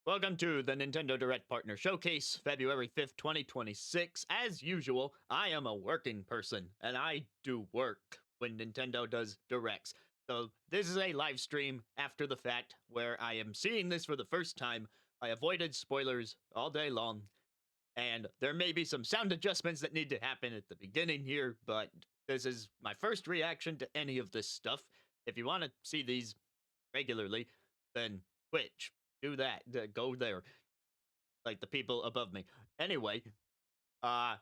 Welcome to the Nintendo Direct Partner Showcase, February 5th, 2026. As usual, I am a working person, and I do work when Nintendo does Directs. So this is a live stream after the fact where I am seeing this for the first time. I avoided spoilers all day long, and there may be some sound adjustments that need to happen at the beginning here, but this is my first reaction to any of this stuff. If you want to see these regularly, then Twitch. Do that. Go there. Like the people above me. Anyway, I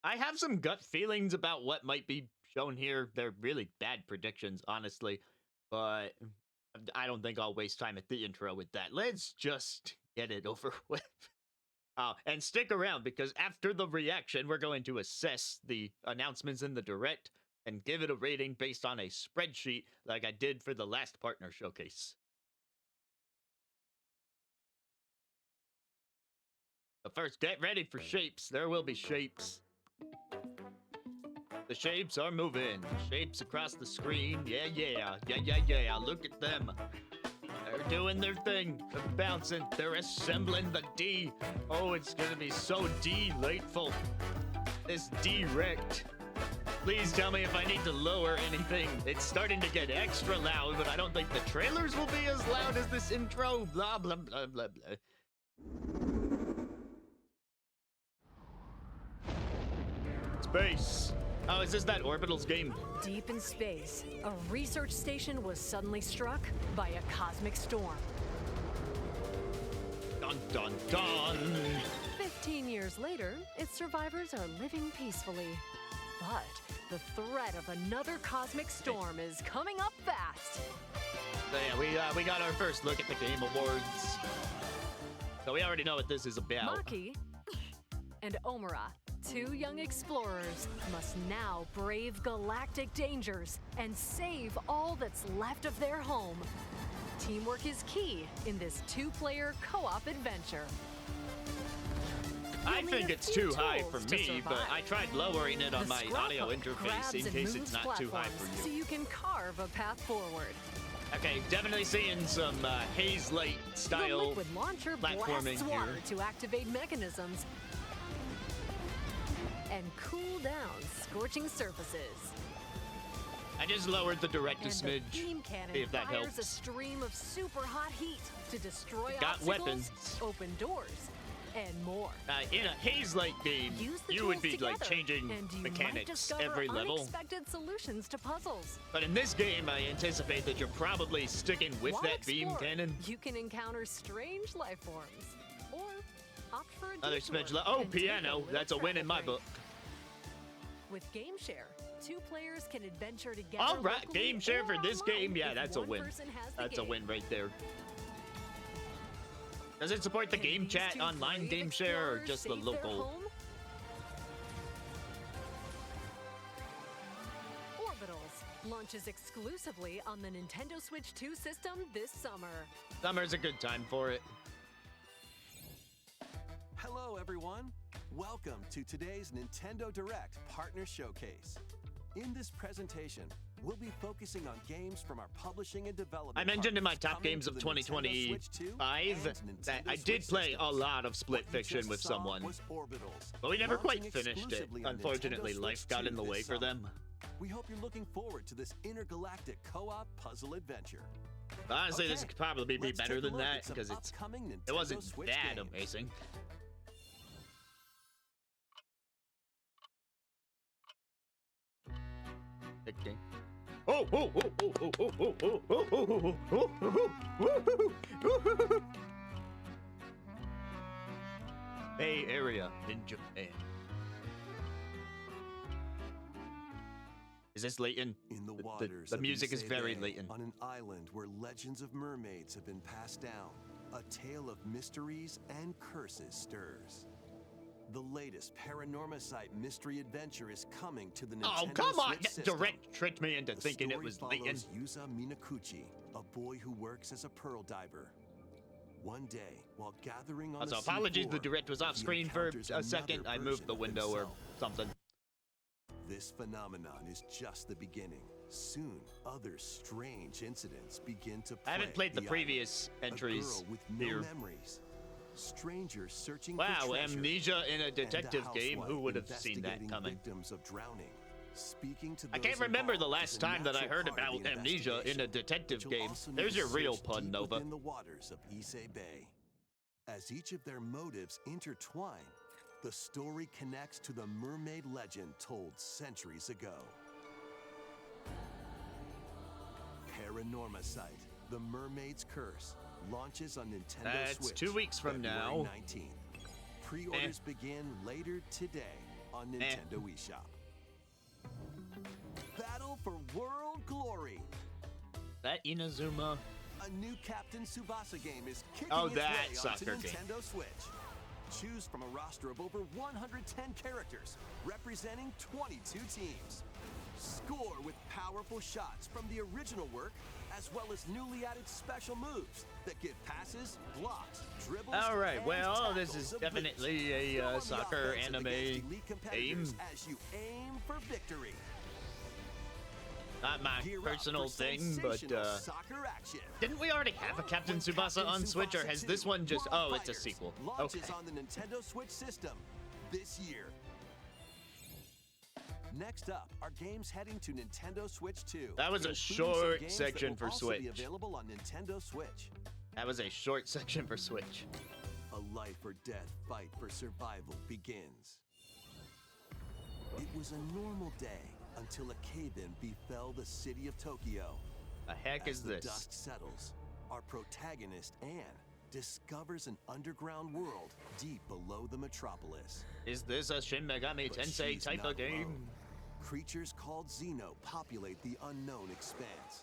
have some gut feelings about what might be shown here. They're really bad predictions, honestly. But I don't think I'll waste time at the intro with that. Let's just get it over with. And stick around, because after the reaction, we're going to assess the announcements in the Direct and give it a rating based on a spreadsheet like I did for the last partner showcase. But first, get ready for shapes. There will be shapes. The shapes are moving. Shapes across the screen. Yeah. Look at them. They're doing their thing. They're bouncing. They're assembling the D. Oh, it's gonna be so delightful. This direct. Please tell me if I need to lower anything. It's starting to get extra loud, but I don't think the trailers will be as loud as this intro. Blah, blah, blah, blah, blah. Space. Oh, is this that Orbitals game? Deep in space, a research station was suddenly struck by a cosmic storm. Dun dun dun! 15 years later, its survivors are living peacefully. But the threat of another cosmic storm is coming up fast. So yeah, we got our first look at the Game Awards. So we already know what this is about. Maki and Omura, two young explorers, must now brave galactic dangers and save all that's left of their home. Teamwork is key in this two-player co-op adventure. I think it's too high for me, but I tried lowering it on my audio interface in case it's not too high for so you. you can carve a path forward. Okay, definitely seeing some Haze Light style The liquid launcher platforming blasts water here. to activate mechanisms and cool down scorching surfaces. I just lowered the Direct a And the smidge. beam cannon See if that fires helps. a stream of super hot heat to destroy Got obstacles, weapons. open doors, and more. In a Haze Light game, Use the you would tools be together, like changing and you might mechanics discover every level. unexpected solutions to puzzles. But in this game, I anticipate that you're probably sticking with While that beam exploring, cannon. you can encounter strange life forms, or opt for a Another detour smidge. Oh, and take piano. little That's a win in my travel book. break. With Game Share, two players can adventure together. All right, locally Game Share for or this online game. Yeah, if that's a one win. person has the That's a game. win right there. Does it support the Can Game these Chat two online brave Game Share or explorers just the save their local? home? Orbitals launches exclusively on the Nintendo Switch 2 system this summer. Summer's a good time for it. Hello, everyone. Welcome to today's Nintendo Direct Partner Showcase. In this presentation, we'll be focusing on games from our publishing and development. I mentioned in my partners top coming games to of the Nintendo Switch 2 2025 and that Nintendo I did Switch play a systems. lot of Split What you Fiction just with saw someone, was Orbitals, but we never quite launching finished it. exclusively on Unfortunately, Nintendo life Switch got 2 in the this way for summer. them. We hope you're looking forward to this intergalactic co-op puzzle adventure. Honestly, this Okay, could probably be let's better take a than look that at some because upcoming it Nintendo wasn't Switch that games. amazing. Okay. Bay Area in Japan. Is this Leighton? In the The- waters the of music is Issei very Bay, Leighton. on an island where legends of mermaids have been passed down, a tale of mysteries and curses stirs. The latest Paranormasight mystery adventure is coming to the Nintendo Oh, come on! Switch system. Direct tricked me into The thinking it story was Leighton. follows Yuza Minakuchi, a boy who works as a pearl diver. One day, while gathering on Also, the apologies, the seafloor, Direct was off he screen for encounters a second. another I moved the version of window or himself. something. This phenomenon is just the beginning. Soon, other strange incidents begin to plague I haven't played the island. previous A entries girl with no here. memories. Strangers searching Wow, for treasure. amnesia in a And detective game. Who housewife would have seen that investigating coming? Victims of drowning. Speaking to I those can't remember the involved last is a time that I natural heard part of about the amnesia in a investigation, detective but you'll game. also need There's to your real search pun, deep Nova. within the waters of Issei Bay. As each of their motives intertwine, the story connects to the mermaid legend told centuries ago. Paranormacite, The Mermaid's Curse, launches on Nintendo That's Switch. 2 weeks from February now. 19th. Pre-orders begin later today on Nintendo eShop. Battle for World Glory. That Inazuma. A new Captain Tsubasa game is kicking Oh, its that way onto soccer game. Nintendo Switch. Choose from a roster of over 110 characters representing 22 teams. Score with powerful shots from the original work, as well as newly added special moves that give passes, blocks, dribbles. All right, and well, this tackles is a definitely boost. a Go on the soccer offensive anime against elite competitors game. as you aim for victory. Not my Gear up personal for thing, but sensational soccer action. didn't we already have a Captain When Tsubasa on Switch, or Tsubasa has 2 this one just? World Oh, it's a Fighters sequel. Launches Okay. on the Nintendo Switch system this year. Next up are games heading to Nintendo Switch 2. That was a including some short games section that for will also be Switch. available on Nintendo Switch. That was a short section for Switch. A life or death fight for survival begins. It was a normal day until a cave-in befell the city of Tokyo. The heck As is the this? dust settles, our protagonist, Anne, discovers an underground world deep below the metropolis. Is this a Shin Megami But Tensei she's type not of game? alone. Creatures called Xeno populate the unknown expanse.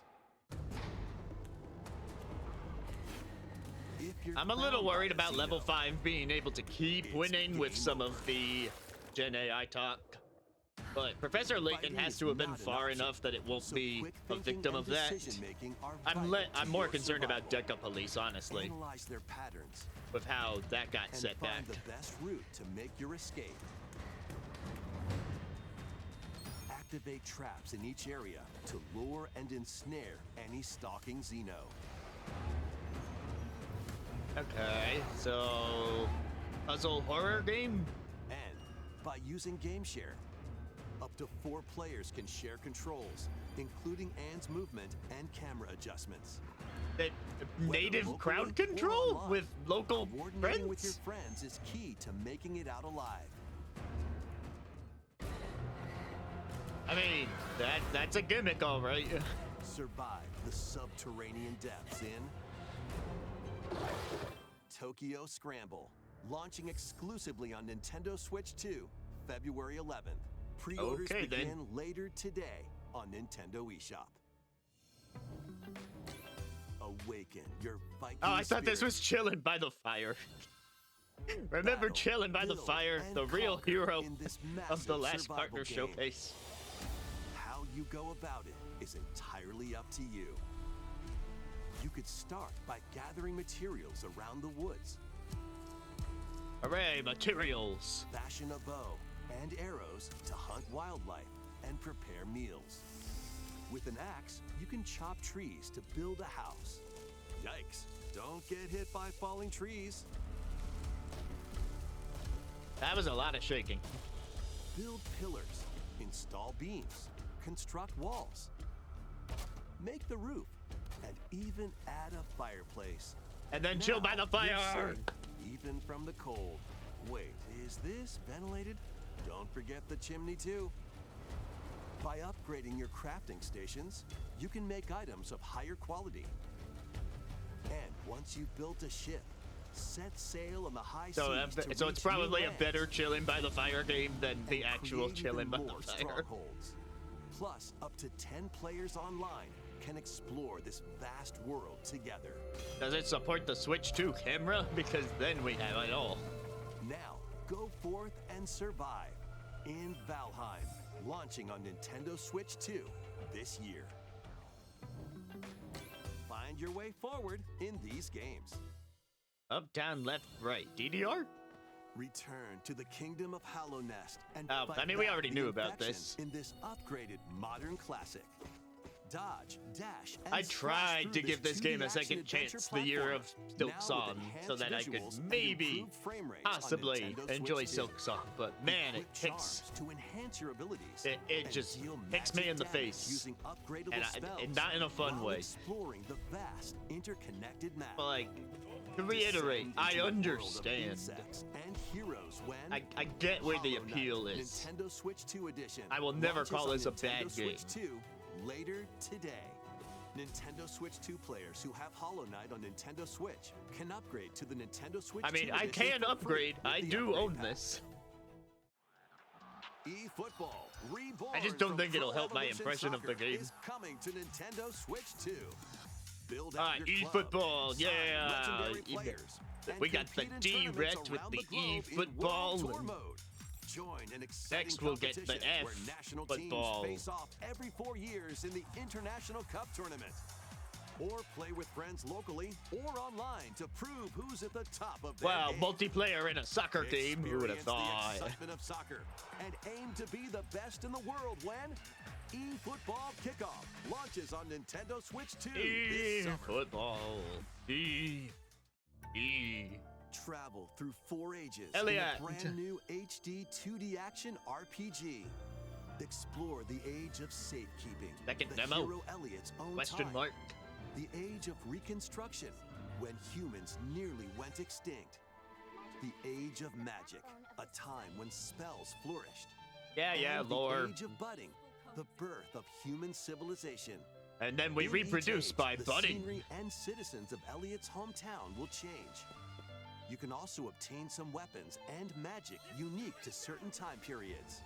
If you're I'm a little found by worried a about level Xeno, 5 being able to keep It's winning with game some over. of the Gen AI talk. But Professor Layton fighting has is to have been not an far option, enough that it won't so be quick a thinking victim and of that. decision-making are I'm vital to I'm more your concerned about survival. Deca Police, honestly, Analyze their patterns with how that got and set back. find the best route to make your escape. Activate traps in each area to lure and ensnare any stalking Xeno. Okay, so puzzle horror game? And by using GameShare, up to 4 players can share controls, including Anne's movement and camera adjustments. That Whether native locally crowd or control online, with local coordinating with your friends? friends is key to making it out alive. I mean, that's a gimmick, all right. Survive the subterranean depths in Tokyo Scramble, launching exclusively on Nintendo Switch 2, February 11th. Pre-orders Okay, then. begin later today on Nintendo eShop. Awaken your Viking Oh, I thought this spirit. was Chillin' by the Fire. Remember Battle, Chillin' by the build, Fire, and the real conquer hero in this of the massive last survival partner game. showcase. How you go about it is entirely up to you. You could start by gathering materials around the woods, Hooray, materials. fashion a bow and arrows to hunt wildlife and prepare meals. With an axe, you can chop trees to build a house. Yikes, don't get hit by falling trees. That was a lot of shaking. Build pillars, install beams, construct walls, make the roof, and even add a fireplace. And then chill by the Now, fire. you're safe, even from the cold. Wait, is this ventilated? Don't forget the chimney too. By upgrading your crafting stations, you can make items of higher quality. And once you've built a ship, set sail on the high So, seas to so it's reach new probably a lands better Chillin' by the Fire game than the and actual create even Chillin' by more the Fire. strongholds. Plus, up to 10 players online can explore this vast world together. Does it support the Switch 2 camera? Because then we have it all. Now, go forth and survive in Valheim, launching on Nintendo Switch 2 this year. Find your way forward in these games. Up, down, left, right. DDR? Return to the kingdom of Hallownest and Oh, fight I mean, we back already the knew about infection this. in this upgraded modern classic. dodge, dash, and I slash tried through to give this game a action second adventure chance the year platformer. of Silk Now with Song, so enhanced that I could visuals and maybe, improved frame rates on possibly Nintendo Switch enjoy 2. Silk Song. But man, it Equip kicks. charms to enhance your abilities. It and just deal hits me magic in the damage face. using upgradable And spells not in a fun while way. exploring the vast interconnected map. But like, to reiterate, Descend I into a world of understand. insects and heroes when I get where the Hollow Knight, appeal is. Nintendo Switch 2 edition. I will never launches call on this a Nintendo bad Switch game. 2 later today. Nintendo Switch 2 players who have Hollow Knight on Nintendo Switch can upgrade to the Nintendo Switch I mean, 2 I edition can for free upgrade. with I the do upgrade own pack. this. eFootball Reborn I just don't from think it'll Pro help my Evolution impression of the Soccer game. is coming to Nintendo Switch 2. Build All out right, your club, eFootball, sign yeah. legendary players, and We got the compete in tournaments D-Ret with around the globe in World eFootball, Tour and mode. Join an exciting next we'll get the competition where national F-Football. teams face off every 4 years in the International Cup tournament. Or play with friends locally or online to prove who's at the top of their Wow, game. multiplayer in a soccer game. Who would have Experience thought? the excitement of soccer and aim to be the best in the world when eFootball Kickoff launches on Nintendo Switch 2 this summer. Football. E. Travel through 4 ages Elliot. in a brand new HD 2D action RPG. Explore the age of safekeeping. Second the demo. hero Elliot's own Question time. mark. The age of reconstruction, when humans nearly went extinct. The age of magic, a time when spells flourished. Yeah, And lore. The age of budding, the birth of human civilization. And then we In each reproduce age, by the budding. scenery and citizens of Elliot's hometown will change. You can also obtain some weapons and magic unique to certain time periods.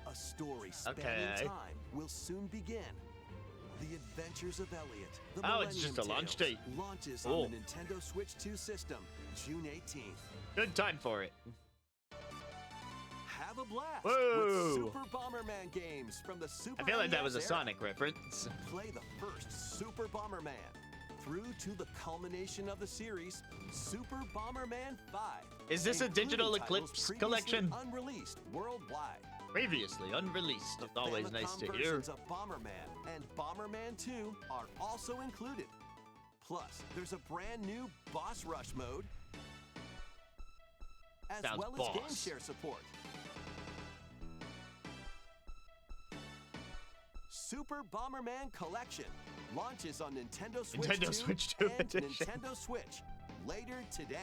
A story spanning Okay. time will soon begin. The Adventures of Elliot, the Oh, it's Millennium just a launch Tales, date. launches Cool. on the Nintendo Switch 2 system, June 18th. Good time for it. Have a blast Whoa. with Super Bomberman games from the Super I feel like that was a NES era. Sonic reference. Play the first Super Bomberman through to the culmination of the series, Super Bomberman 5. Is this a including digital titles Eclipse previously collection? Unreleased worldwide. Previously unreleased. The It's always Famicom nice to hear. versions of Bomberman and Bomberman 2 are also included. Plus, there's a brand new Boss Rush mode, as Sounds well as boss. game share support. Super Bomberman Collection launches on Nintendo Switch Nintendo 2 Switch 2 and edition. Nintendo Switch later today.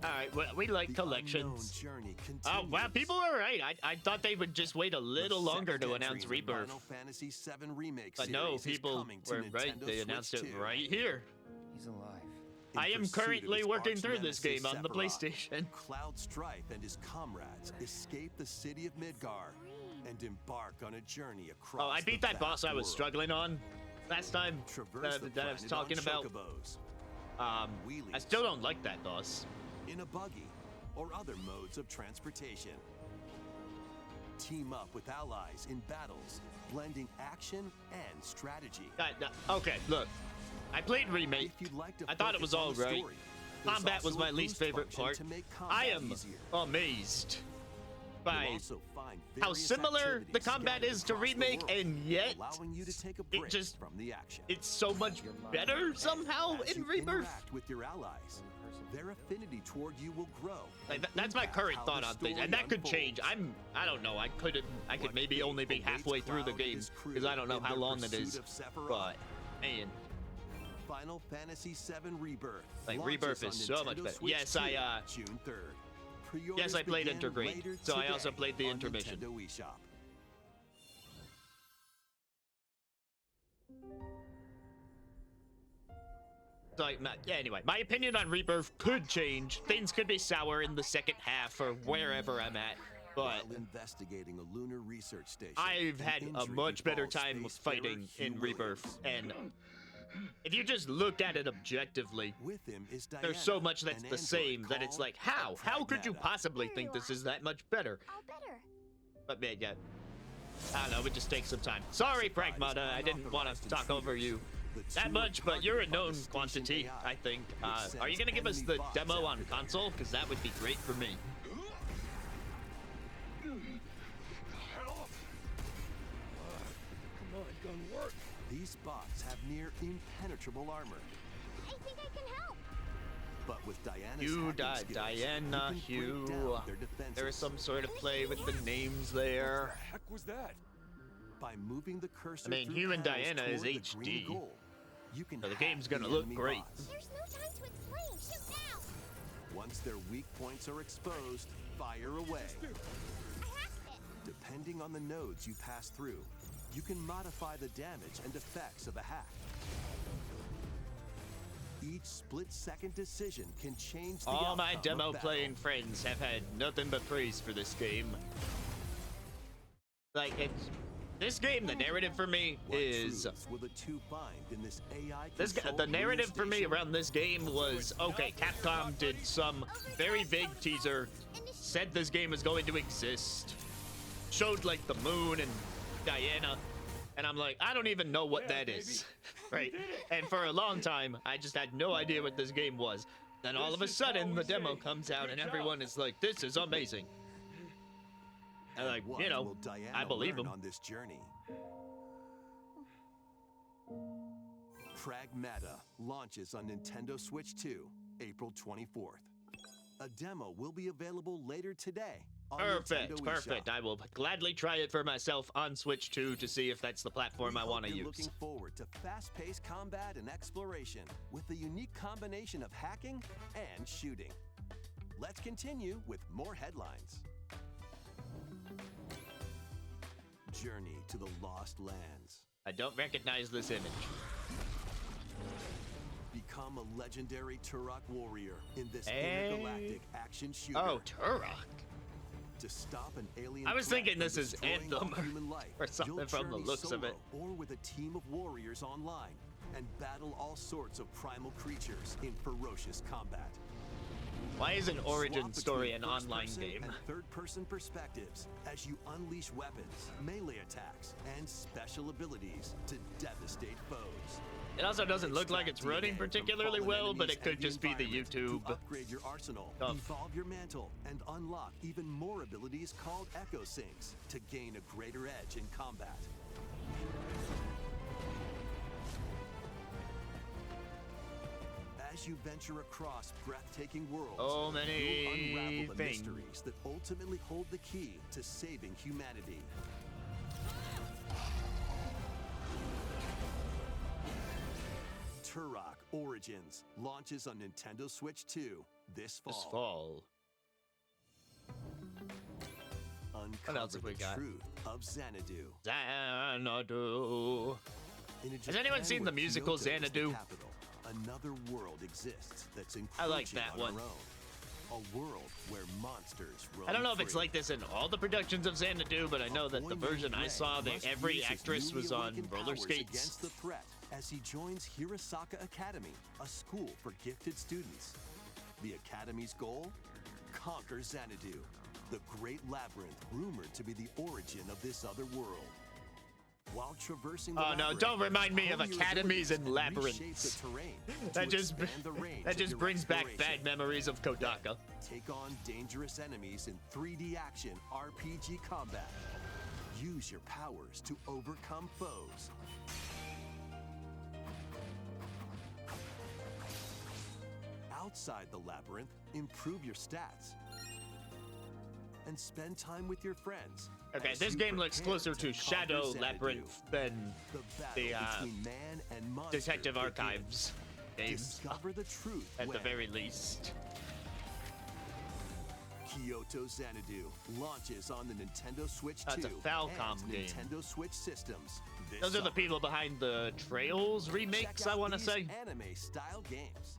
All right, well, we like The collections. unknown journey Oh, wow, continues. people are right. I thought they would just wait a little The longer second to entry announce in the Rebirth. Final Fantasy VII Remake But no, series is people coming to were right. Nintendo They Switch announced it 2. right here. He's alive. In I am pursuit of currently his working through this arch-nemesis game on the Sephiroth, PlayStation. Cloud Strife and his comrades escape the city of Midgar and embark on a journey across Oh, I beat the that boss vast I was world. struggling on last time Traverse the that I was planet talking on about. chocobos, I wheelies, still don't like that boss. in a buggy, or other modes of transportation. Team up with allies in battles, blending action and strategy. Okay, look. I played Remake. If you'd like to I thought it focus was on all the right. story, there's Combat was also a my least boost favorite function part. to make I combat am easier. amazed You'll by also find how various similar the activities combat scattered is to across the Remake, world, and yet allowing you to take a it break just- from the action. it's so much better somehow As in you Rebirth. interact with your allies, their affinity toward you will grow. Like, and that's my impact current how thought the on things, and story that could unfolds. change. I don't know. I could What maybe fate only be awaits halfway through the Cloud and game his crew because I don't know in how their long it pursuit is. of Sephiroth. But man, Final Fantasy VII Rebirth. Like, launches Rebirth on is so much Nintendo better. Switch Yes, 2, I, June 3rd. yes, Pre-orders I played begin Intergrade, later so I also today played the on intermission. Nintendo eShop. like yeah, anyway, my opinion on Rebirth could change. Things could be sour in the second half or wherever I'm at. But While investigating a lunar research station, I've an had a injury much better befalls time with spacefarer fighting in Hugh Rebirth, Williams. and if you just look at it objectively, With him is Diana, there's so much that's an the android same that it's called like, how could you Pragmata. possibly think this is that much better? All better. But man, yeah, I don't know, it just takes some time. Sorry, Pragmata, I didn't want to talk over you that much, but you're a known quantity, I think. Are you gonna give us the demo on console? Because that would be great for me. gun work. These bots have near impenetrable armor. I think I can help. But with Diana's Hugh, hacking skills, Diana, you can break Hugh. down their defenses. There is some sort of play with the names there. The heck was that? By moving the cursor I mean, through Hugh and panels Diana is toward the green HD. goal, you can So the hack game's gonna the look enemy great. bots. There's no time to explain. Shoot now. Once their weak points are exposed, fire away. I hacked it. Depending on the nodes you pass through, you can modify the damage and effects of a hack. Each split-second decision can change the All my outcome of demo battle. playing friends have had nothing but praise for this game. Like, this game, the narrative for me What is... truths will the two find in this AI The narrative for me around this game was, okay, Capcom did some very vague teaser, said this game is going to exist, showed like the moon and Diana, and I'm like, I don't even know what that is, right? And for a long time, I just had no idea what this game was. Then all of a sudden, the demo comes out and everyone is like, this is amazing. And like, What you know, will Diana I believe learn him. on this journey. Pragmata launches on Nintendo Switch 2, April 24th. A demo will be available later today on Perfect, Nintendo perfect. eShop. I will gladly try it for myself on Switch 2 to see if that's the platform We I hope want to you're use. Looking forward to fast-paced combat and exploration with a unique combination of hacking and shooting. Let's continue with more headlines. Journey to the Lost Lands. I don't recognize this image. Become a legendary Turok warrior in this Hey. intergalactic action shooter. Oh, Turok. To stop an alien I was threat thinking from this is destroying all Anthem human life, or something you'll from the journey looks of it. solo or with a team of warriors online and battle all sorts of primal creatures in ferocious combat. Why is an origin Swap story between an online first-person game? and third-person perspectives as you unleash weapons, melee attacks, and special abilities to devastate foes. It also doesn't look like it's Extract running DNA from particularly fallen well, but enemies it could and just be the environment YouTube to upgrade your arsenal, stuff. evolve your mantle, and unlock even more abilities called Echo Syncs to gain a greater edge in combat. As you venture across breathtaking worlds, So many you'll unravel the things. mysteries that ultimately hold the key to saving humanity. Turok Origins launches on Nintendo Switch 2 this fall. This fall. Uncover else have we the got? truth of Xanadu. Xanadu. In a Has anyone Japan seen where the musical Kyoto is the Xanadu? capital, another world exists that's I like encroaching that on one. our own. A world where monsters roam I don't know if it's free. like this in all the productions of Xanadu, but I know that the version I saw, that every actress was on roller skates. Against the threat as he joins Hirosaka Academy, a school for gifted students. The Academy's goal? Conquer Xanadu, the great labyrinth rumored to be the origin of this other world. While traversing the Oh no, labyrinth, don't remind me of hone your academies and abilities reshape labyrinths. the terrain That to just expand the range that of just your brings back exploration. bad memories of Kodaka. Take on dangerous enemies in 3D action RPG combat. Use your powers to overcome foes. Outside the labyrinth, improve your stats. And spend time with your friends. Okay, as this you game looks prepare closer to conquer Shadow Xanadu. Labyrinth than The battle the between man and monster Detective begins. Archives games, Discover the truth at the when very least. Kyoto Xanadu launches on the Nintendo Switch 2 That's a Falcom and game. Nintendo Switch systems. This Those are the summer. people behind the Trails remakes, Check I out want to these say. anime-style games.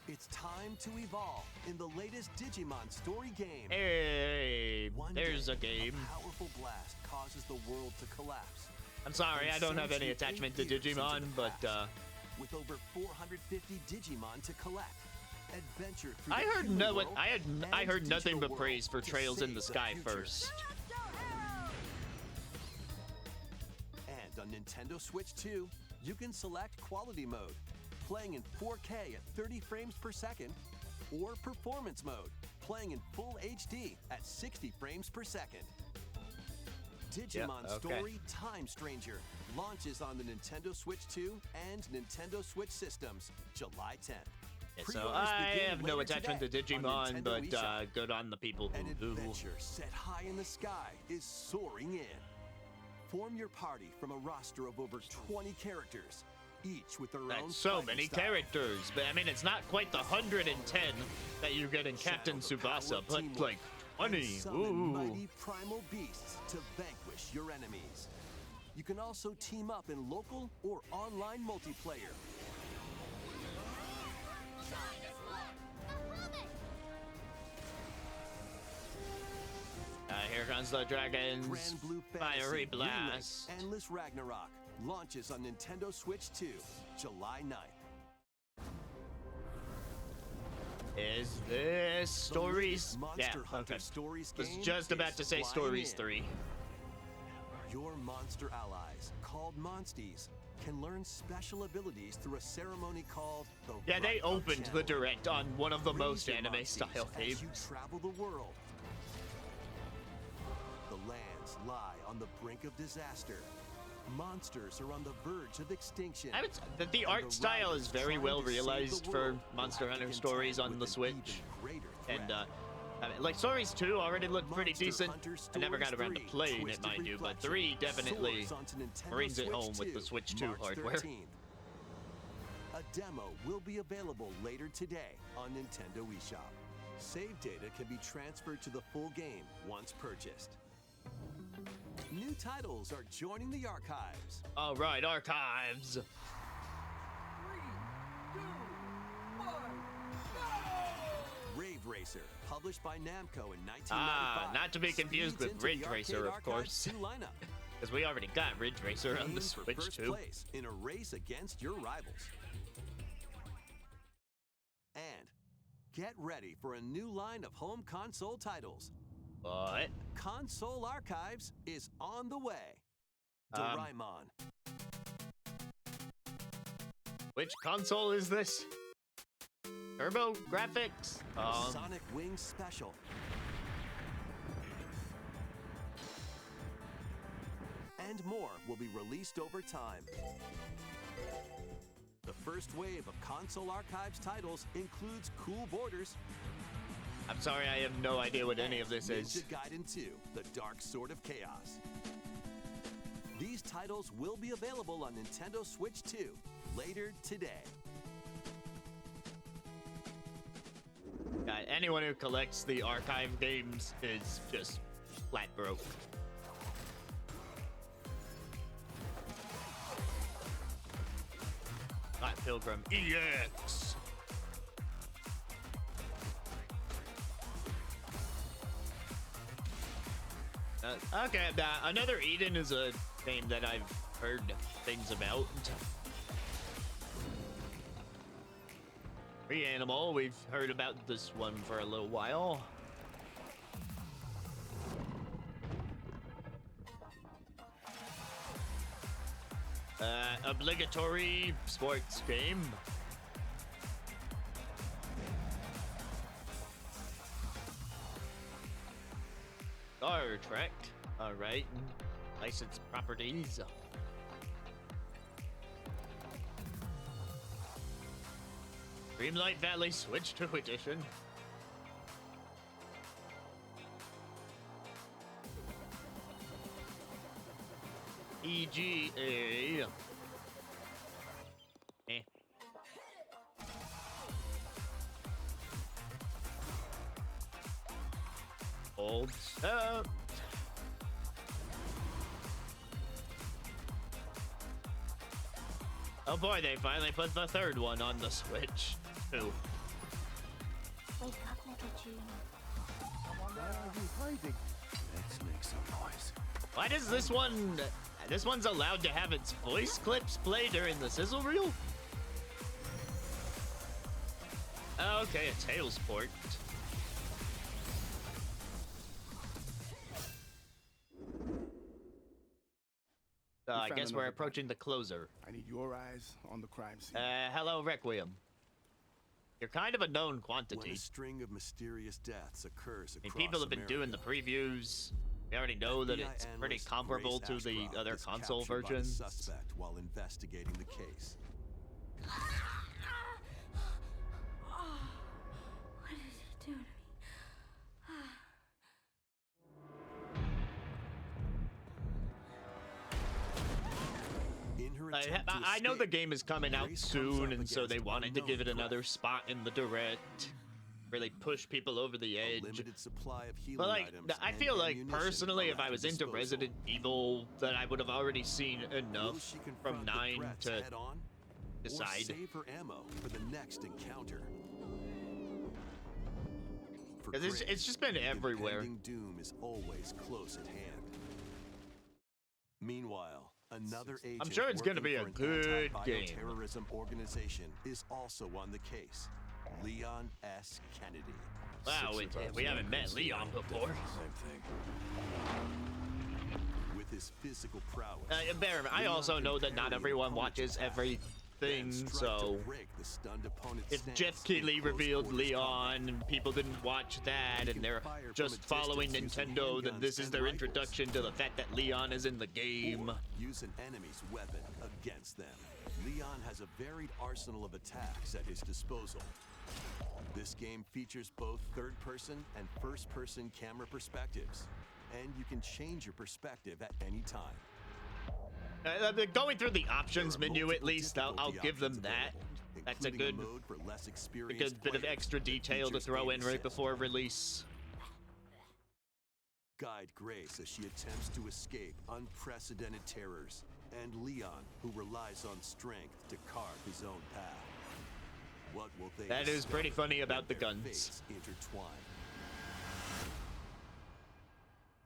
It's time to evolve in the latest Digimon story game. Hey, One there's day, a game. A powerful blast causes the world to collapse. I'm sorry, and I don't have sends any you attachment to 8 years into Digimon, the but past. With over 450 Digimon to collect, adventure through I the heard human no world I and heard nothing digital but world praise for to Trails in save the Sky future. first. And on Nintendo Switch 2, you can select Quality Mode, playing in 4K at 30 frames per second, or Performance Mode, playing in full HD at 60 frames per second. Digimon Yeah, okay. Story Time Stranger launches on the Nintendo Switch 2 and Nintendo Switch systems July 10th. Yeah, so Pre-orders I begin have no later attachment to today on Digimon, Nintendo but eShop. good on the people An who do. adventure set high in the sky is soaring in. Form your party from a roster of over 20 characters, each with their own That's so fighting many style. characters, but I mean, it's not quite the 110 that you get in Captain Channel the power Tsubasa, of but teamwork like and 20. summon Ooh. mighty primal beasts to vanquish your enemies. You can also team up in local or online multiplayer. Here comes the dragons. Grand Blue Fiery Fantasy Blast. Remake Endless Ragnarok launches on Nintendo Switch 2, July 9th. Is this Stories? Monster Hunter okay. Stories Was game just about is to say flying Stories in. 3. Your monster allies, called Monsties, can learn special abilities through a ceremony called the Yeah, they Rite of opened the Channeling. direct on one of the Raise most your anime Monsties style as games. you travel the world. The lands lie on the brink of disaster. Monsters are on the verge of extinction. I would say that the art style is very well realized for Monster Hunter Stories on the Switch. And I mean, like Stories 2 already looked pretty decent. I never got around to playing it, mind you, but 3 definitely brings it home with the Switch 2 hardware. A demo will be available later today on Nintendo eShop. Save data can be transferred to the full game once purchased. New titles are joining the archives. All right, archives. Rave Racer, published by Namco in 1995. Not to be confused speeds with into Ridge the Racer, Arcade of Archives course. 2 lineup. Because we already got Ridge Racer on Aim the for Switch first 2. place in a race against your rivals. And get ready for a new line of home console titles. What? Console Archives is on the way. Doraemon, Which console is this? Turbo graphics? Sonic Wings Special, and more will be released over time. The first wave of Console Archives titles includes Cool Borders. I'm sorry, I have no idea what any of this Ninja is. Gaiden 2, The Dark Sword of Chaos. These titles will be available on Nintendo Switch 2 later today. God, anyone who collects the archive games is just flat broke. Scott Pilgrim EX. Okay, another Eden is a game that I've heard things about. Reanimal, we've heard about this one for a little while. Obligatory sports game. Star Trek. All right. Licensed properties. Dreamlight Valley Switch 2 Edition. EGA. Eh. Old stuff. Oh boy, they finally put the third one on the Switch, too. Wake up, little June. Why are you hiding? Let's make some noise. Why does this one... This one's allowed to have its voice clips play during the sizzle reel? Okay, a Tails port. I found guess we're another approaching the closer. I need your eyes on the crime scene. Hello, Requiem. You're kind of a known When quantity. a string of mysterious deaths occurs I mean, across people have been doing the America, previews. We already know that FBI it's pretty analyst comparable to Grace the Ashcroft other is console captured by the versions. suspect while investigating the case. What did he do to me? In her attempt to I know the escape, game is coming out Grace comes soon, up and so they against wanted to give it unknown another threat. spot in the direct, really push people over the A edge. limited supply of healing But like, items I and feel like ammunition personally, are if at I her was into disposal. Resident Evil, that I would have already seen Will enough she confront from the 9 threats to head on, or decide. save her ammo for the next encounter? For 'Cause it's Grace, just been everywhere. impending doom is always close at hand. Meanwhile, another agent sure it's gonna working be for a an good game. anti-bioterrorism organization is also on the case. Leon S. Kennedy. Wow, we haven't met Leon before. Same thing. With his physical prowess, I Leon also can know that not parry an everyone opponent's watches attack, everything, then strike to so break the stunned opponent's if stance Jeff in Keighley close revealed quarters Leon combat. and people didn't watch that He and can they're fire from just a following distance using Nintendo, then handguns this is and their rifles. introduction to the fact that Leon is in the game. Or use an enemy's weapon against them. Leon has a varied arsenal of attacks at his disposal. This game features both third-person and first-person camera perspectives, and you can change your perspective at any time. Going through the options There are menu, at multiple least, I'll difficulty give them options that. available, That's a including good, mode for less a experienced good bit of players extra that detail to features throw aim in right assist. before release. Guide Grace as she attempts to escape unprecedented terrors, and Leon, who relies on strength to carve his own path. What will they That is pretty discover funny about when the their guns. fates intertwine?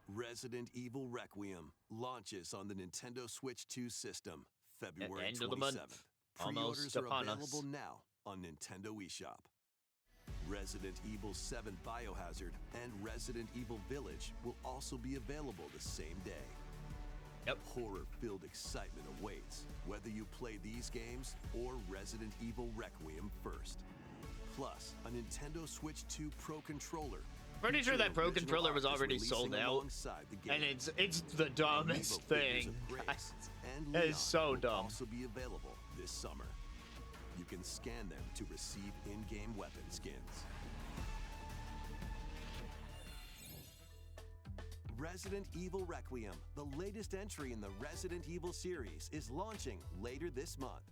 Resident Evil Requiem launches on the Nintendo Switch 2 system February end of the month. 27th. Almost Pre-orders are upon us. available now on Nintendo eShop. Resident Evil 7 Biohazard and Resident Evil Village will also be available the same day. Yep. Horror-filled excitement awaits, whether you play these games or Resident Evil Requiem first. Plus, a Nintendo Switch 2 Pro controller. Pretty sure that featuring Pro original controller was art is already releasing sold out, alongside the and game. it's the dumbest Amiibo figures thing. of Grace and That is Leon so will dumb. also be available this summer. You can scan them to receive in-game weapon skins. Resident Evil Requiem, the latest entry in the Resident Evil series, is launching later this month.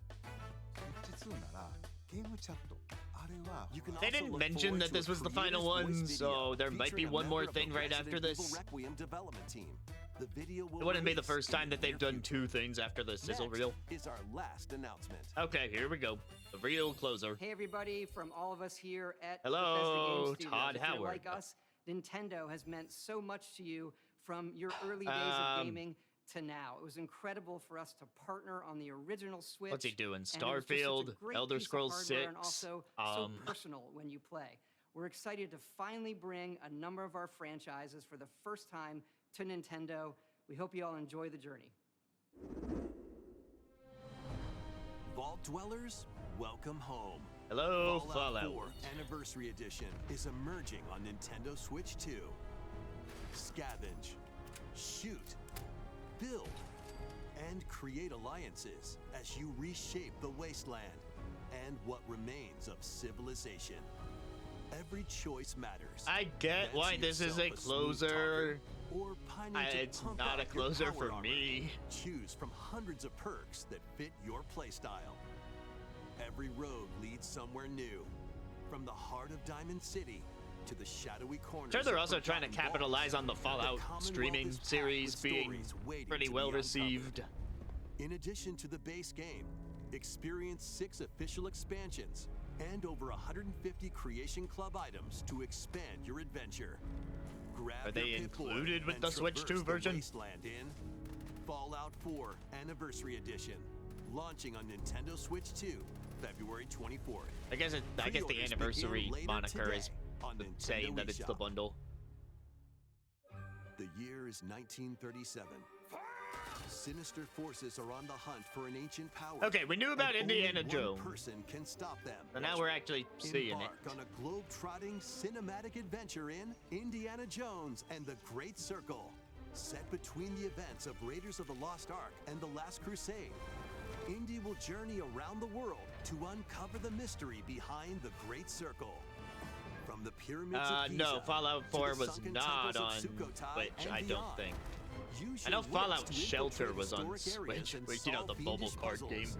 実ならゲームチャットあれは You can They also didn't look mention forward that to this a was the final creator's one, voice so video there might be featuring a one more member of thing the right after Resident Evil this. Requiem development team. The video will It wouldn't be the release first in time that the they've near done future. 2 things after the sizzle Next reel. is our last announcement. Okay, here we go. The real closer. Hey everybody, from all of us here at Hello, Bethesda Game Studios. Todd If you're Howard. like us, Nintendo has meant so much to you from your early days of gaming to now. It was incredible for us to partner on the original Switch. What's he doing? and it was just such a Starfield, great Elder piece of Scrolls hardware, 6. and also so personal when you play. We're excited to finally bring a number of our franchises for the first time to Nintendo. We hope you all enjoy the journey. Vault Dwellers, welcome home. Hello, Fallout Fallout. 4 Anniversary Edition is emerging on Nintendo Switch 2. Scavenge, shoot, build, and create alliances as you reshape the wasteland and what remains of civilization. Every choice matters. I get Fancy why this is yourself a smooth closer. talker, or pining to It's pump not a up your closer power for armor. me. Choose from hundreds of perks that fit your playstyle. Every road leads somewhere new, from the heart of Diamond City to the shadowy corners. Sure, they're of also trying to forgotten capitalize vaults. on the Fallout Commonwealth streaming is packed series with being stories waiting pretty to be well uncovered. received. In addition to the base game, experience 6 official expansions and over 150 Creation Club items to expand your adventure. Grab Are they your Pip-Boy included with and the Switch 2 traverse the version? wasteland in Fallout 4 Anniversary Edition, launching on Nintendo Switch 2, February 24th. I guess the Pre-orders anniversary begin later moniker today is on Nintendo saying that it's the eShop. bundle. The year is 1937. Sinister forces are on the hunt for an ancient power. Okay, we knew about and only Indiana one Jones. person can stop them. So now we're actually seeing it. Embark on a globe-trotting cinematic adventure in Indiana Jones and the Great Circle. Set between the events of Raiders of the Lost Ark and The Last Crusade, Indy will journey around the world to uncover the mystery behind the Great Circle. From the pyramids of Giza No, Fallout 4 to the was sunken not temples on of Sukhothai Switch, and I don't beyond. think. Use I your know Fallout wits to Shelter infiltrate was on historic areas Switch, and but you know, solve the mobile fiendish card game. puzzles.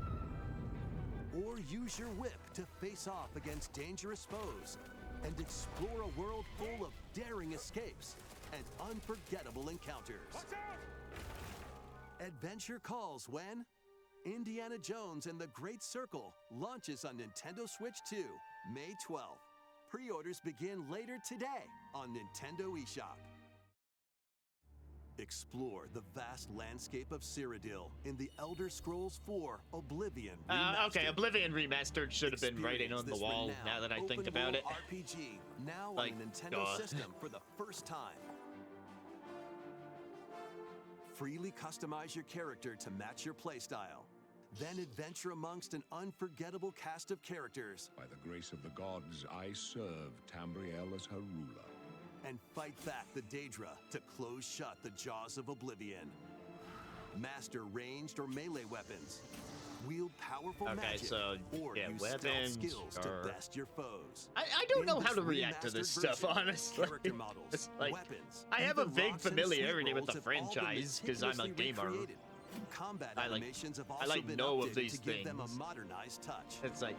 Or use your whip to face off against dangerous foes and explore a world full of daring escapes and unforgettable encounters. Adventure calls when Indiana Jones and the Great Circle launches on Nintendo Switch 2, May 12th. Pre-orders begin later today on Nintendo eShop. Explore the vast landscape of Cyrodiil in the Elder Scrolls 4 Oblivion Remastered. Okay, Oblivion Remastered should have been writing on the Experience this wall renowned now that I think open about it. world RPG now Like, on a Nintendo duh. system for the first time. Freely customize your character to match your playstyle. Then adventure amongst an unforgettable cast of characters By the grace of the gods, I serve Tambriel as her ruler. and fight back the Daedra to close shut the jaws of Oblivion. Master ranged or melee weapons. Wield powerful Okay, magic. so, or yeah, use weapons stealth skills to are- best your foes. I don't In know how this to react to this remastered stuff, version, honestly. Character models, It's like, weapons, I have a even vague rocks and familiarity sweet with the rolls have all been franchise, 'cause I'm a meticulously gamer. recreated. Combat I like- animations have I also like been know of updated these to give them a things. modernized touch. It's like,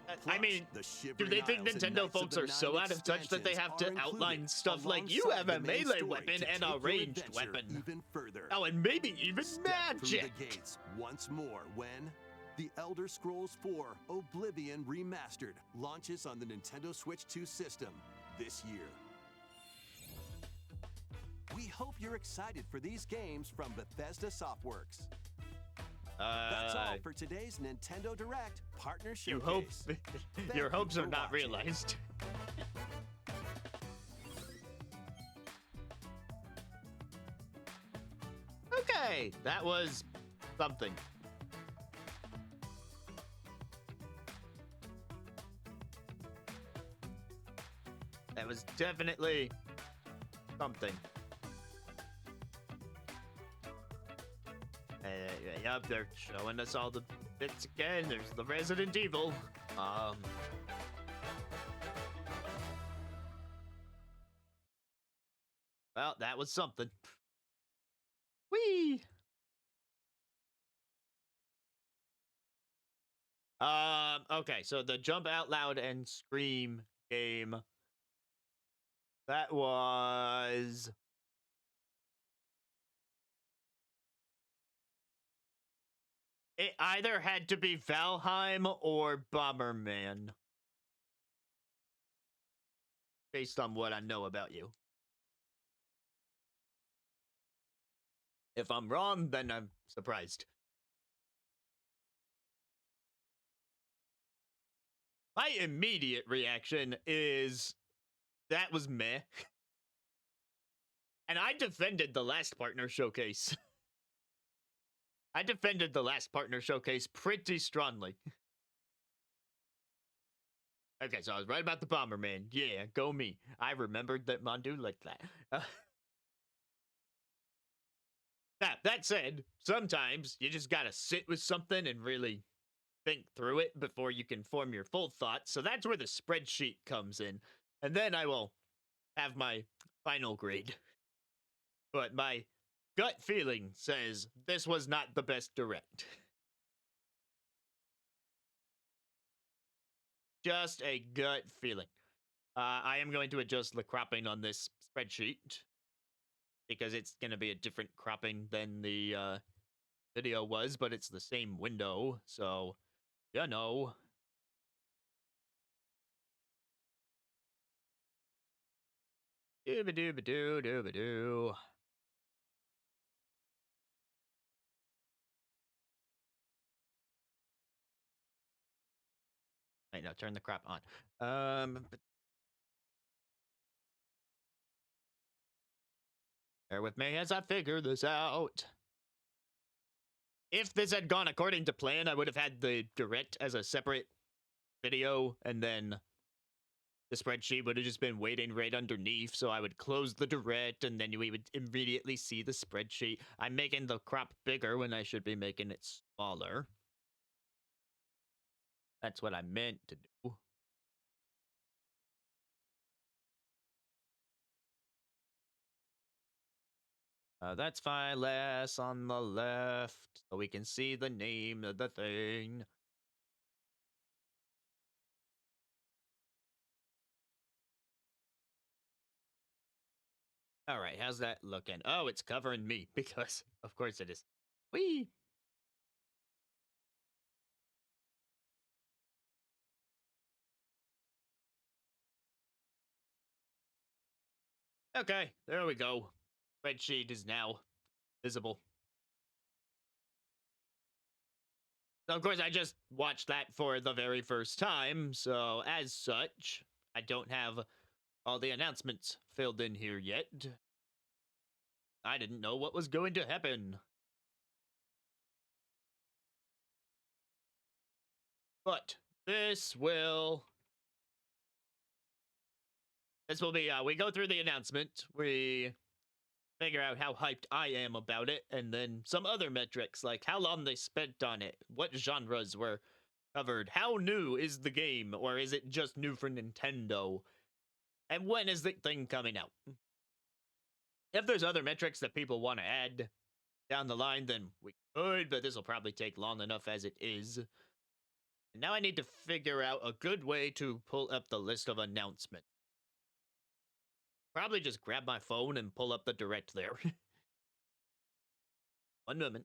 I Plus, mean, the do Shivering they think Isles and Nintendo Knights of folks the are so Nine out of touch that they have expansions to are included, outline stuff like you alongside have the a main melee story weapon to and a take your ranged adventure weapon? even further. Oh, and maybe even Step through the magic. gates once more when The Elder Scrolls 4 Oblivion Remastered launches on the Nintendo Switch 2 system this year. We hope you're excited for these games from Bethesda Softworks. That's all for today's Nintendo Direct Partner You hope Showcase. Thank your you hopes for are not watching. realized. Okay, that was something. That was definitely something. Yep, they're showing us all the bits again. There's the Resident Evil. Well, that was something. Whee! Okay, so the Jump Out Loud and Scream game. That was... It either had to be Valheim or Bomberman. Based on what I know about you. If I'm wrong, then I'm surprised. My immediate reaction is that was meh. And I defended the last partner showcase. I defended the last partner showcase pretty strongly. Okay, so I was right about the Bomberman. Yeah, go me. I remembered that Mondu liked that. Now, that said, sometimes you just gotta sit with something and really think through it before you can form your full thoughts. So that's where the spreadsheet comes in. And then I will have my final grade. But my gut feeling says this was not the best direct. Just a gut feeling. I am going to adjust the cropping on this spreadsheet because it's going to be a different cropping than the video was, but it's the same window, so you know. Doo-ba-doo-ba-doo, doo-ba-doo. Wait, no, turn the crop on. Bear with me as I figure this out. If this had gone according to plan, I would have had the direct as a separate video and then the spreadsheet would have just been waiting right underneath, so I would close the direct, and then we would immediately see the spreadsheet. I'm making the crop bigger when I should be making it smaller. That's what I meant to do. That's fine. Less on the left, so we can see the name of the thing. All right, how's that looking? Oh, it's covering me because, of course, it is. Whee! Okay, there we go. Spreadsheet is now visible. So, of course, I just watched that for the very first time, so as such, I don't have all the announcements filled in here yet. I didn't know what was going to happen. But this will be we go through the announcement, we figure out how hyped I am about it, and then some other metrics like how long they spent on it, what genres were covered, how new is the game, or is it just new for Nintendo, and when is the thing coming out. If there's other metrics that people want to add down the line, then we could, but this will probably take long enough as it is. And now I need to figure out a good way to pull up the list of announcements. Probably just grab my phone and pull up the direct there. One moment.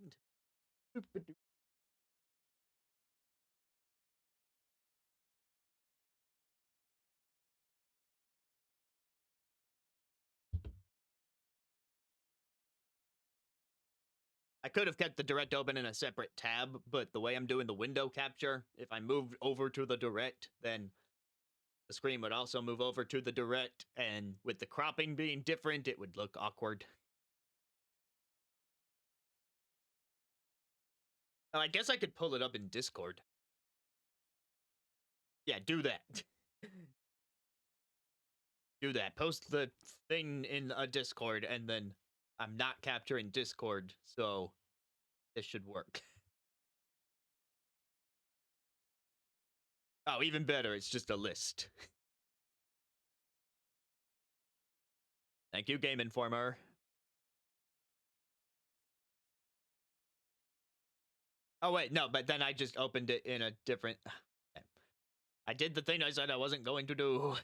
I could have kept the direct open in a separate tab, but the way I'm doing the window capture, if I moved over to the direct, then the screen would also move over to the direct, and with the cropping being different, it would look awkward. Oh, I guess I could pull it up in Discord. Yeah, do that. Do that. Post the thing in a Discord, and then I'm not capturing Discord, so this should work. Oh, even better, it's just a list. Thank you, Game Informer. Oh, wait, no, but then I just opened it in a different... I did the thing I said I wasn't going to do.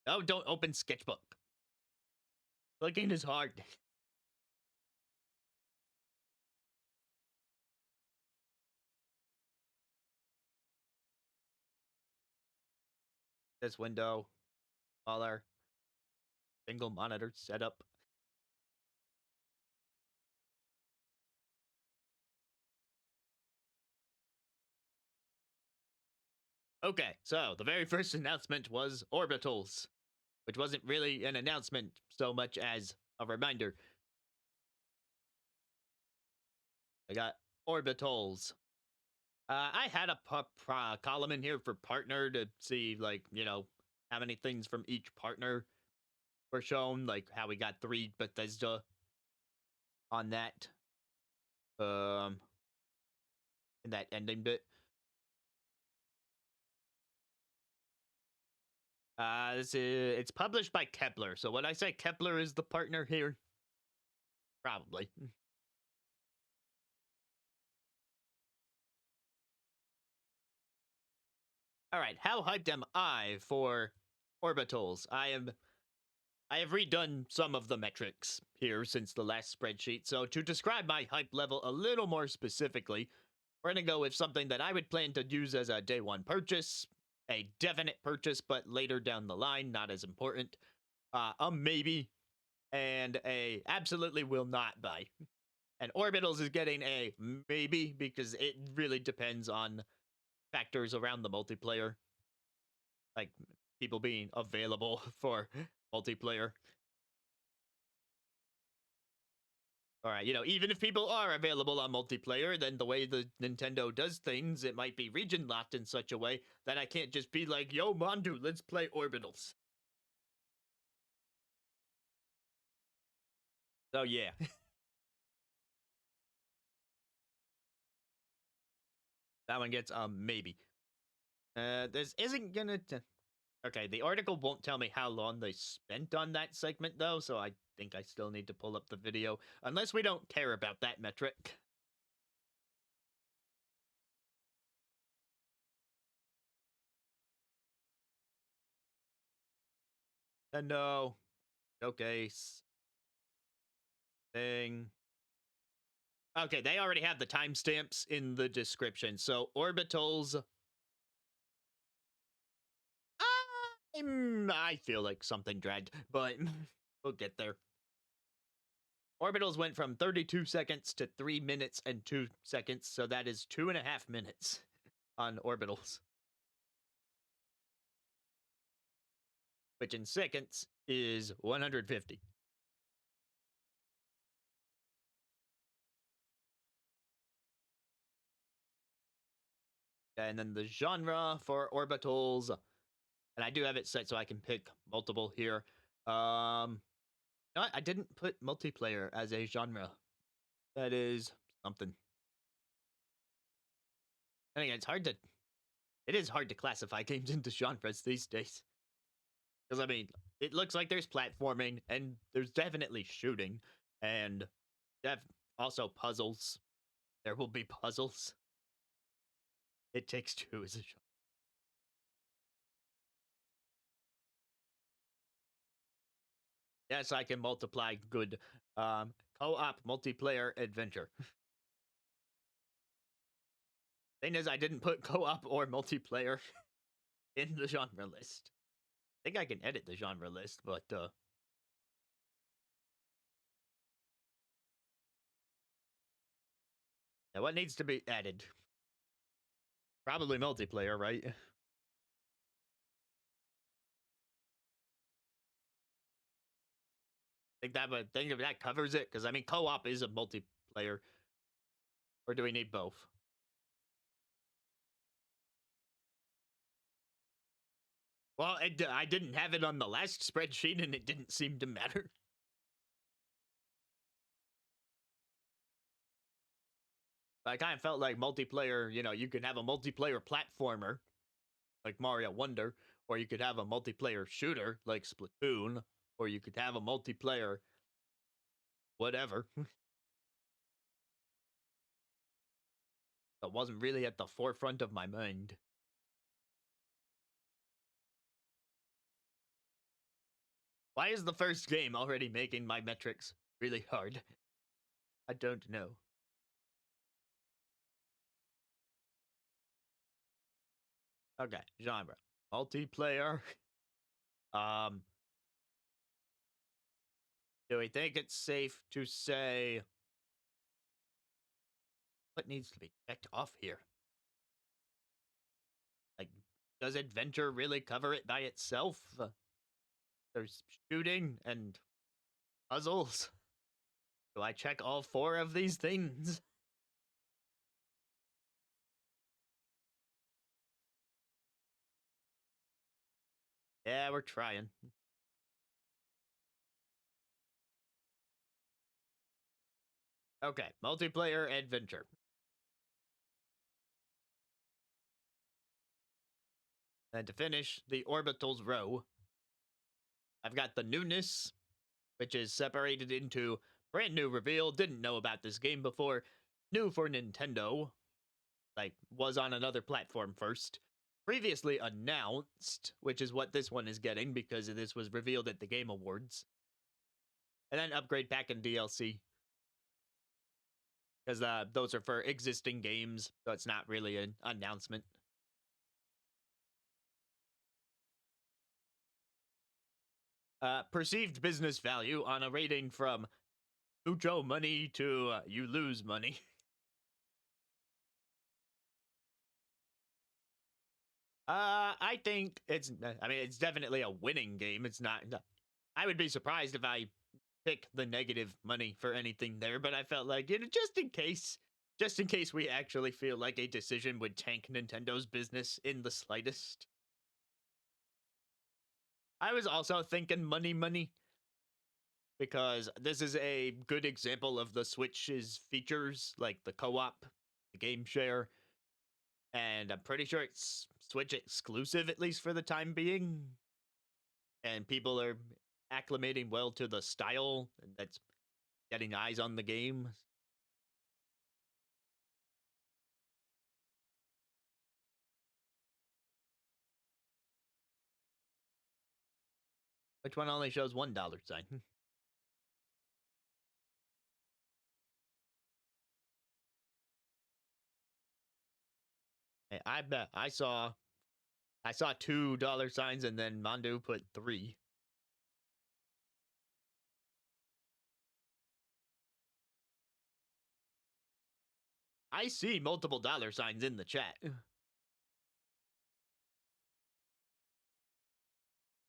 Oh, don't open Sketchbook. Clicking is hard. This window, smaller, single monitor setup. Okay, so the very first announcement was orbitals, which wasn't really an announcement so much as a reminder. I got orbitals. I had a column in here for partner to see, like, you know, how many things from each partner were shown, like how we got 3 Bethesda on that. In that ending bit. It's published by Kepler. So would I say Kepler is the partner here? Probably. All right, how hyped am I for orbitals? I have redone some of the metrics here since the last spreadsheet. So to describe my hype level a little more specifically, we're going to go with something that I would plan to use as a day one purchase, a definite purchase, but later down the line, not as important, a maybe, and a absolutely will not buy. And Orbitals is getting a maybe because it really depends on factors around the multiplayer, like people being available for multiplayer. All right, even if people are available on multiplayer, then the way the Nintendo does things, it might be region locked in such a way that I can't just be like, yo, Mondu, let's play Orbitals. So, yeah. That one gets maybe. This isn't gonna... Okay, the article won't tell me how long they spent on that segment, though, so I think I still need to pull up the video, unless we don't care about that metric. And no. Showcase. Thing. Okay, they already have the timestamps in the description, so Orbitals... I feel like something dragged, but we'll get there. Orbitals went from 32 seconds to 3 minutes and 2 seconds, so that is 2.5 minutes on Orbitals. Which in seconds is 150. And then the genre for Orbitals, and I do have it set so I can pick multiple here. No, I didn't put multiplayer as a genre. That is something. And again, it is hard to classify games into genres these days. Because, I mean, it looks like there's platforming, and there's definitely shooting, and also puzzles. There will be puzzles. It Takes Two is a genre. Yes, I can multiply good co-op multiplayer adventure. Thing is, I didn't put co-op or multiplayer in the genre list. I think I can edit the genre list, but now what needs to be added? Probably multiplayer, right? Think if that covers it, because I mean co-op is a multiplayer. Or do we need both? Well, I didn't have it on the last spreadsheet, and it didn't seem to matter. I kind of felt like multiplayer, you could have a multiplayer platformer, like Mario Wonder, or you could have a multiplayer shooter, like Splatoon, or you could have a multiplayer whatever. That wasn't really at the forefront of my mind. Why is the first game already making my metrics really hard? I don't know. Okay, genre. Multiplayer. Um, do we think it's safe to say what needs to be checked off here? Like, does adventure really cover it by itself? There's shooting and puzzles. Do I check all 4 of these things? Yeah, we're trying. Okay, multiplayer adventure. And to finish the Orbitals row, I've got the newness, which is separated into brand new reveal, didn't know about this game before, new for Nintendo, like was on another platform first, previously announced, which is what this one is getting because this was revealed at the Game Awards, and then upgrade pack and DLC, because those are for existing games, so it's not really an announcement. Perceived business value on a rating from mucho money to you lose money. I think it's definitely a winning game. It's not. I would be surprised if I pick the negative money for anything there, but I felt like, just in case we actually feel like a decision would tank Nintendo's business in the slightest. I was also thinking money, because this is a good example of the Switch's features, like the co-op, the game share, and I'm pretty sure it's Switch exclusive, at least for the time being. And people are acclimating well to the style, and that's getting eyes on the game. Which one only shows $1 sign? Hey, I bet I saw $2 signs, and then Mondo put 3. I see multiple dollar signs in the chat.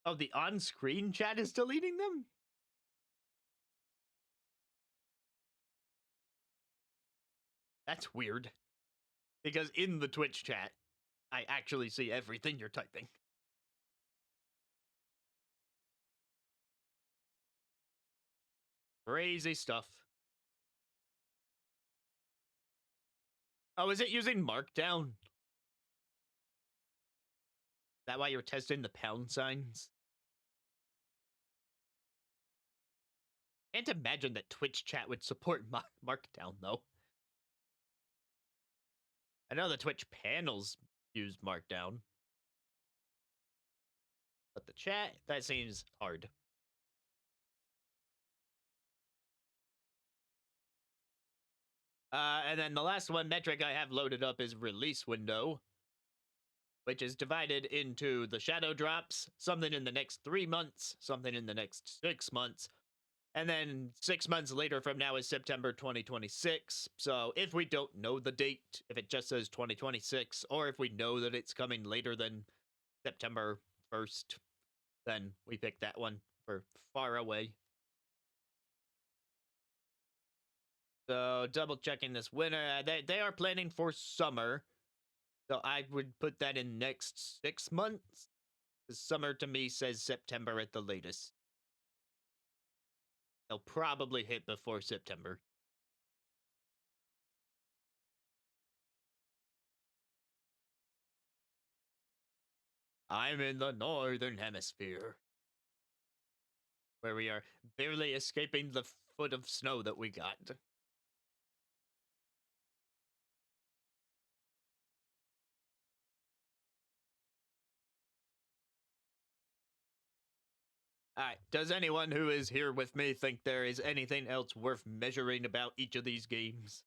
Oh, the on-screen chat is deleting them? That's weird. Because in the Twitch chat, I actually see everything you're typing. Crazy stuff. Oh, is it using Markdown? Is that why you're testing the pound signs? Can't imagine that Twitch chat would support Markdown, though. I know the Twitch panels use Markdown. But the chat, that seems hard. And then the last one metric I have loaded up is release window, which is divided into the shadow drops, something in the next 3 months, something in the next 6 months, and then 6 months later from now is September 2026. So if we don't know the date, if it just says 2026, or if we know that it's coming later than September 1st, then we pick that one for far away. So double checking this winter, they are planning for summer. So I would put that in next 6 months. Summer to me says September at the latest. They'll probably hit before September. I'm in the northern hemisphere, where we are barely escaping the foot of snow that we got. Alright, does anyone who is here with me think there is anything else worth measuring about each of these games?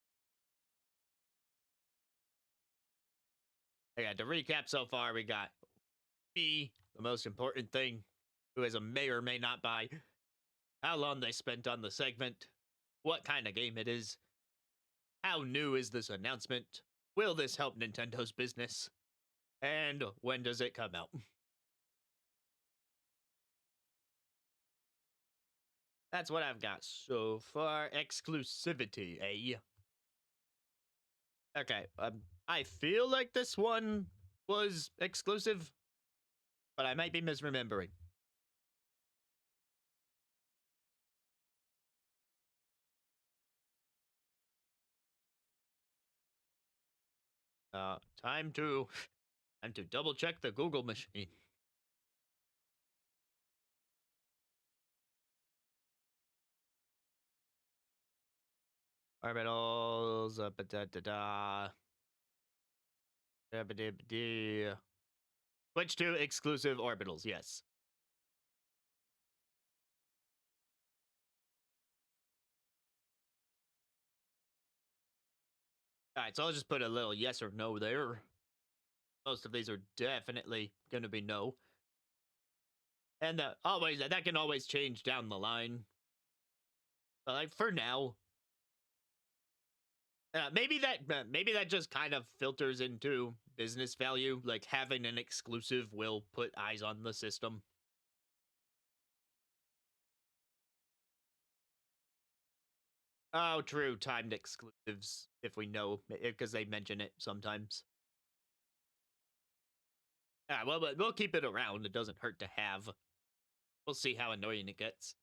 Okay, to recap so far, we got B, the most important thing, who is a may or may not buy, how long they spent on the segment, what kind of game it is, how new is this announcement, will this help Nintendo's business, and when does it come out? That's what I've got so far. Exclusivity, eh? Okay, I feel like this one was exclusive, but I might be misremembering. Time to double check the Google machine. Orbitals, Switch to exclusive orbitals, yes. Alright, so I'll just put a little yes or no there. Most of these are definitely going to be no. And always, that can always change down the line. But like for now, maybe that just kind of filters into business value. Like having an exclusive will put eyes on the system. Oh, true. Timed exclusives, if we know, because they mention it sometimes. Yeah, well, but we'll keep it around. It doesn't hurt to have. We'll see how annoying it gets.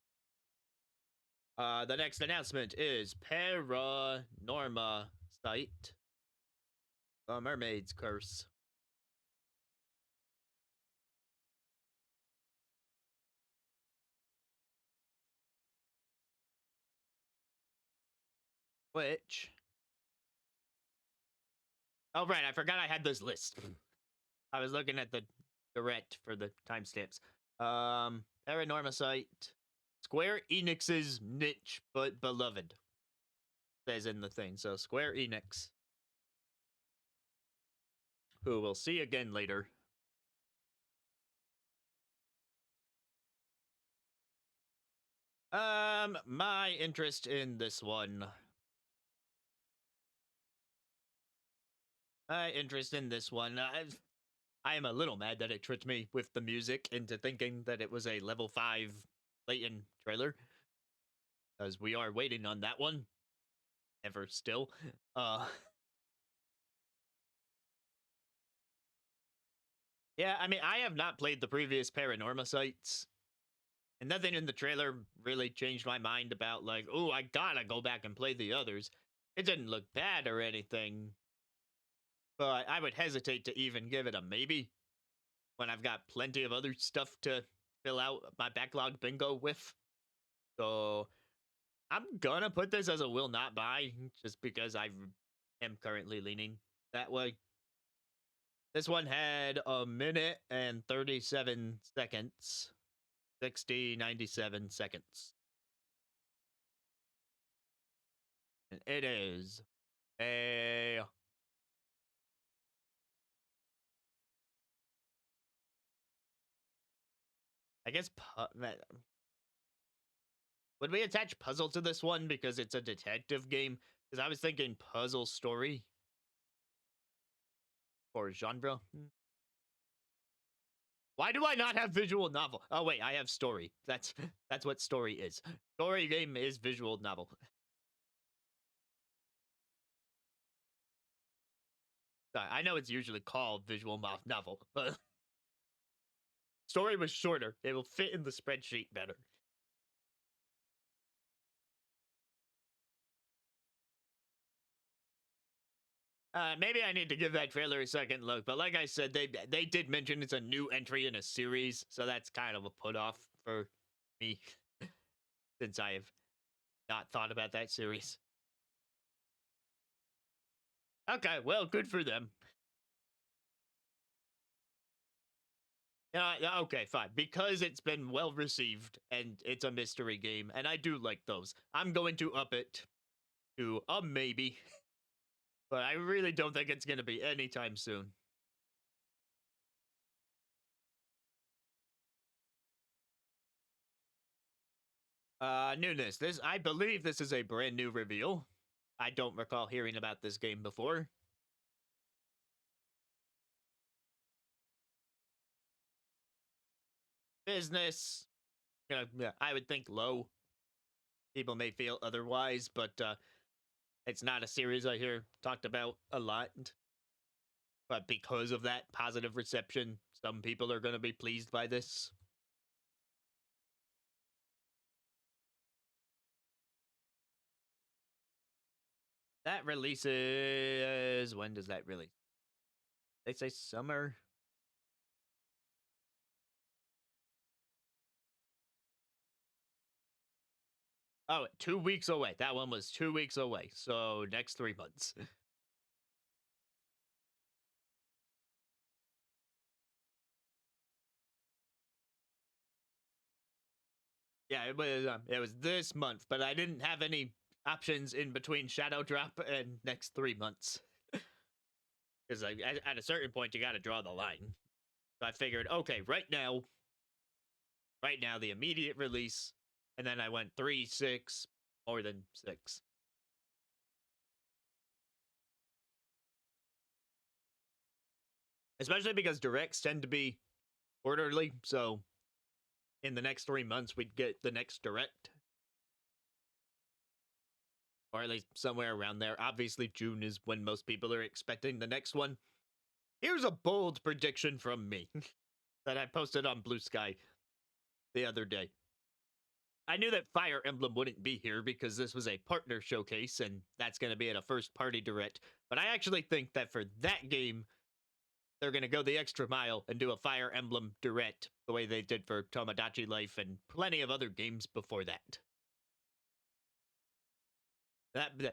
The next announcement is Paranorma Site. The Mermaid's Curse. Which... Oh, right. I forgot I had this list. I was looking at the direct for the timestamps. Paranorma Site. Square Enix's niche but beloved. Says in the thing. So Square Enix, who we'll see again later. My interest in this one. I am a little mad that it tricked me with the music into thinking that it was a level 5 Layton trailer. Because we are waiting on that one. Ever still. Yeah, I mean, I have not played the previous Paranorma sites. And nothing in the trailer really changed my mind about, like, oh, I gotta go back and play the others. It didn't look bad or anything. But I would hesitate to even give it a maybe when I've got plenty of other stuff to fill out my backlog bingo with. So I'm gonna put this as a will not buy just because I am currently leaning that way. This one had a minute and 37 seconds. 97 seconds. And it is a... I guess... Would we attach puzzle to this one because it's a detective game? Because I was thinking puzzle story. Or genre. Why do I not have visual novel? Oh wait, I have story. That's what story is. Story game is visual novel. I know it's usually called visual novel, but story was shorter. It will fit in the spreadsheet better. Maybe I need to give that trailer a second look, but like I said, they did mention it's a new entry in a series, so that's kind of a put off for me since I have not thought about that series. Okay, well, good for them. Okay, fine. Because it's been well received and it's a mystery game, and I do like those, I'm going to up it to a maybe. But I really don't think it's going to be anytime soon. Newness. I believe this is a brand new reveal. I don't recall hearing about this game before. Business. Yeah, I would think low. People may feel otherwise, but it's not a series I hear talked about a lot. But because of that positive reception, some people are going to be pleased by this. That releases... When does that release? They say summer? Oh, 2 weeks away. That one was 2 weeks away. So next 3 months. Yeah, it was this month, but I didn't have any options in between Shadow Drop and next 3 months. Because at a certain point, you got to draw the line. So I figured, okay, right now, the immediate release, and then I went 3, 6, more than 6. Especially because directs tend to be quarterly, so in the next 3 months, we'd get the next direct. or at least somewhere around there. Obviously, June is when most people are expecting the next one. Here's a bold prediction from me that I posted on Blue Sky the other day. I knew that Fire Emblem wouldn't be here because this was a partner showcase, and that's going to be at a first-party direct. But I actually think that for that game, they're going to go the extra mile and do a Fire Emblem direct the way they did for Tomodachi Life and plenty of other games before that.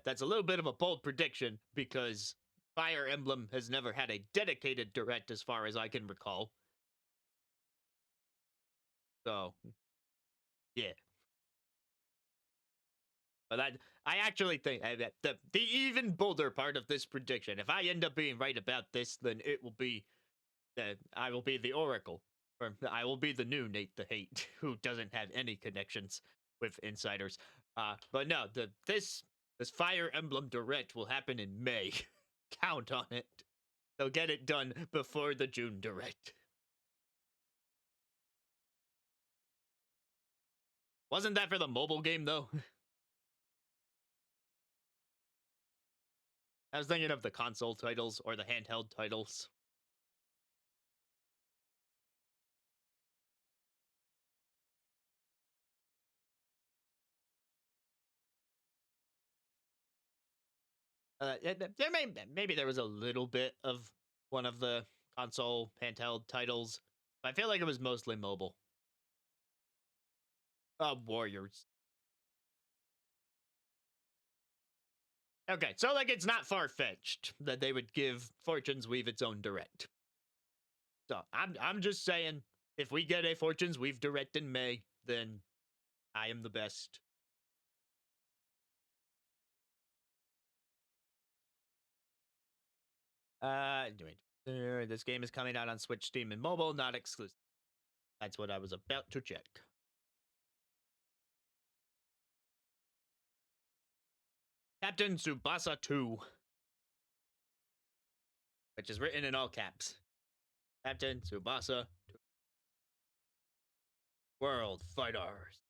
That's a little bit of a bold prediction because Fire Emblem has never had a dedicated direct as far as I can recall. So, yeah. But I actually think that the even bolder part of this prediction, if I end up being right about this, then it will be that I will be the Oracle. Or I will be the new Nate the Hate, who doesn't have any connections with insiders. But no, this Fire Emblem Direct will happen in May. Count on it. They'll get it done before the June Direct. Wasn't that for the mobile game, though? I was thinking of the console titles or the handheld titles. Maybe there was a little bit of one of the console handheld titles, but I feel like it was mostly mobile. Warriors. Okay, so like it's not far-fetched that they would give Fortune's Weave its own direct. So I'm just saying, if we get a Fortune's Weave direct in May, then I am the best. This game is coming out on Switch, Steam, and mobile, not exclusive. That's what I was about to check. Captain Tsubasa 2. Which is written in all caps. Captain Tsubasa 2. World Fighters.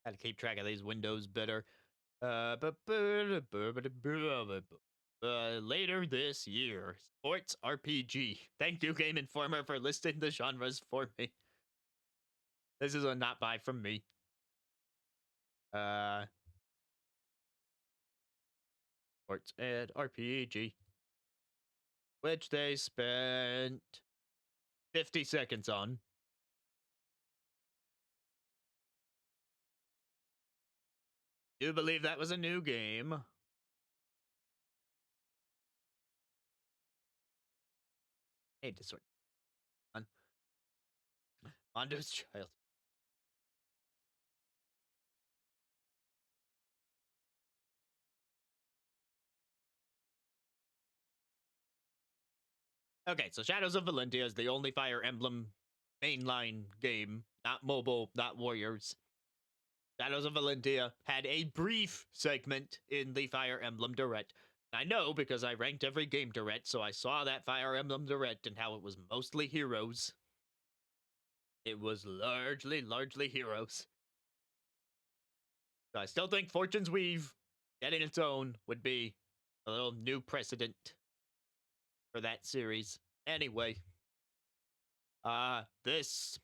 Gotta keep track of these windows better. Later this year, sports RPG. Thank you, Game Informer, for listing the genres for me. This is a not buy from me. Sports and RPG, which they spent 50 seconds on. Do believe that was a new game. Hey, to sort on Mondo's Child. Okay, so Shadows of Valentia is the only Fire Emblem mainline game, not mobile, not Warriors. Shadows of Valentia had a brief segment in the Fire Emblem Direct. I know because I ranked every game Direct, so I saw that Fire Emblem Direct and how it was mostly heroes. It was largely heroes. So I still think Fortune's Weave getting its own would be a little new precedent for that series. Anyway, this,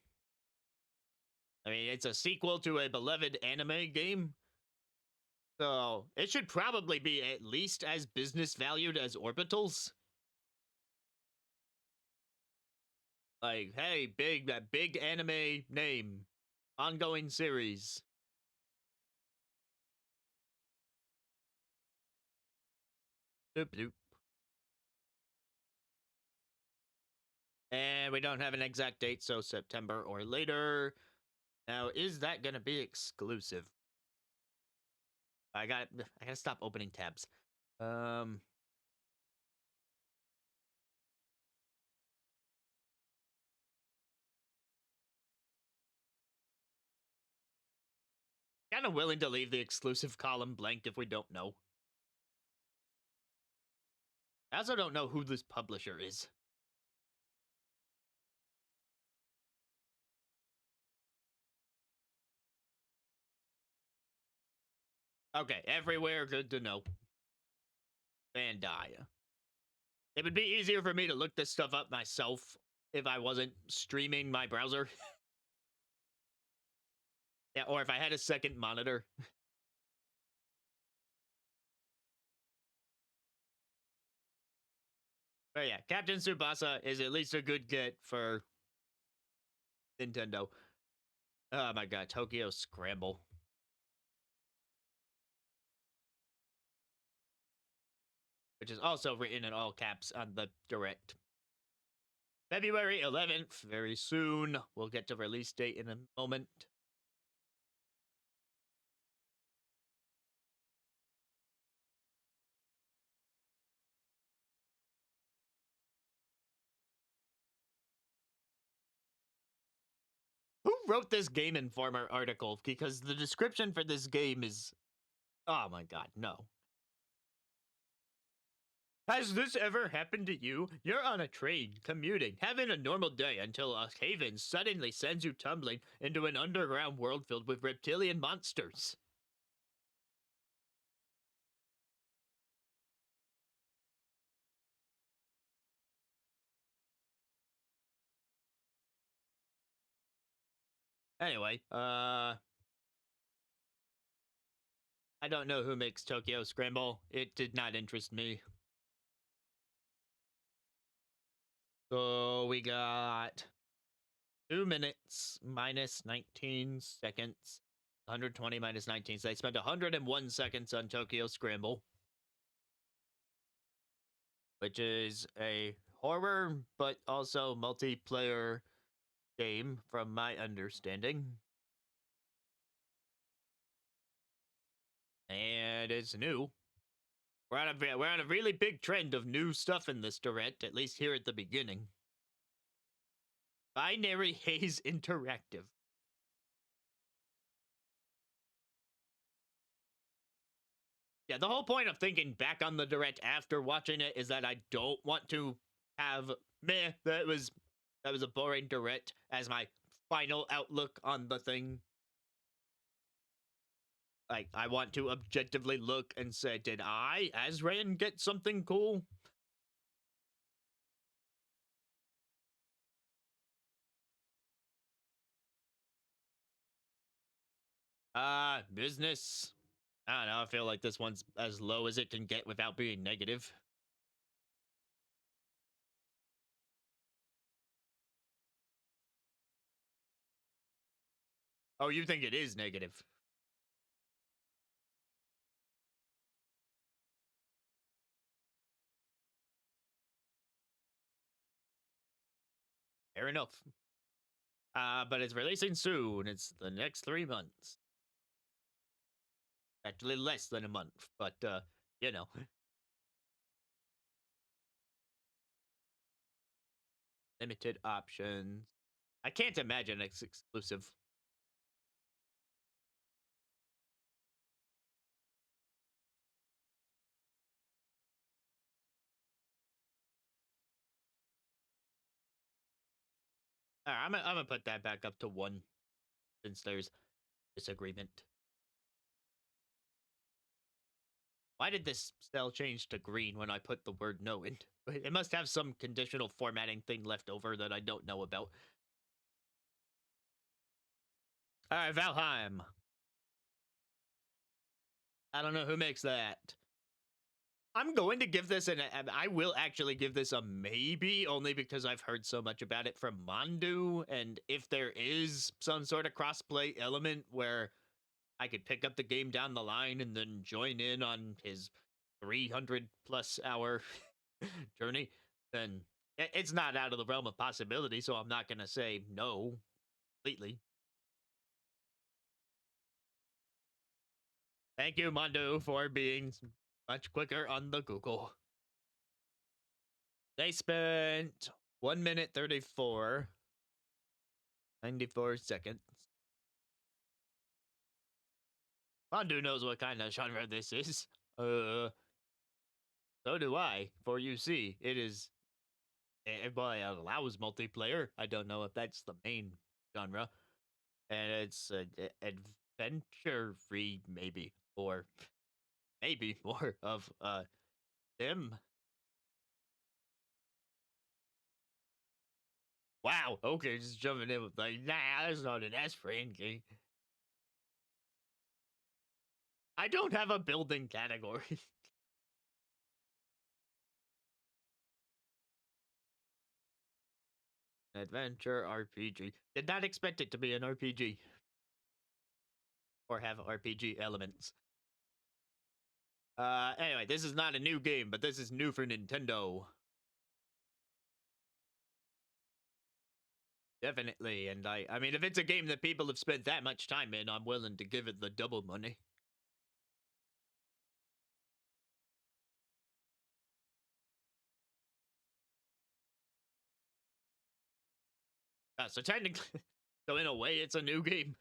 I mean, it's a sequel to a beloved anime game, so it should probably be at least as business valued as Orbitals. Like, hey, big anime name, ongoing series. Doop doop. And we don't have an exact date, so September or later. Now, is that gonna be exclusive? I gotta stop opening tabs. Kind of willing to leave the exclusive column blank if we don't know. I also don't know who this publisher is. Okay, everywhere, good to know. Bandai. It would be easier for me to look this stuff up myself if I wasn't streaming my browser. Yeah, or if I had a second monitor. But yeah, Captain Tsubasa is at least a good get for Nintendo. Oh my god, Tokyo Scramble. Which is also written in all caps on the direct. February 11th, very soon. We'll get to release date in a moment. Who wrote this Game Informer article? Because the description for this game is... Oh my god, no. Has this ever happened to you? You're on a train, commuting, having a normal day until a haven suddenly sends you tumbling into an underground world filled with reptilian monsters. Anyway, I don't know who makes Tokyo Scramble. It did not interest me. So we got 2 minutes minus 19 seconds. 120 minus 19. So they spent 101 seconds on Tokyo Scramble, which is a horror but also multiplayer game from my understanding. And it's new. We're on a really big trend of new stuff in this direct, at least here at the beginning. Binary Haze Interactive. Yeah, the whole point of thinking back on the direct after watching it is that I don't want to have meh, that was a boring direct as my final outlook on the thing. Like, I want to objectively look and say, did I, Azran, get something cool? Business. I don't know, I feel like this one's as low as it can get without being negative. Oh, you think it is negative? Fair enough. But it's releasing soon. It's the next 3 months. Actually, less than a month, but, you know. Limited options. I can't imagine it's exclusive. I'm gonna put that back up to 1 since there's disagreement. Why did this cell change to green when I put the word no in? It must have some conditional formatting thing left over that I don't know about. Alright, Valheim. I don't know who makes that. I'm going to give this I will actually give this a maybe, only because I've heard so much about it from Mandu, and if there is some sort of crossplay element where I could pick up the game down the line and then join in on his 300 plus hour journey, then it's not out of the realm of possibility, so I'm not going to say no completely. Thank you, Mondo, for being much quicker on the Google. They spent 1 minute 34, 94 seconds. Mondo knows what kind of genre this is. So do I, for you see, it is... Well, it allows multiplayer. I don't know if that's the main genre. And it's adventure-free, maybe. or maybe more of them. Wow, okay, just jumping in with like, nah, that's not an S-Friend game. I don't have a building category. Adventure RPG. Did not expect it to be an RPG. Or have RPG elements. Anyway, this is not a new game, but this is new for Nintendo. Definitely, and I mean, if it's a game that people have spent that much time in, I'm willing to give it the double money. So technically, so in a way, it's a new game.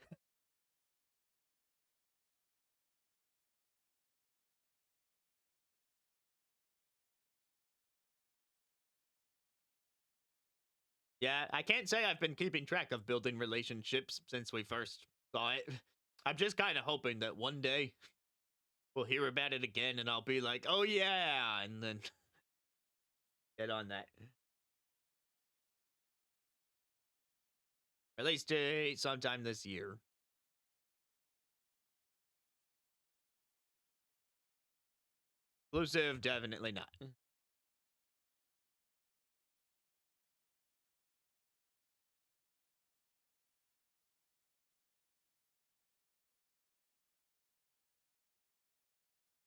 Yeah, I can't say I've been keeping track of building relationships since we first saw it. I'm just kind of hoping that one day we'll hear about it again and I'll be like, oh yeah, and then get on that. Release date sometime this year. Exclusive, definitely not.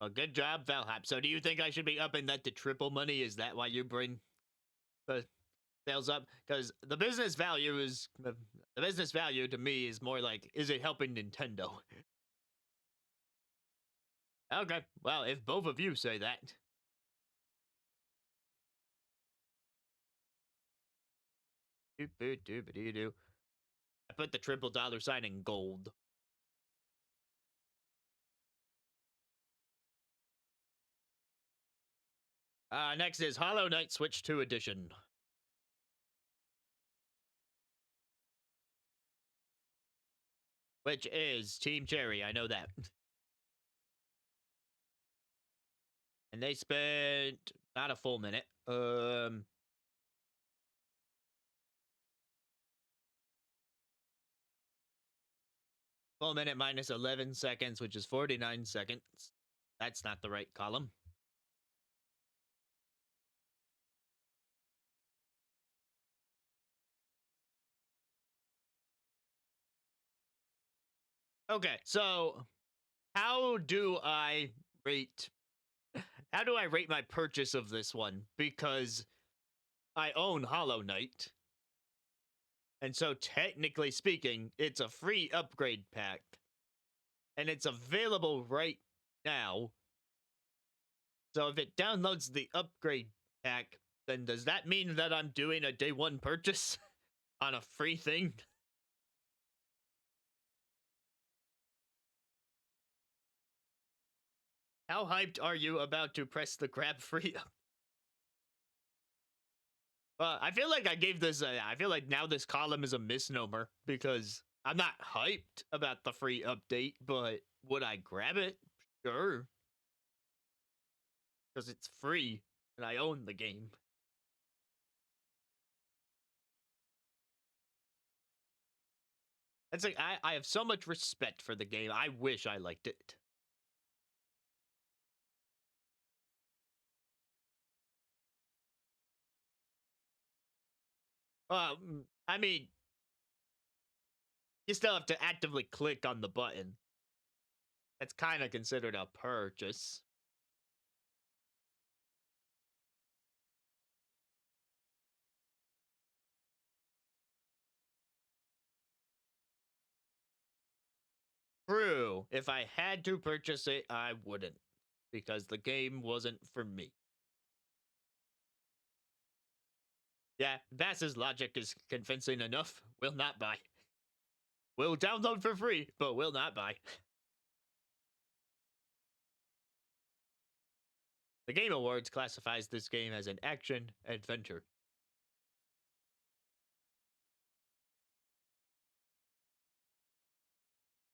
Well, good job, Valhap. So do you think I should be upping that to triple money? Is that why you bring the sales up? Because the business value is... The business value to me is more like, is it helping Nintendo? Okay, well, if both of you say that... Doop-doop-doop-a-doo-doo. I put the triple dollar sign in gold. Next is Hollow Knight Switch 2 Edition. Which is Team Cherry, I know that. And they spent not a full minute. Full minute minus 11 seconds, which is 49 seconds. That's not the right column. Okay, so how do I rate my purchase of this one? Because I own Hollow Knight. And so technically speaking, it's a free upgrade pack. And it's available right now. So if it downloads the upgrade pack, then does that mean that I'm doing a day one purchase on a free thing? How hyped are you about to press the grab free? I feel like I gave this, I feel like now this column is a misnomer because I'm not hyped about the free update, but would I grab it? Sure. Because it's free and I own the game. That's like, I have so much respect for the game. I wish I liked it. I mean, you still have to actively click on the button. That's kind of considered a purchase. True. If I had to purchase it, I wouldn't. Because the game wasn't for me. Yeah, Bass's logic is convincing enough. Will not buy. Will download for free, but will not buy. The Game Awards classifies this game as an action adventure.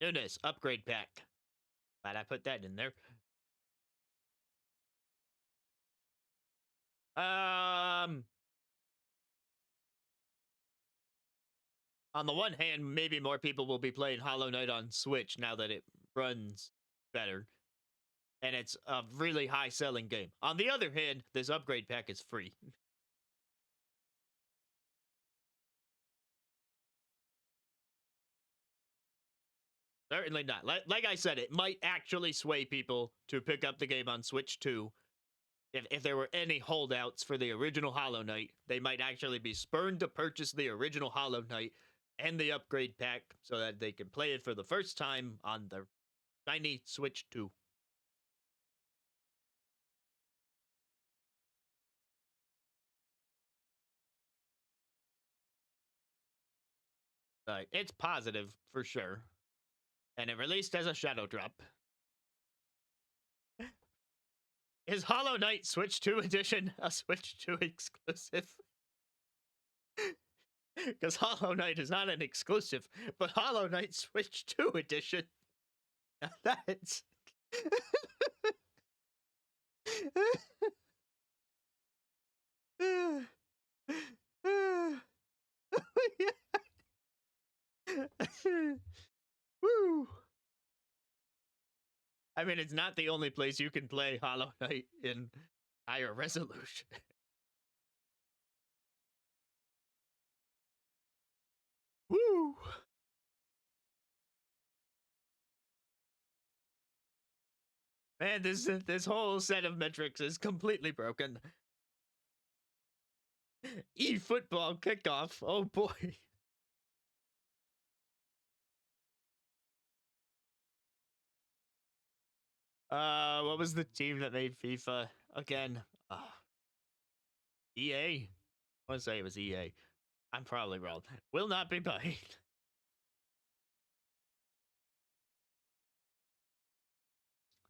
Newness, upgrade pack. Glad I put that in there. On the one hand, maybe more people will be playing Hollow Knight on Switch now that it runs better. And it's a really high selling game. On the other hand, this upgrade pack is free. Certainly not. Like I said, it might actually sway people to pick up the game on Switch 2. If there were any holdouts for the original Hollow Knight, they might actually be spurned to purchase the original Hollow Knight and the upgrade pack so that they can play it for the first time on the shiny Switch 2. It's positive for sure. And it released as a shadow drop. Is Hollow Knight Switch 2 edition a Switch 2 exclusive? Because Hollow Knight is not an exclusive, but Hollow Knight Switch 2 edition. That's. Woo! I mean, it's not the only place you can play Hollow Knight in higher resolution. Woo! Man, this whole set of metrics is completely broken. eFootball kickoff. Oh boy. What was the team that made FIFA again? EA? I want to say it was EA. I'm probably wrong. Will not be mine.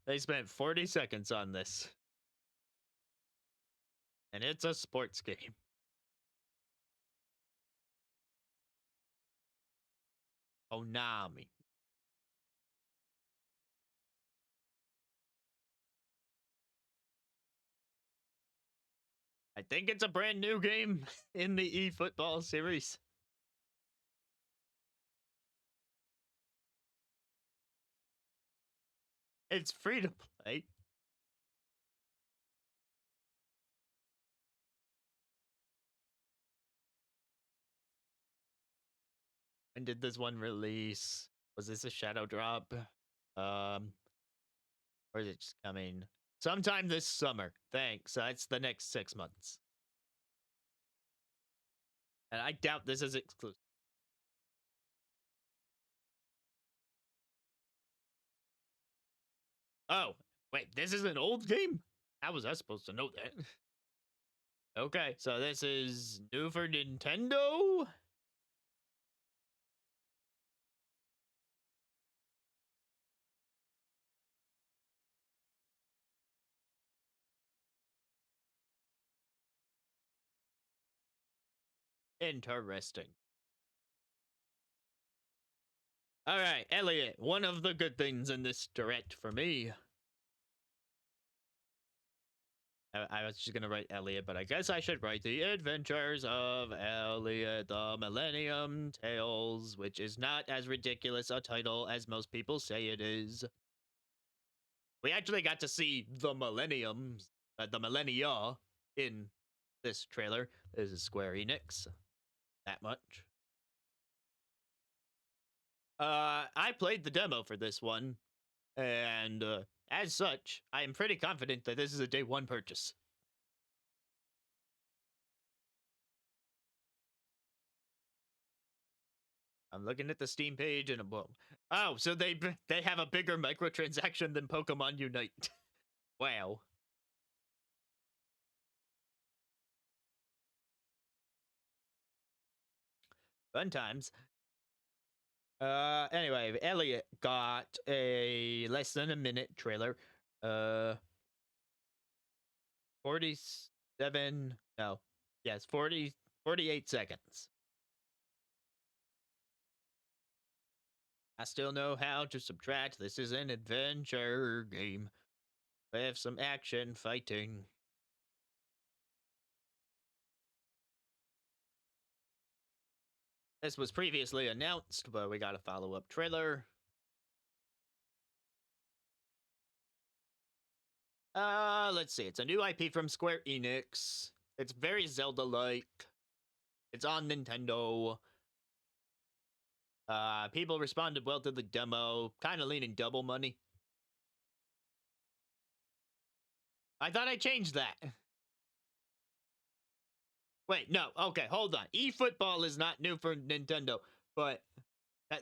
They spent 40 seconds on this. And it's a sports game. Konami. I think it's a brand new game in the eFootball series. It's free to play. When did this one release? Was this a shadow drop? Or is it just coming? Sometime this summer. Thanks. That's the next 6 months. And I doubt this is exclusive. Oh, wait, this is an old game? How was I supposed to know that? Okay, so this is new for Nintendo? Interesting. All right, Elliot, one of the good things in this direct for me. I was just going to write Elliot, but I guess I should write The Adventures of Elliot the Millennium Tales, which is not as ridiculous a title as most people say it is. We actually got to see the Millenniums, the Millennia in this trailer. This is Square Enix. That much. I played the demo for this one, and as such, I am pretty confident that this is a day one purchase. I'm looking at the Steam page, and oh, so they have a bigger microtransaction than Pokemon Unite. Wow. Fun times. Anyway, Elliot got a less than a minute trailer. 47, no, yes, 48 seconds. I still know how to subtract. This is an adventure game. We have some action fighting. This was previously announced, but we got a follow-up trailer. Let's see. It's a new IP from Square Enix. It's very Zelda-like. It's on Nintendo. People responded well to the demo, kind of leaning double money. I thought I changed that. Wait, no. Okay, hold on. eFootball is not new for Nintendo, but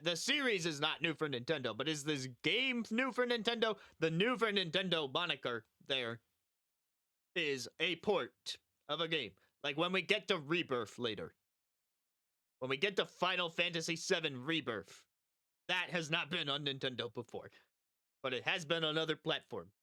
the series is not new for Nintendo. But is this game new for Nintendo? The new for Nintendo moniker there is a port of a game. Like when we get to Rebirth later. When we get to Final Fantasy VII Rebirth. That has not been on Nintendo before. But it has been on other platforms.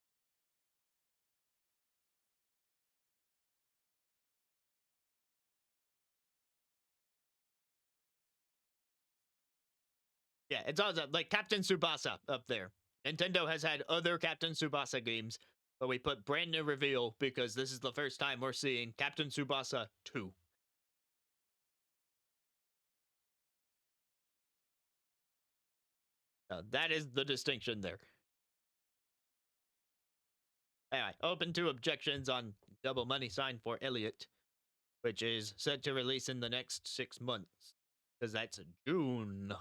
Yeah, it's also like Captain Tsubasa up there. Nintendo has had other Captain Tsubasa games, but we put brand new reveal because this is the first time we're seeing Captain Tsubasa 2. That is the distinction there. Anyway, open to objections on double money sign for Elliot, which is set to release in the next 6 months, because that's June.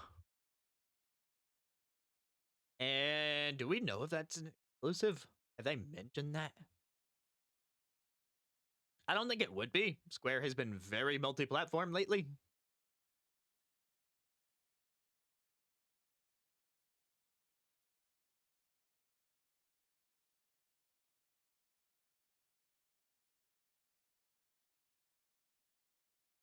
And do we know if that's an exclusive? Have they mentioned that? I don't think it would be. Square has been very multi-platform lately.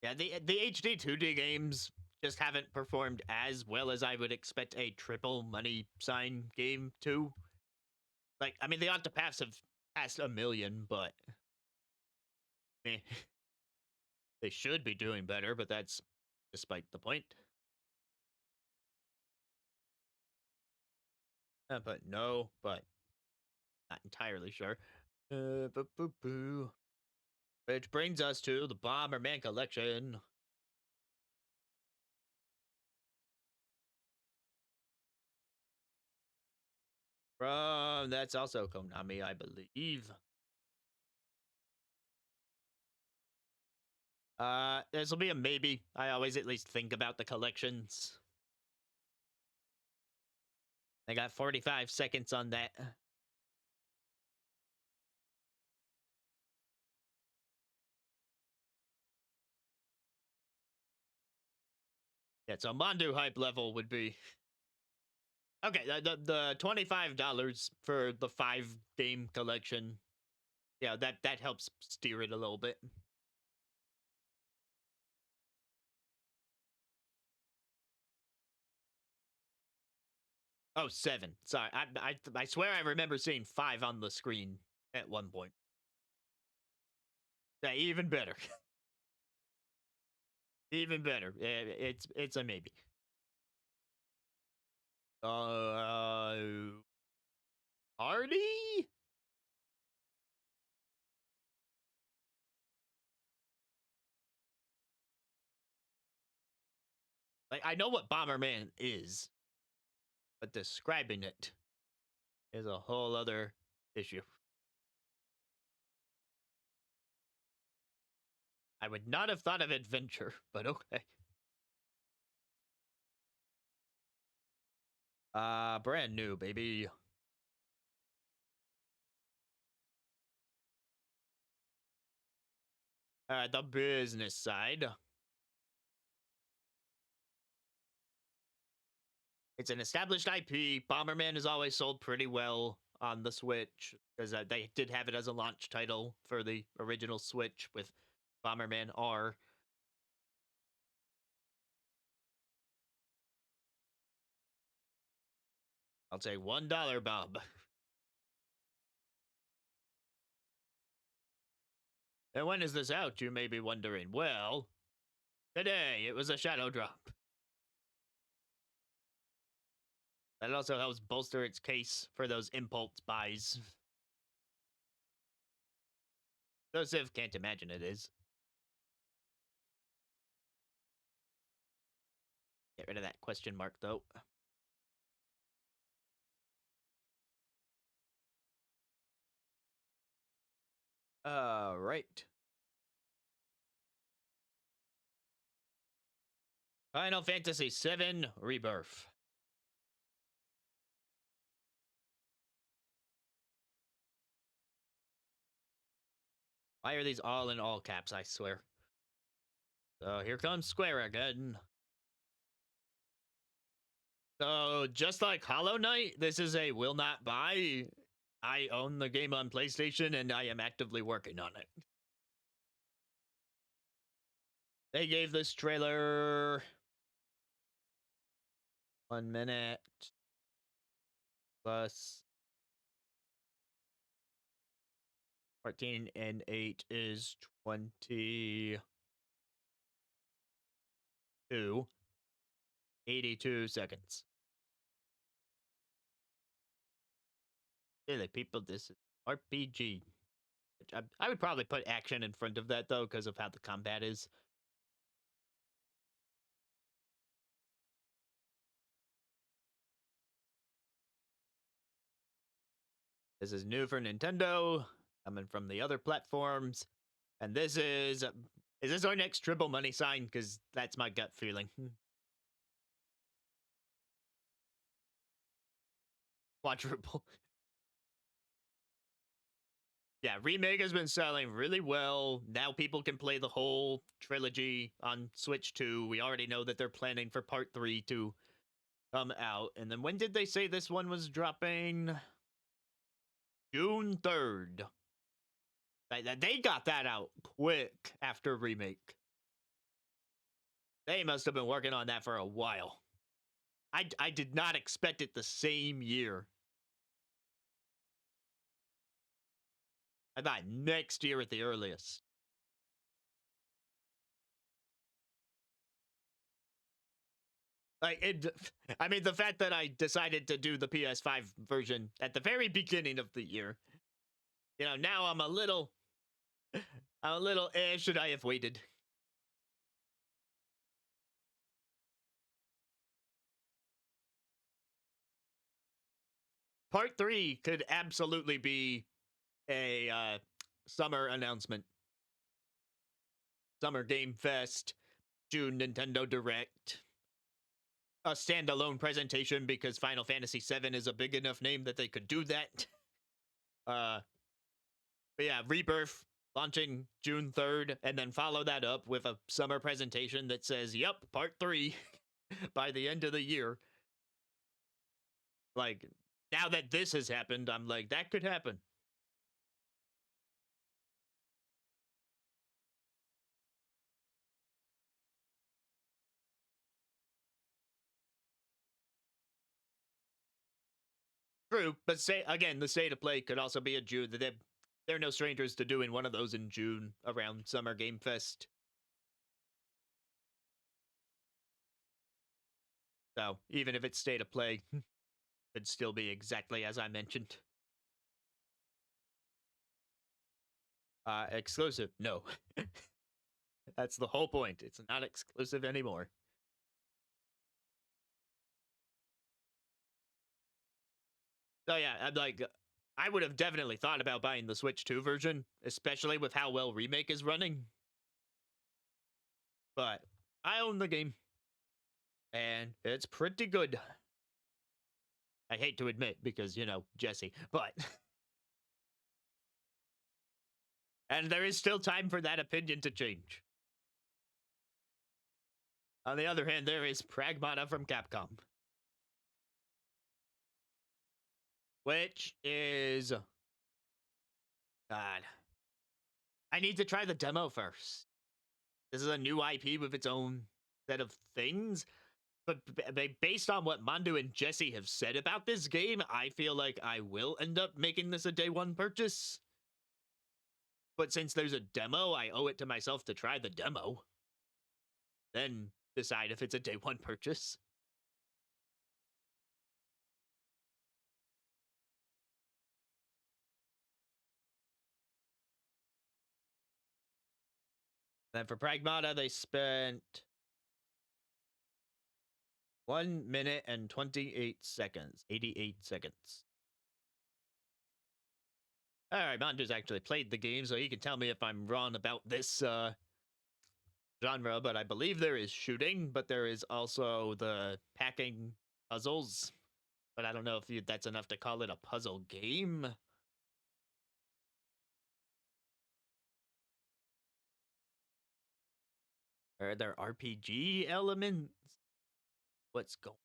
Yeah, the HD 2D games just haven't performed as well as I would expect a triple money sign game to. Like, I mean, the Octopaths have passed 1 million, but eh, they should be doing better, but that's despite the point. But no, but not entirely sure. Boo boo boo. Which brings us to the Bomberman collection. From that's also Konami, I believe. This will be a maybe. I always at least think about the collections. I got 45 seconds on that. Yeah, so Mandu hype level would be okay. The $25 for the 5-game collection. Yeah, that helps steer it a little bit. Oh, 7. Sorry, I swear I remember seeing 5 on the screen at one point. Yeah, even better. Even better. It's a maybe. Hardy? Like, I know what Bomberman is, but describing it is a whole other issue. I would not have thought of adventure, but okay. Brand new, baby. The business side. It's an established IP. Bomberman has always sold pretty well on the Switch, because they did have it as a launch title for the original Switch with Bomberman R. I'll say $1, Bob. And when is this out, you may be wondering? Well, today it was a shadow drop. That also helps bolster its case for those impulse buys. Though Civ can't imagine it is. Get rid of that question mark, though. Right. Final Fantasy VII Rebirth. Why are these all in all caps, I swear? So here comes Square again. So just like Hollow Knight, this is a will not buy. I own the game on PlayStation and I am actively working on it. They gave this trailer 1 minute plus 14 and 8 is 22. 82 seconds. Really, people, this is RPG. I would probably put action in front of that, though, because of how the combat is. This is new for Nintendo, coming from the other platforms. And this is this our next triple money sign? Because that's my gut feeling. Quadruple. Yeah, Remake has been selling really well. Now people can play the whole trilogy on Switch 2. We already know that they're planning for Part 3 to come out. And then when did they say this one was dropping? June 3rd. They got that out quick after Remake. They must have been working on that for a while. I did not expect it the same year. I thought next year at the earliest. I mean, the fact that I decided to do the PS5 version at the very beginning of the year, you know, now I'm a little, should I have waited? Part 3 could absolutely be a summer announcement. Summer Game Fest, June Nintendo Direct. A standalone presentation because Final Fantasy VII is a big enough name that they could do that. But yeah, Rebirth launching June 3rd, and then follow that up with a summer presentation that says, "Yep, Part 3 by the end of the year." Like, now that this has happened, I'm like, that could happen. True, but say again, the state of play could also be in June. They're no strangers to doing one of those in June around Summer Game Fest. So even if it's state of play, it'd still be exactly as I mentioned. Exclusive? No. That's the whole point. It's not exclusive anymore. So yeah, I'm like, I would have definitely thought about buying the Switch 2 version, especially with how well Remake is running. But I own the game, and it's pretty good. I hate to admit, because, you know, Jesse, but... and there is still time for that opinion to change. On the other hand, there is Pragmata from Capcom, which is... God. I need to try the demo first. This is a new IP with its own set of things. But based on what Mondo and Jesse have said about this game, I feel like I will end up making this a day one purchase. But since there's a demo, I owe it to myself to try the demo. Then decide if it's a day one purchase. Then for Pragmata, they spent 1 minute and 28 seconds. 88 seconds. Alright, Mandu's actually played the game, so he can tell me if I'm wrong about this genre, but I believe there is shooting, but there is also the packing puzzles. But I don't know if that's enough to call it a puzzle game. Are there RPG elements? What's going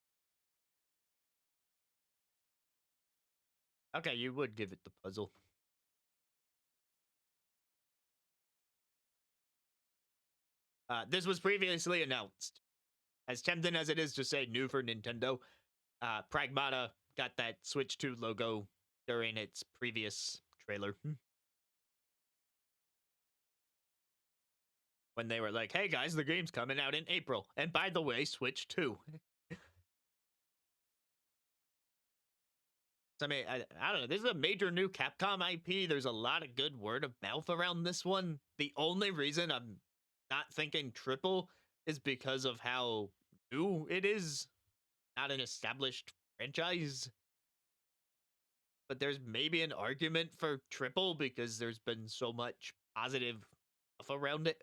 on? Okay, you would give it the puzzle. This was previously announced. As tempting as it is to say new for Nintendo, Pragmata got that Switch 2 logo during its previous trailer. When they were like, hey guys, the game's coming out in April. And by the way, Switch 2. I mean, I don't know. This is a major new Capcom IP. There's a lot of good word of mouth around this one. The only reason I'm not thinking triple is because of how new it is. Not an established franchise. But there's maybe an argument for triple because there's been so much positive stuff around it.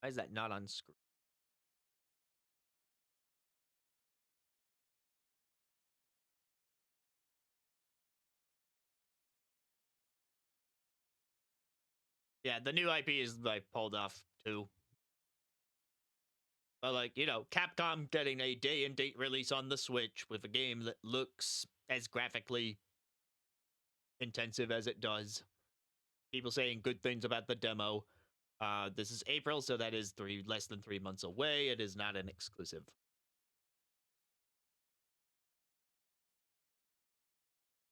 Why is that not on screen? Yeah, the new IP is like pulled off too. But like, you know, Capcom getting a day and date release on the Switch with a game that looks as graphically intensive as it does. People saying good things about the demo. This is April, so that is less than 3 months away. It is not an exclusive.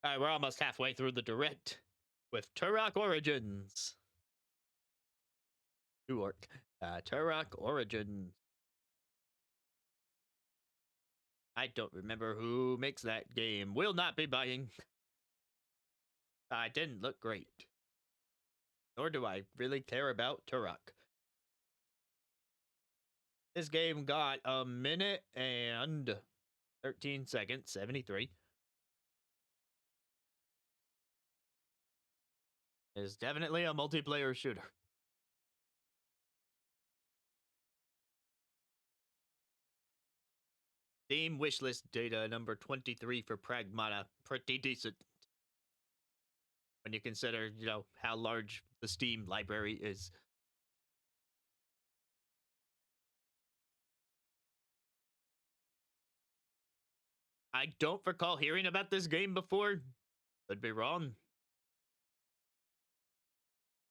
All right, we're almost halfway through the direct with Turok Origins. Turok Origins. I don't remember who makes that game. Will not be buying. It didn't look great. Nor do I really care about Turok. This game got 1 minute and 13 seconds, 73. Is definitely a multiplayer shooter. Steam wishlist data number 23 for Pragmata. Pretty decent. When you consider, you know, how large the Steam library is. I don't recall hearing about this game before. Could be wrong.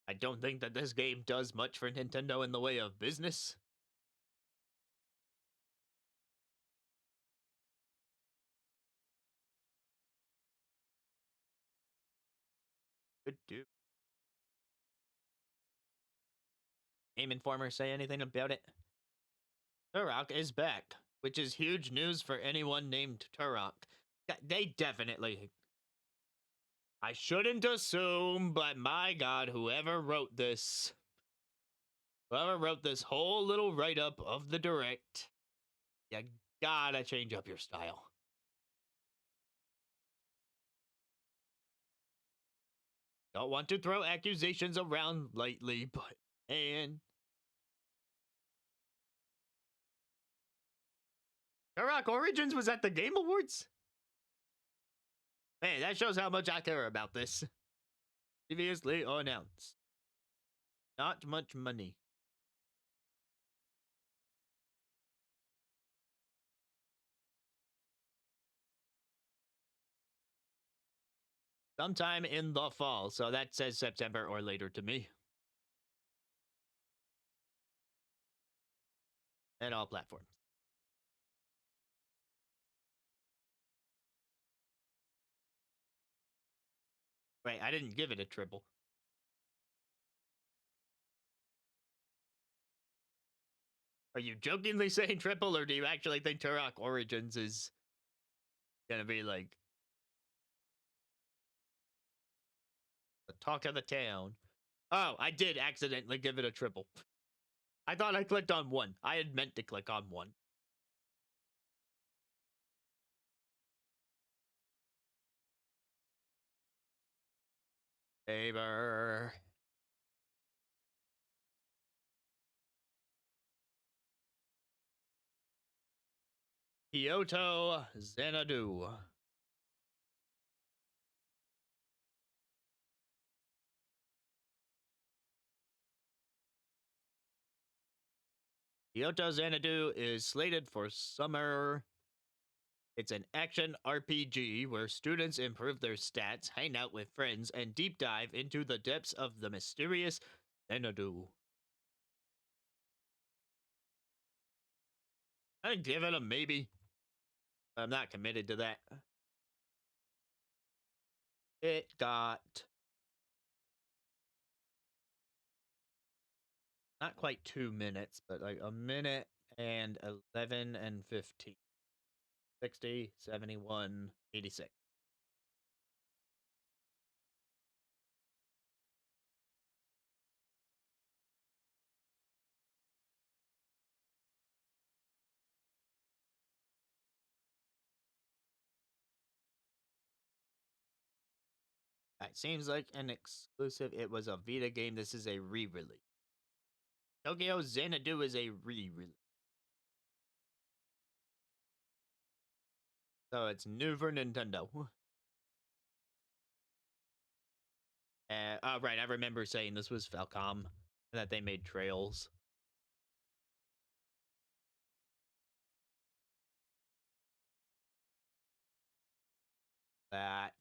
I don't think that this game does much for Nintendo in the way of business. Could do. Game Informer say anything about it? Turok is back, which is huge news for anyone named Turok. They definitely... I shouldn't assume, but my god, whoever wrote this whole little write-up of the direct, you gotta change up your style. Don't want to throw accusations around lightly, but man... Turok Origins was at the Game Awards? Man, that shows how much I care about this. Previously announced. Not much money. Sometime in the fall, so that says September or later to me. And all platforms. Wait, I didn't give it a triple. Are you jokingly saying triple, or do you actually think Turok Origins is gonna be like The talk of the town. Oh, I did accidentally give it a triple. I thought I clicked on one. I had meant to click on one. Favor. Kyoto Xanadu. Kyoto Xanadu is slated for summer. It's an action RPG where students improve their stats, hang out with friends, and deep dive into the depths of the mysterious Xanadu. I'd give it a maybe. I'm not committed to that. It got not quite 2 minutes, but like a minute and 11 and 15. 60, 71, 86. It seems like an exclusive. It was a Vita game. This is a re-release. Tokyo Xanadu is a re-release. So it's new for Nintendo. Oh, right. I remember saying this was Falcom and that they made Trails. That.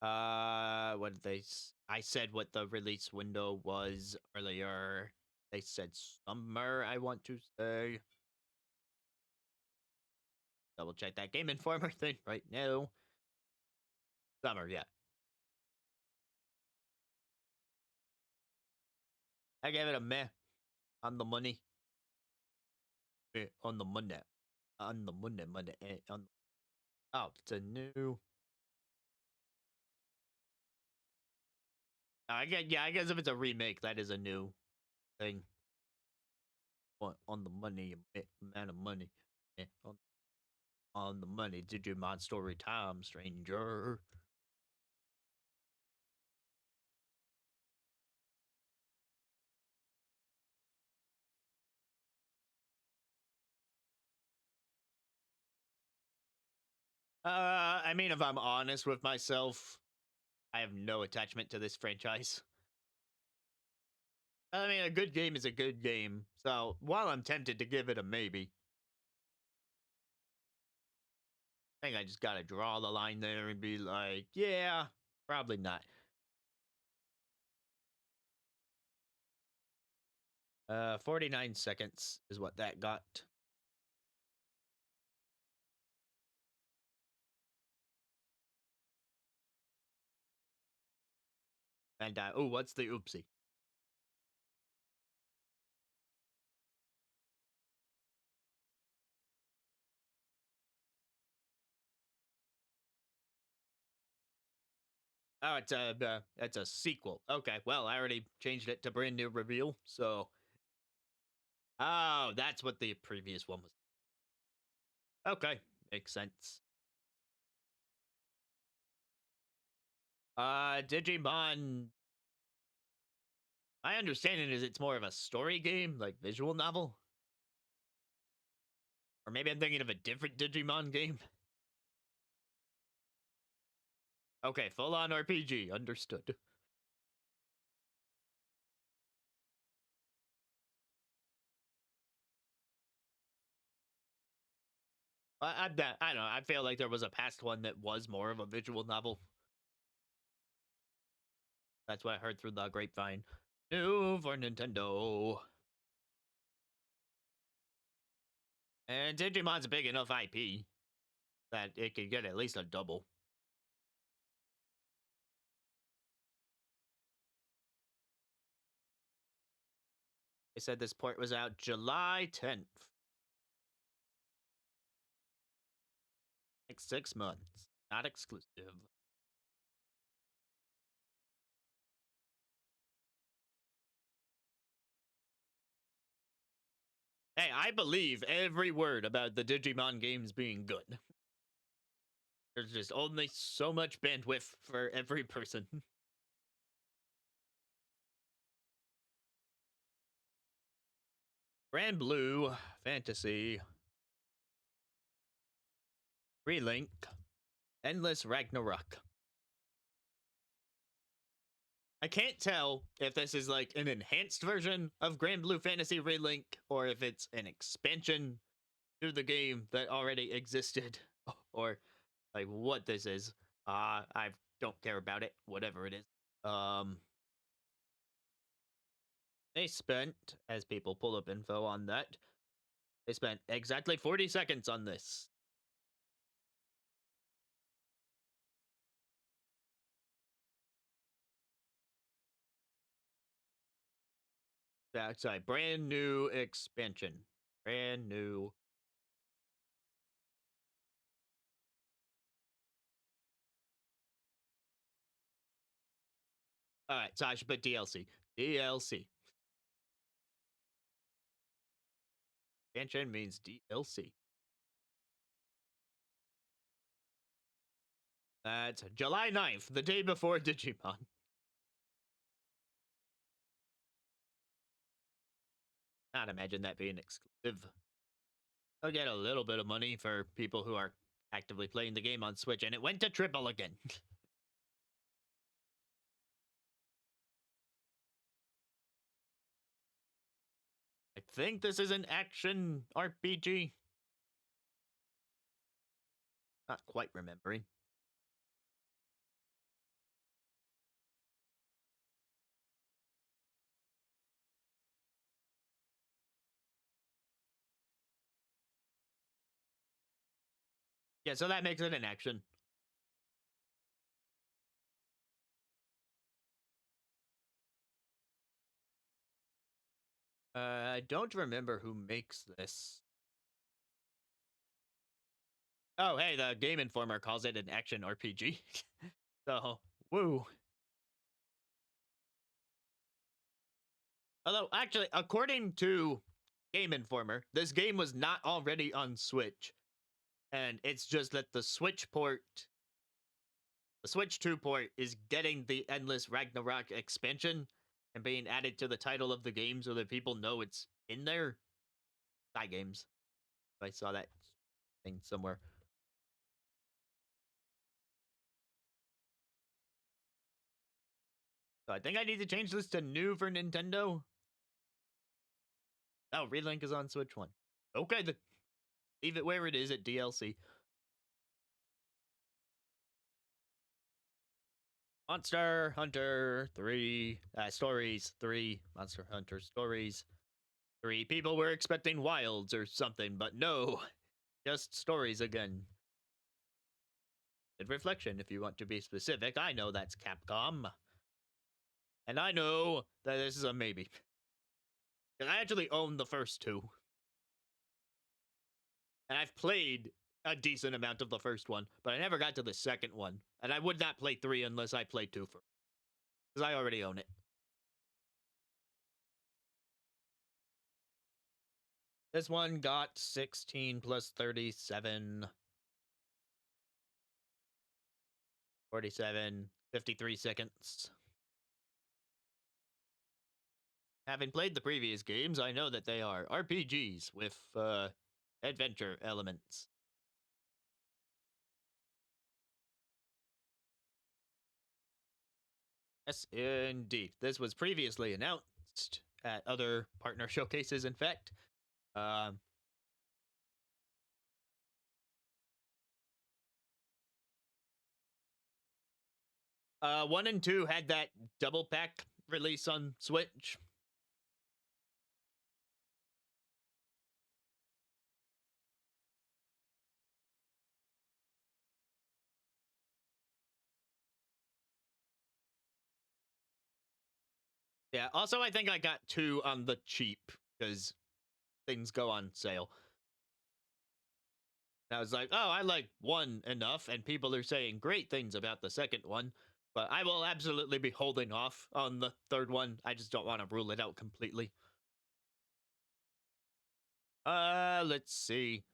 What did they? I said what the release window was earlier. They said summer, I want to say. Double check that Game Informer thing right now. Summer, yeah. I gave it a meh on the money. On the Monday. On the Monday. Oh, it's a new. I guess if it's a remake, that is a new thing. On the money, man of money. On the money. Digimon story time, stranger. I mean, if I'm honest with myself, I have no attachment to this franchise. I mean, a good game is a good game. So while I'm tempted to give it a maybe, I think I just gotta draw the line there and be like, yeah, probably not. 49 seconds is what that got. And oh, what's the oopsie? Oh, it's a sequel. Okay, well, I already changed it to brand new reveal. So, oh, that's what the previous one was. Okay, makes sense. Digimon. My understanding is it's more of a story game, like visual novel. Or maybe I'm thinking of a different Digimon game. Okay, full on RPG, understood. I don't know. I feel like there was a past one that was more of a visual novel. That's what I heard through the grapevine. New for Nintendo. And Digimon's a big enough IP that it could get at least a double. They said this port was out July 10th. next 6 months. Not exclusive. Hey, I believe every word about the Digimon games being good. There's just only so much bandwidth for every person. Grand Blue, Fantasy, Relink, Endless Ragnarok. I can't tell if this is like an enhanced version of Grand Blue Fantasy Relink or if it's an expansion to the game that already existed or like what this is. I don't care about it, whatever it is. They spent, as people pull up info on that, they spent exactly 40 seconds on this. That's a brand new expansion. Brand new. Alright, so I should put DLC. DLC. Expansion means DLC. That's July 9th, the day before Digimon. Not imagine that being exclusive. I'll get a little bit of money for people who are actively playing the game on Switch, and it went to triple again. I think this is an action RPG. Not quite remembering. Yeah, so that makes it an action. I don't remember who makes this. Oh, hey, the Game Informer calls it an action RPG. So, woo. Although, actually, according to Game Informer, this game was not already on Switch. And it's just that the Switch 2 port, is getting the Endless Ragnarok expansion and being added to the title of the game so that people know it's in there. Side games. I saw that thing somewhere. So I think I need to change this to new for Nintendo. Oh, Relink is on Switch 1. Okay, leave it where it is at DLC. Monster Hunter 3, Stories 3, Monster Hunter Stories 3. People were expecting Wilds or something, but no, just Stories again. And Reflection, if you want to be specific. I know that's Capcom. And I know that this is a maybe. And I actually own the first two. And I've played a decent amount of the first one, but I never got to the second one. And I would not play 3 unless I played 2 first. Because I already own it. This one got 16 plus 37. 47, 53 seconds. Having played the previous games, I know that they are RPGs with adventure elements. Yes, indeed. This was previously announced at other partner showcases, in fact. 1 and 2 had that double pack release on Switch. Yeah, also I think I got 2 on the cheap, because things go on sale. And I was like, oh, I like one enough, and people are saying great things about the second one, but I will absolutely be holding off on the third one. I just don't want to rule it out completely. Let's see.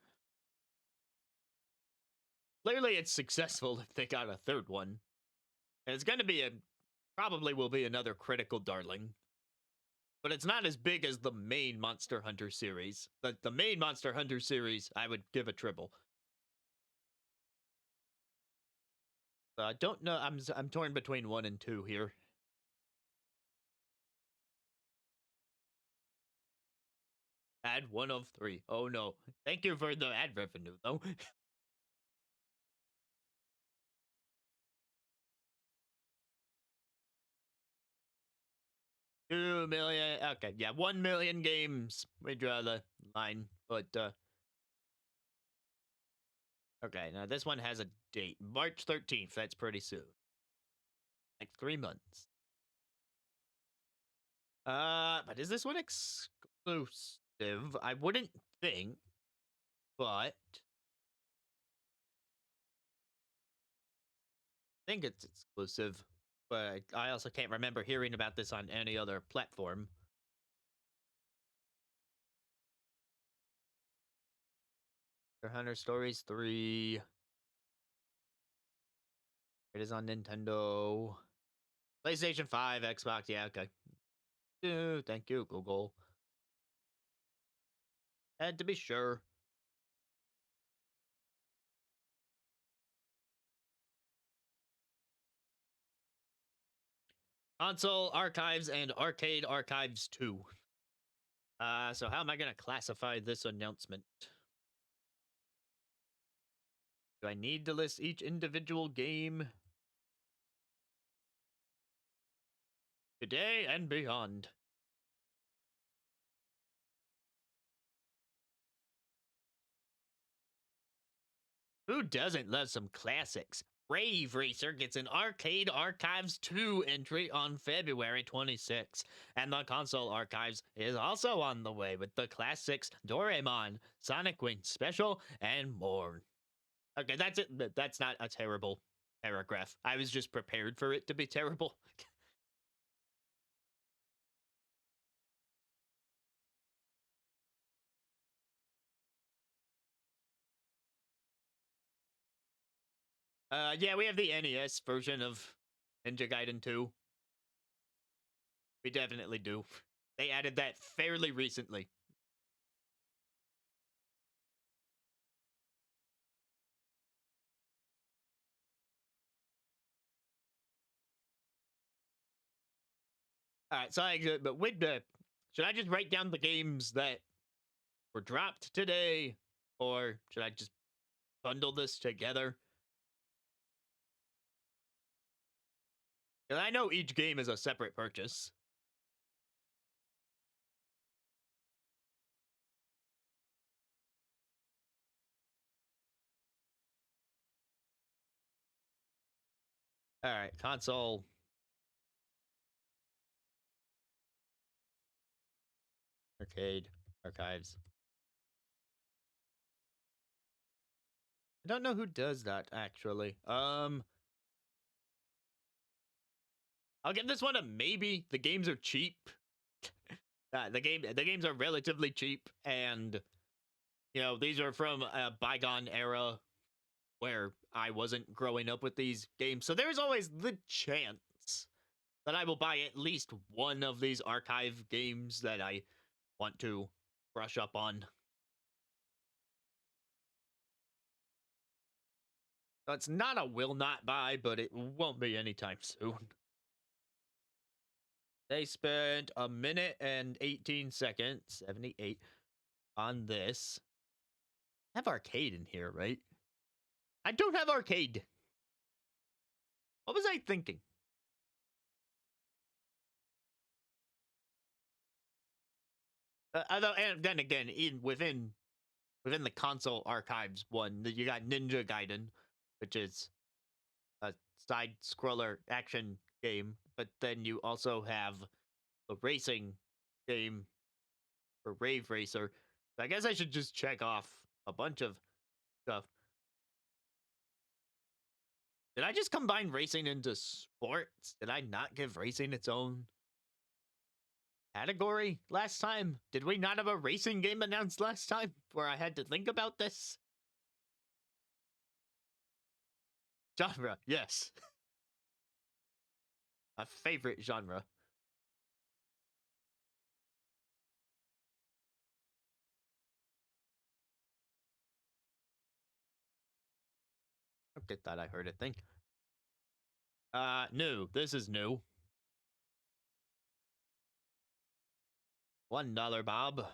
Clearly, it's successful if they got a third one. And it's going to be probably will be another critical darling. But it's not as big as the main Monster Hunter series. The main Monster Hunter series, I would give a triple. I don't know. I'm torn between 1 and 2 here. Add 1 of 3. Oh no. Thank you for the ad revenue though. $2 million. Okay, yeah, 1 million games. We draw the line, but okay. Now this one has a date, March 13th. That's pretty soon. Like 3 months. But is this one exclusive? I wouldn't think, but I think it's exclusive. But I also can't remember hearing about this on any other platform. Hunter Stories 3. It is on Nintendo. PlayStation 5, Xbox. Yeah, okay. Thank you, Google. Had to be sure. Console Archives and Arcade Archives 2. So how am I going to classify this announcement? Do I need to list each individual game? Today and beyond. Who doesn't love some classics? Rave Racer gets an Arcade Archives 2 entry on February 26th, and the Console Archives is also on the way with the classics Doraemon, Sonic Wing Special, and more. Okay, that's it. That's not a terrible paragraph. I was just prepared for it to be terrible. Yeah, we have the NES version of Ninja Gaiden 2. We definitely do. They added that fairly recently. All right, so but with the, should I just write down the games that were dropped today, or should I just bundle this together? Because I know each game is a separate purchase. All right, console. Arcade. Archives. I don't know who does that, actually. I'll give this one a maybe. The games are cheap. The games are relatively cheap, and you know, these are from a bygone era where I wasn't growing up with these games. So there's always the chance that I will buy at least one of these archive games that I want to brush up on. So it's not a will not buy, but it won't be anytime soon. They spent 1 minute and 18 seconds, 78, on this. I have arcade in here, right? I don't have arcade. What was I thinking? Although, and then again, within the console archives one, you got Ninja Gaiden, which is a side scroller action game, but then you also have a racing game for Rave Racer. So I guess I should just check off a bunch of stuff. Did I just combine racing into sports? Did I not give racing its own category last time? Did we not have a racing game announced last time where I had to think about this? Genre, yes. My favorite genre. Okay, thought I heard a thing. New. This is new. $1, Bob.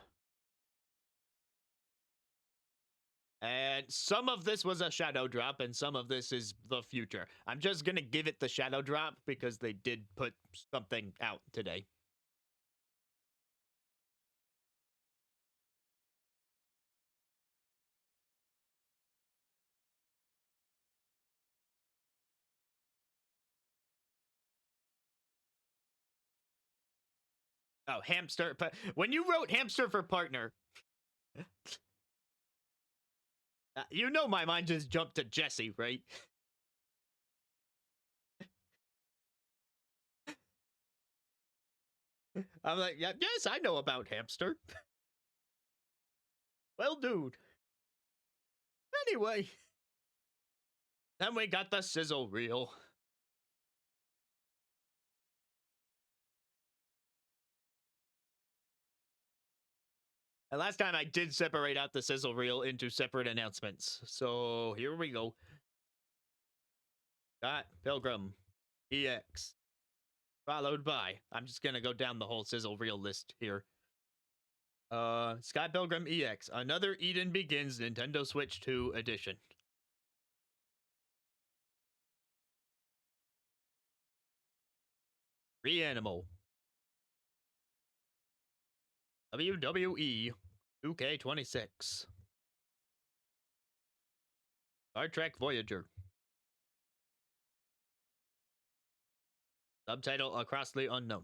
And some of this was a shadow drop, and some of this is the future. I'm just gonna give it the shadow drop because they did put something out today. Oh, hamster. When you wrote hamster for partner, you know my mind just jumped to Jesse, right? I'm like, yeah, yes, I know about hamster. Well, dude. Anyway, then we got the sizzle reel. And last time I did separate out the sizzle reel into separate announcements. So here we go. Got Pilgrim EX. Followed by, I'm just gonna go down the whole sizzle reel list here. Scott Pilgrim EX, Another Eden Begins Nintendo Switch 2 edition. Reanimal. WWE 2K26. Star Trek Voyager. Subtitle Across the Unknown.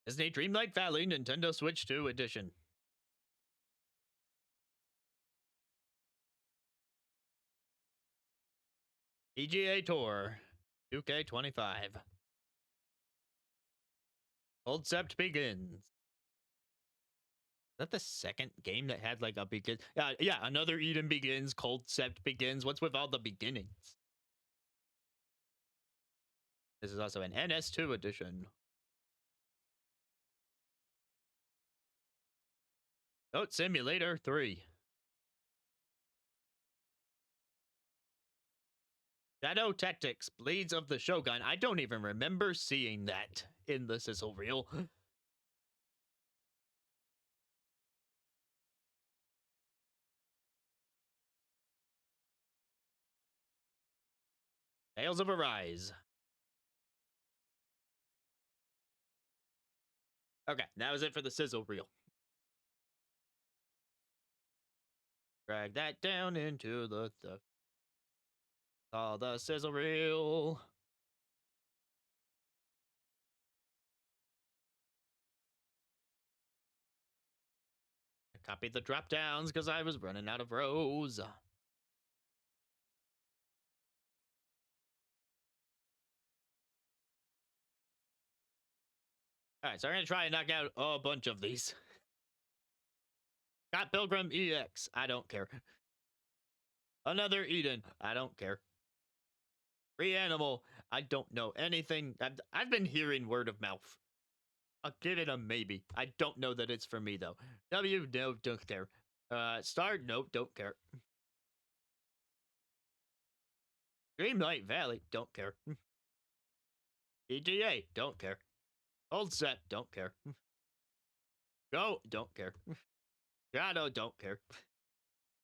Disney Dreamlight Valley Nintendo Switch 2 edition. PGA Tour 2K25. Cold Sept Begins. Is that the second game that had like a begin? Yeah, Another Eden Begins, Cold Sept Begins. What's with all the beginnings? This is also an NS2 edition. Goat Simulator 3. Shadow Tactics, Blades of the Shogun. I don't even remember seeing that in the sizzle reel. Tales of Arise. Okay, that was it for the sizzle reel. Drag that down into the all the sizzle reel. I copied the drop downs because I was running out of rows. Alright, so I'm gonna try and knock out a bunch of these. Got Pilgrim EX. I don't care. Another Eden. I don't care. Reanimal. I don't know anything. I've been hearing word of mouth. I'll give it a maybe. I don't know that it's for me though. W, no, don't care. Star, no, don't care. Dreamlight Valley, don't care. EGA, don't care. Old Set, don't care. Go, don't care. Shadow, don't care.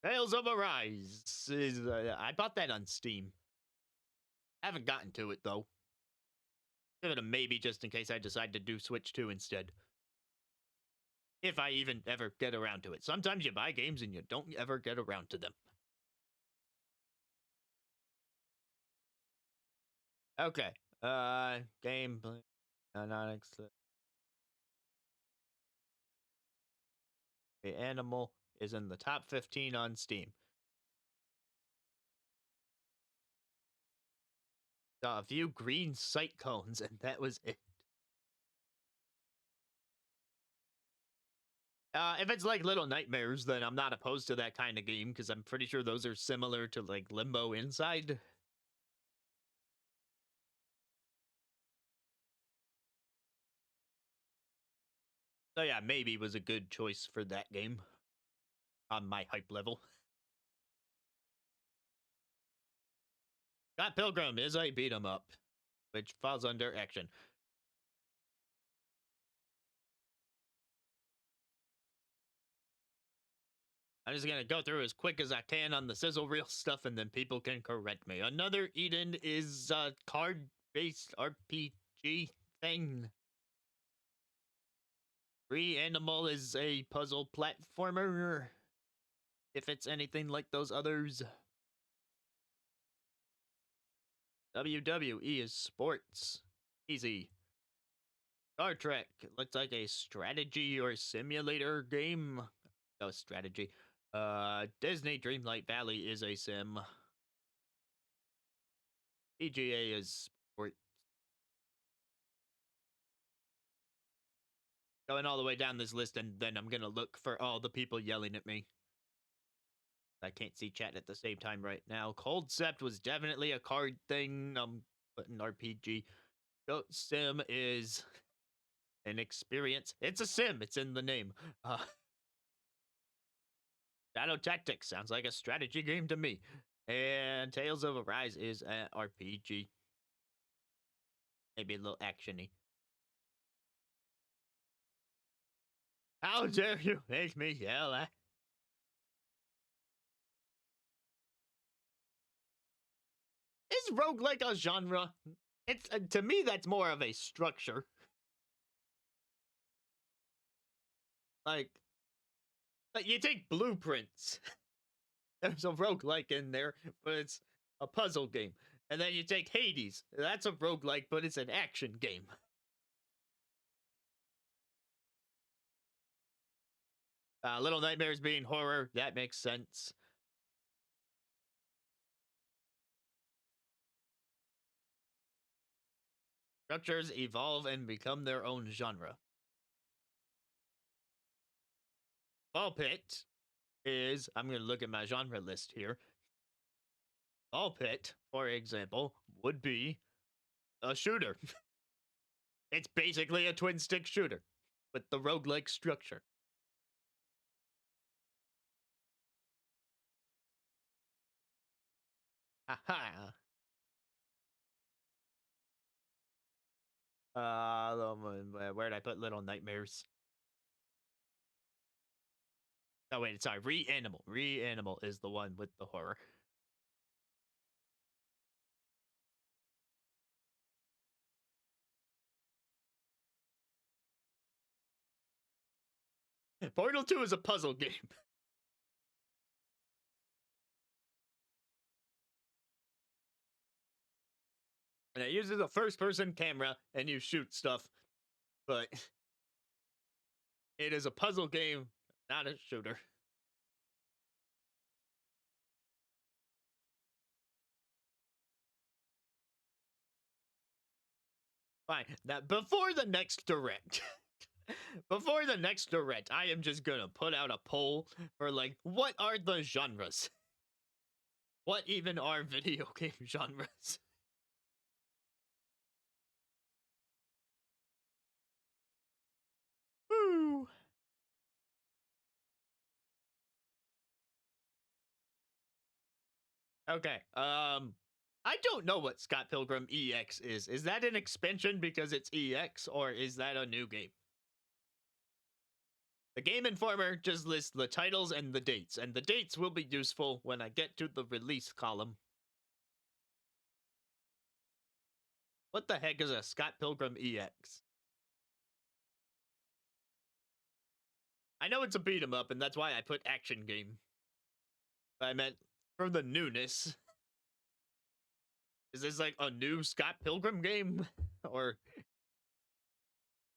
Tales of Arise is, I bought that on Steam. Haven't gotten to it though. Give it a maybe just in case I decide to do Switch 2 instead. If I even ever get around to it. Sometimes you buy games and you don't ever get around to them. Okay. Gameplay. Not The animal is in the top 15 on Steam. Saw a few green sight cones, and that was it. If it's like Little Nightmares, then I'm not opposed to that kind of game, because I'm pretty sure those are similar to like Limbo Inside. So yeah, maybe was a good choice for that game on my hype level. Scott Pilgrim is a beat 'em up, which falls under action. I'm just gonna go through as quick as I can on the sizzle reel stuff, and then people can correct me. Another Eden is a card-based RPG thing. Reanimal is a puzzle platformer, if it's anything like those others. WWE is sports. Easy. Star Trek looks like a strategy or simulator game. No, strategy. Disney Dreamlight Valley is a sim. PGA is sport. Going all the way down this list, and then I'm gonna look for all the people yelling at me. I can't see chat at the same time right now. Cold Sept was definitely a card thing. I'm putting RPG. Goat Sim is an experience. It's a sim. It's in the name. Shadow Tactics sounds like a strategy game to me. And Tales of Arise is an RPG. Maybe a little actiony. How dare you make me yell at? Is roguelike a genre? It's to me that's more of a structure. Like you take Blueprints. There's a roguelike in there, but it's a puzzle game. And then you take Hades. That's a roguelike, but it's an action game. Little Nightmares being horror, that makes sense. Structures evolve and become their own genre. Ball Pit is, I'm going to look at my genre list here. Ball Pit, for example, would be a shooter. It's basically a twin stick shooter with the roguelike structure. Haha. Where'd I put Little Nightmares? Oh, wait, sorry. Reanimal. Reanimal is the one with the horror. Portal 2 is a puzzle game. And it uses a first-person camera, and you shoot stuff. But it is a puzzle game, not a shooter. Fine. Now, before the next direct, I am just gonna put out a poll for like, what are the genres? What even are video game genres? Woo! Okay. I don't know what Scott Pilgrim EX is. Is that an expansion because it's EX, or is that a new game? The Game Informer just lists the titles and the dates, and the dates will be useful when I get to the release column. What the heck is a Scott Pilgrim EX? I know it's a beat 'em up, and that's why I put action game. But I meant for the newness. Is this like a new Scott Pilgrim game? Or, I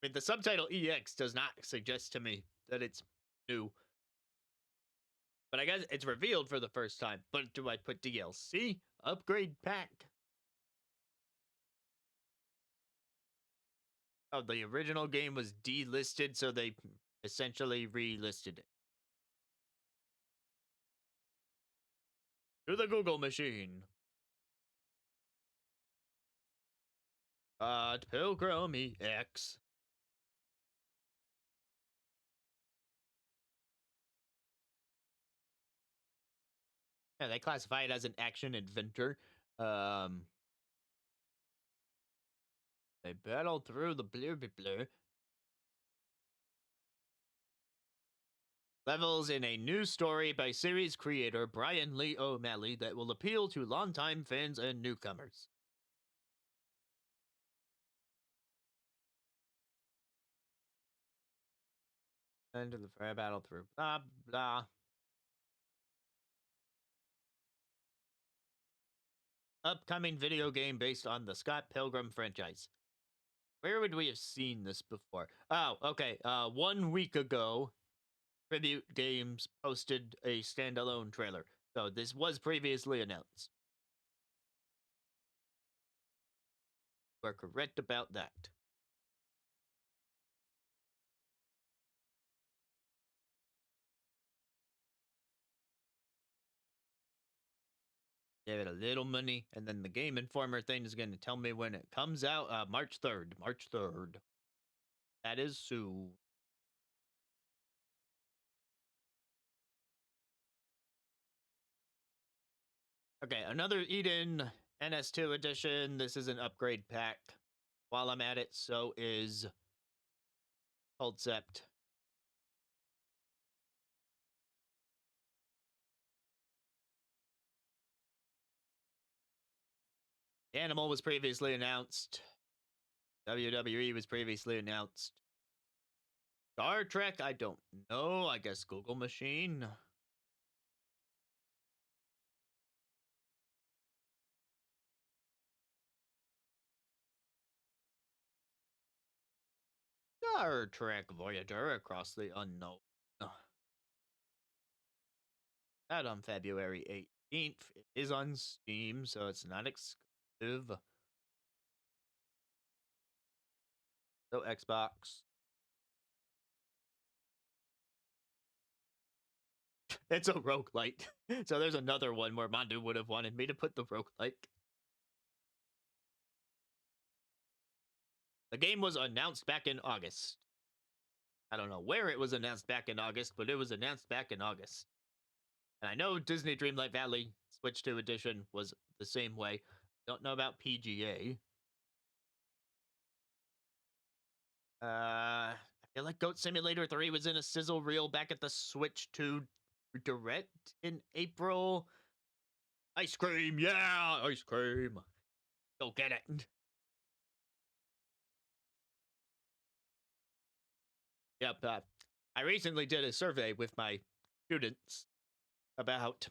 mean, the subtitle EX does not suggest to me that it's new. But I guess it's revealed for the first time. But do I put DLC? Upgrade pack? Oh, the original game was delisted, so they essentially relisted it. To the Google machine. Pilgrim EX. Yeah, they classify it as an action adventure. They battle through the blur. Levels in a new story by series creator Brian Lee O'Malley that will appeal to longtime fans and newcomers. End of the fair battle through blah blah. Upcoming video game based on the Scott Pilgrim franchise. Where would we have seen this before? Oh, okay. 1 week ago, Tribute Games posted a standalone trailer. So this was previously announced. We're correct about that. Give it a little money, and then the Game Informer thing is going to tell me when it comes out. March 3rd. March 3rd. That is soon. Okay, another Eden NS2 edition. This is an upgrade pack. While I'm at it, so is Concept. Animal was previously announced. WWE was previously announced. Star Trek, I don't know. I guess Google machine. Star Trek Voyager Across the Unknown. Out on February 18th. It is on Steam, so it's not exclusive. So Xbox. It's a roguelite. So there's another one where Mandu would have wanted me to put the roguelike. The game was announced back in August. I don't know where it was announced back in August, but it was announced back in August. And I know Disney Dreamlight Valley Switch 2 edition was the same way. Don't know about PGA. I feel like Goat Simulator 3 was in a sizzle reel back at the Switch 2 Direct in April. Ice cream, yeah, ice cream. Go get it. Yep, I recently did a survey with my students about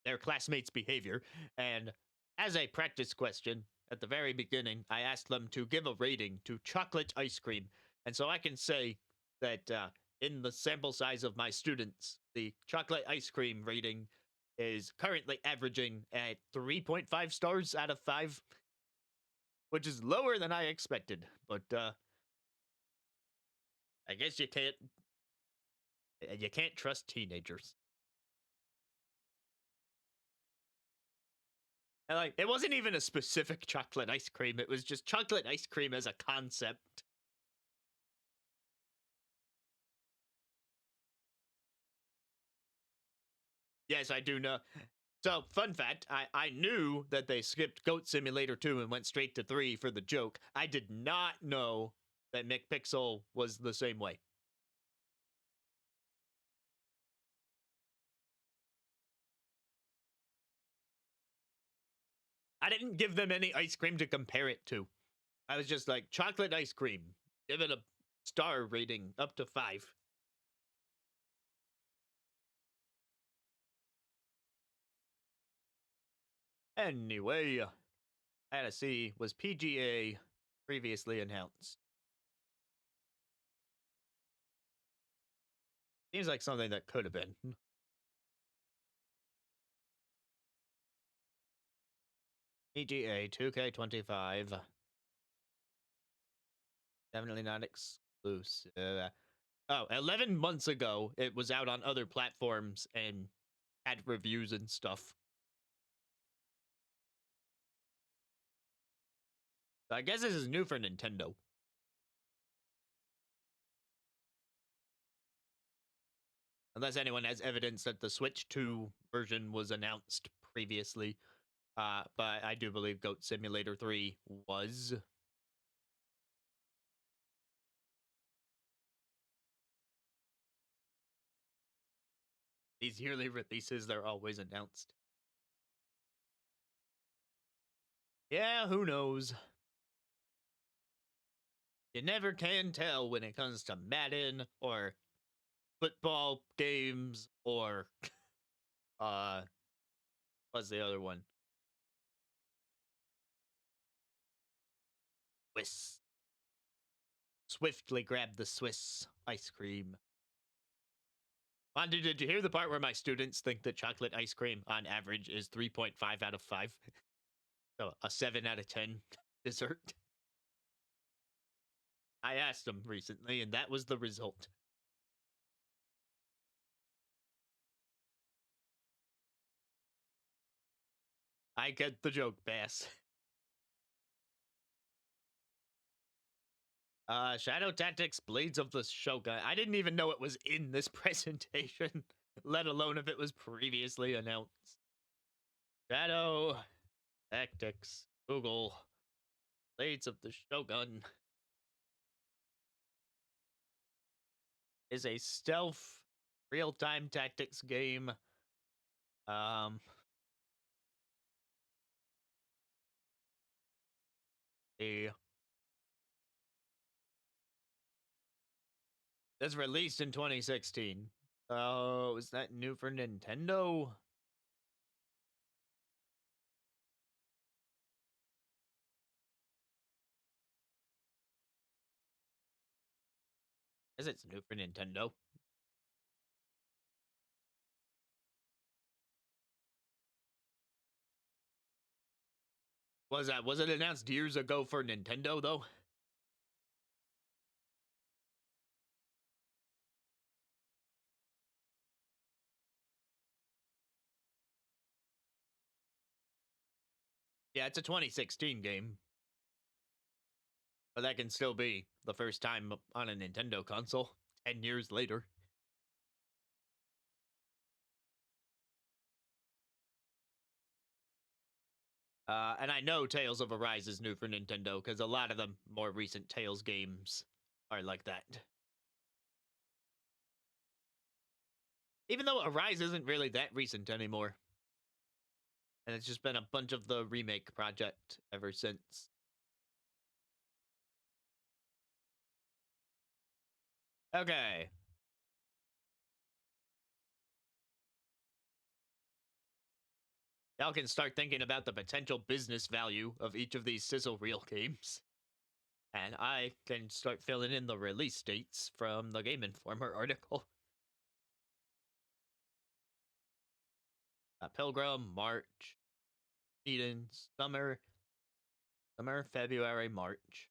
their classmates' behavior, and as a practice question, at the very beginning, I asked them to give a rating to chocolate ice cream. And so I can say that in the sample size of my students, the chocolate ice cream rating is currently averaging at 3.5 stars out of 5, which is lower than I expected. But I guess you can't trust teenagers. And like, it wasn't even a specific chocolate ice cream. It was just chocolate ice cream as a concept. Yes, I do know. So, fun fact, I knew that they skipped Goat Simulator 2 and went straight to 3 for the joke. I did not know that McPixel was the same way. I didn't give them any ice cream to compare it to. I was just like, chocolate ice cream. Give it a star rating up to 5. Anyway, I had to see, was PGA previously announced? Seems like something that could have been. EGA 2K25. Definitely not exclusive. Oh, 11 months ago, it was out on other platforms and had reviews and stuff. So I guess this is new for Nintendo. Unless anyone has evidence that the Switch 2 version was announced previously. But I do believe Goat Simulator 3 was. These yearly releases, they're always announced. Yeah, who knows? You never can tell when it comes to Madden or football games or what's the other one? Swiss. Swiftly grab the Swiss ice cream. Did you hear the part where my students think that chocolate ice cream on average is 3.5 out of 5? So a 7 out of 10 dessert. I asked them recently, and that was the result. I get the joke, Bass. Shadow Tactics Blades of the Shogun. I didn't even know it was in this presentation, let alone if it was previously announced. Shadow Tactics. Google. Blades of the Shogun. Is a stealth real-time tactics game. That's released in 2016. Oh, is that new for Nintendo? Is it's new for Nintendo? Was it announced years ago for Nintendo though? Yeah, it's a 2016 game. But that can still be the first time on a Nintendo console 10 years later. And I know Tales of Arise is new for Nintendo because a lot of the more recent Tales games are like that. Even though Arise isn't really that recent anymore. And it's just been a bunch of the remake project ever since. Okay. Y'all can start thinking about the potential business value of each of these sizzle reel games. And I can start filling in the release dates from the Game Informer article. Pilgrim, March, Eden, Summer, February, March.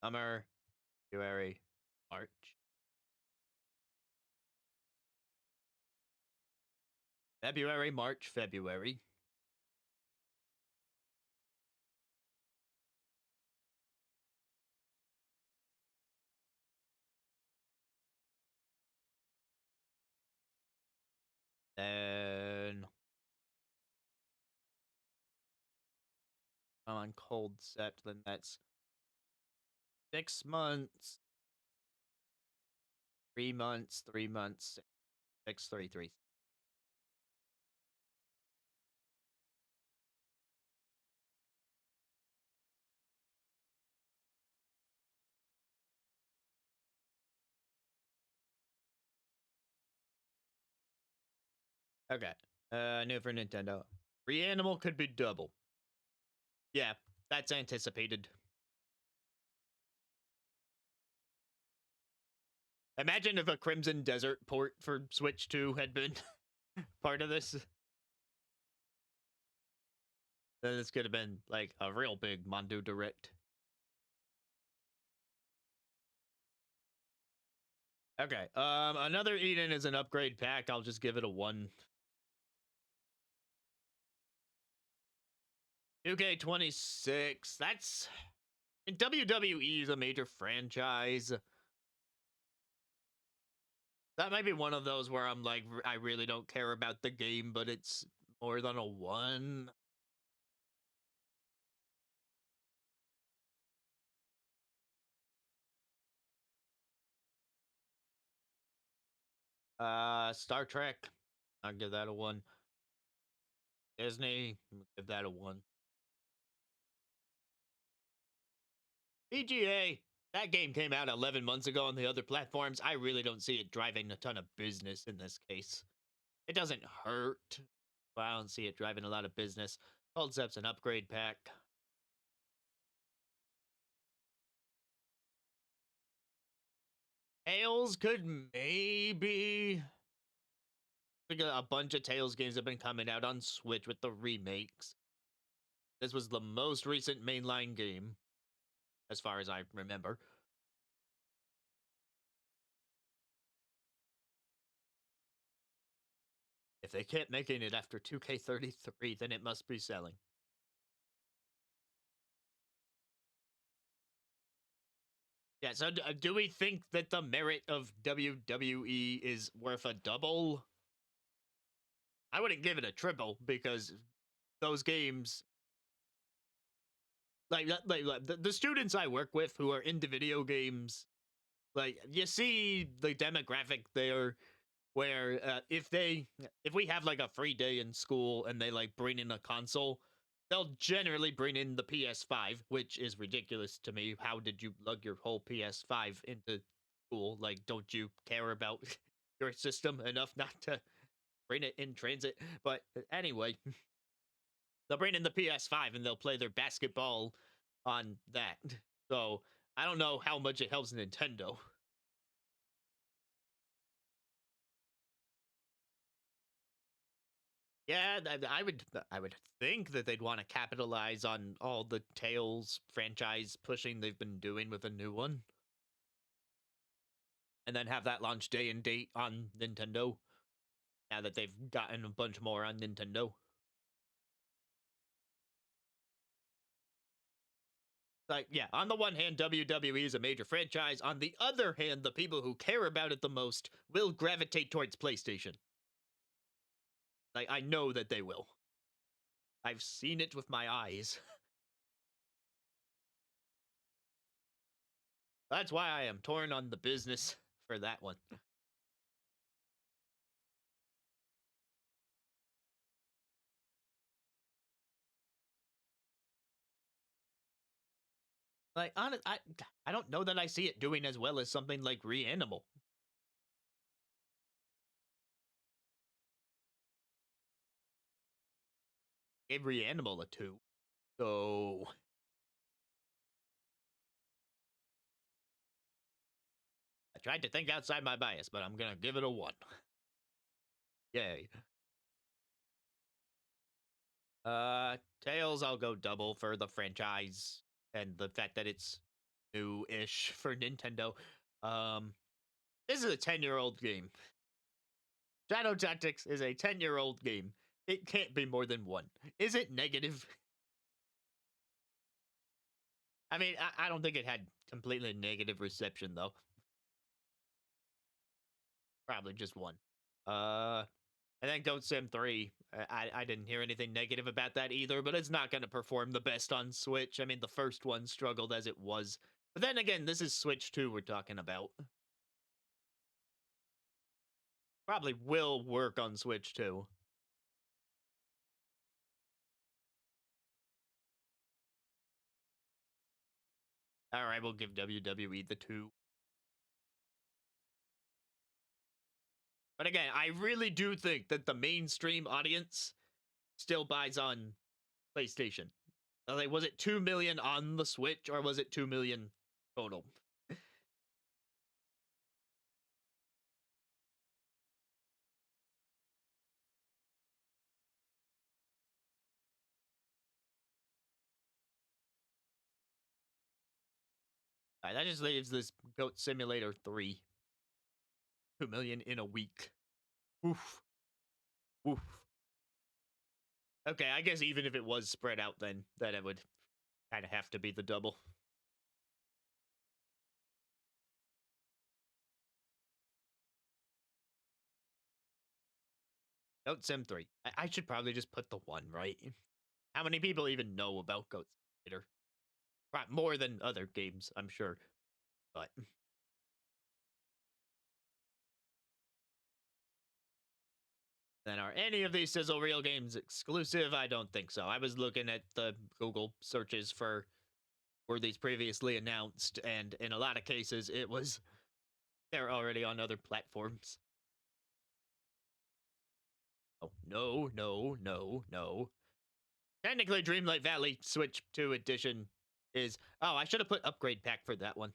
Summer, February, March. February, March, February. Then I'm on cold set, then that's 6 months. 3 months, 3 months, 6, 3, 3. Okay. New for Nintendo. Reanimal could be double. Yeah, that's anticipated. Imagine if a Crimson Desert port for Switch 2 had been part of this. then this could have been like a real big Mondo Direct. Okay. Another Eden is an upgrade pack. I'll just give it a 1. 2K26. That's in WWE is a major franchise. That might be one of those where I'm like, I really don't care about the game, but it's more than a 1. Star Trek. I'll give that a 1. Disney. Give that a 1. PGA. That game came out 11 months ago on the other platforms. I really don't see it driving a ton of business in this case. It doesn't hurt, but I don't see it driving a lot of business. Concept's an upgrade pack. Tales could maybe. A bunch of Tales games have been coming out on Switch with the remakes. This was the most recent mainline game, as far as I remember. If they kept making it after 2K33, then it must be selling. Yeah, so do we think that the merit of WWE is worth a double? I wouldn't give it a triple because those games, like the students I work with who are into video games, like you see the demographic there where if we have like a free day in school and they like bring in a console, they'll generally bring in the PS5, which is ridiculous to me. How did you lug your whole PS5 into school? Like, don't you care about your system enough not to bring it in transit? But anyway, they'll bring in the PS5 and they'll play their basketball on that. So I don't know how much it helps Nintendo. Yeah, I would think that they'd want to capitalize on all the Tales franchise pushing they've been doing with a new one. And then have that launch day and date on Nintendo. Now that they've gotten a bunch more on Nintendo. Like, yeah, on the one hand, WWE is a major franchise. On the other hand, the people who care about it the most will gravitate towards PlayStation. Like, I know that they will. I've seen it with my eyes. That's why I am torn on the business for that one. Like, I don't know that I see it doing as well as something like Reanimal. Gave Reanimal a 2. So I tried to think outside my bias, but I'm gonna give it a 1. Yay. Tails, I'll go double for the franchise and the fact that it's new-ish for Nintendo. This is a 10-year-old game. Shadow Tactics is a 10-year-old game. It can't be more than 1. Is it negative? I mean, I don't think it had completely negative reception, though. Probably just 1. And then Goat Sim 3. I didn't hear anything negative about that either, but it's not going to perform the best on Switch. I mean, the first one struggled as it was. But then again, this is Switch 2 we're talking about. Probably will work on Switch 2. Alright, we'll give WWE the 2. But again, I really do think that the mainstream audience still buys on PlayStation. Like, was it 2 million on the Switch, or was it 2 million total? Alright, that just leaves this Goat Simulator 3. 2 million in a week. Oof. Oof. Okay, I guess even if it was spread out, then it would kind of have to be the double. Goat Sim 3. I should probably just put the 1, right? How many people even know about Goat Simulator? Right, more than other games, I'm sure. But then are any of these Sizzle Reel games exclusive? I don't think so. I was looking at the Google searches for were these previously announced, and in a lot of cases it was they're already on other platforms. Oh, no, no, no, no. Technically, Dreamlight Valley Switch 2 Edition is... Oh, I should have put Upgrade Pack for that one.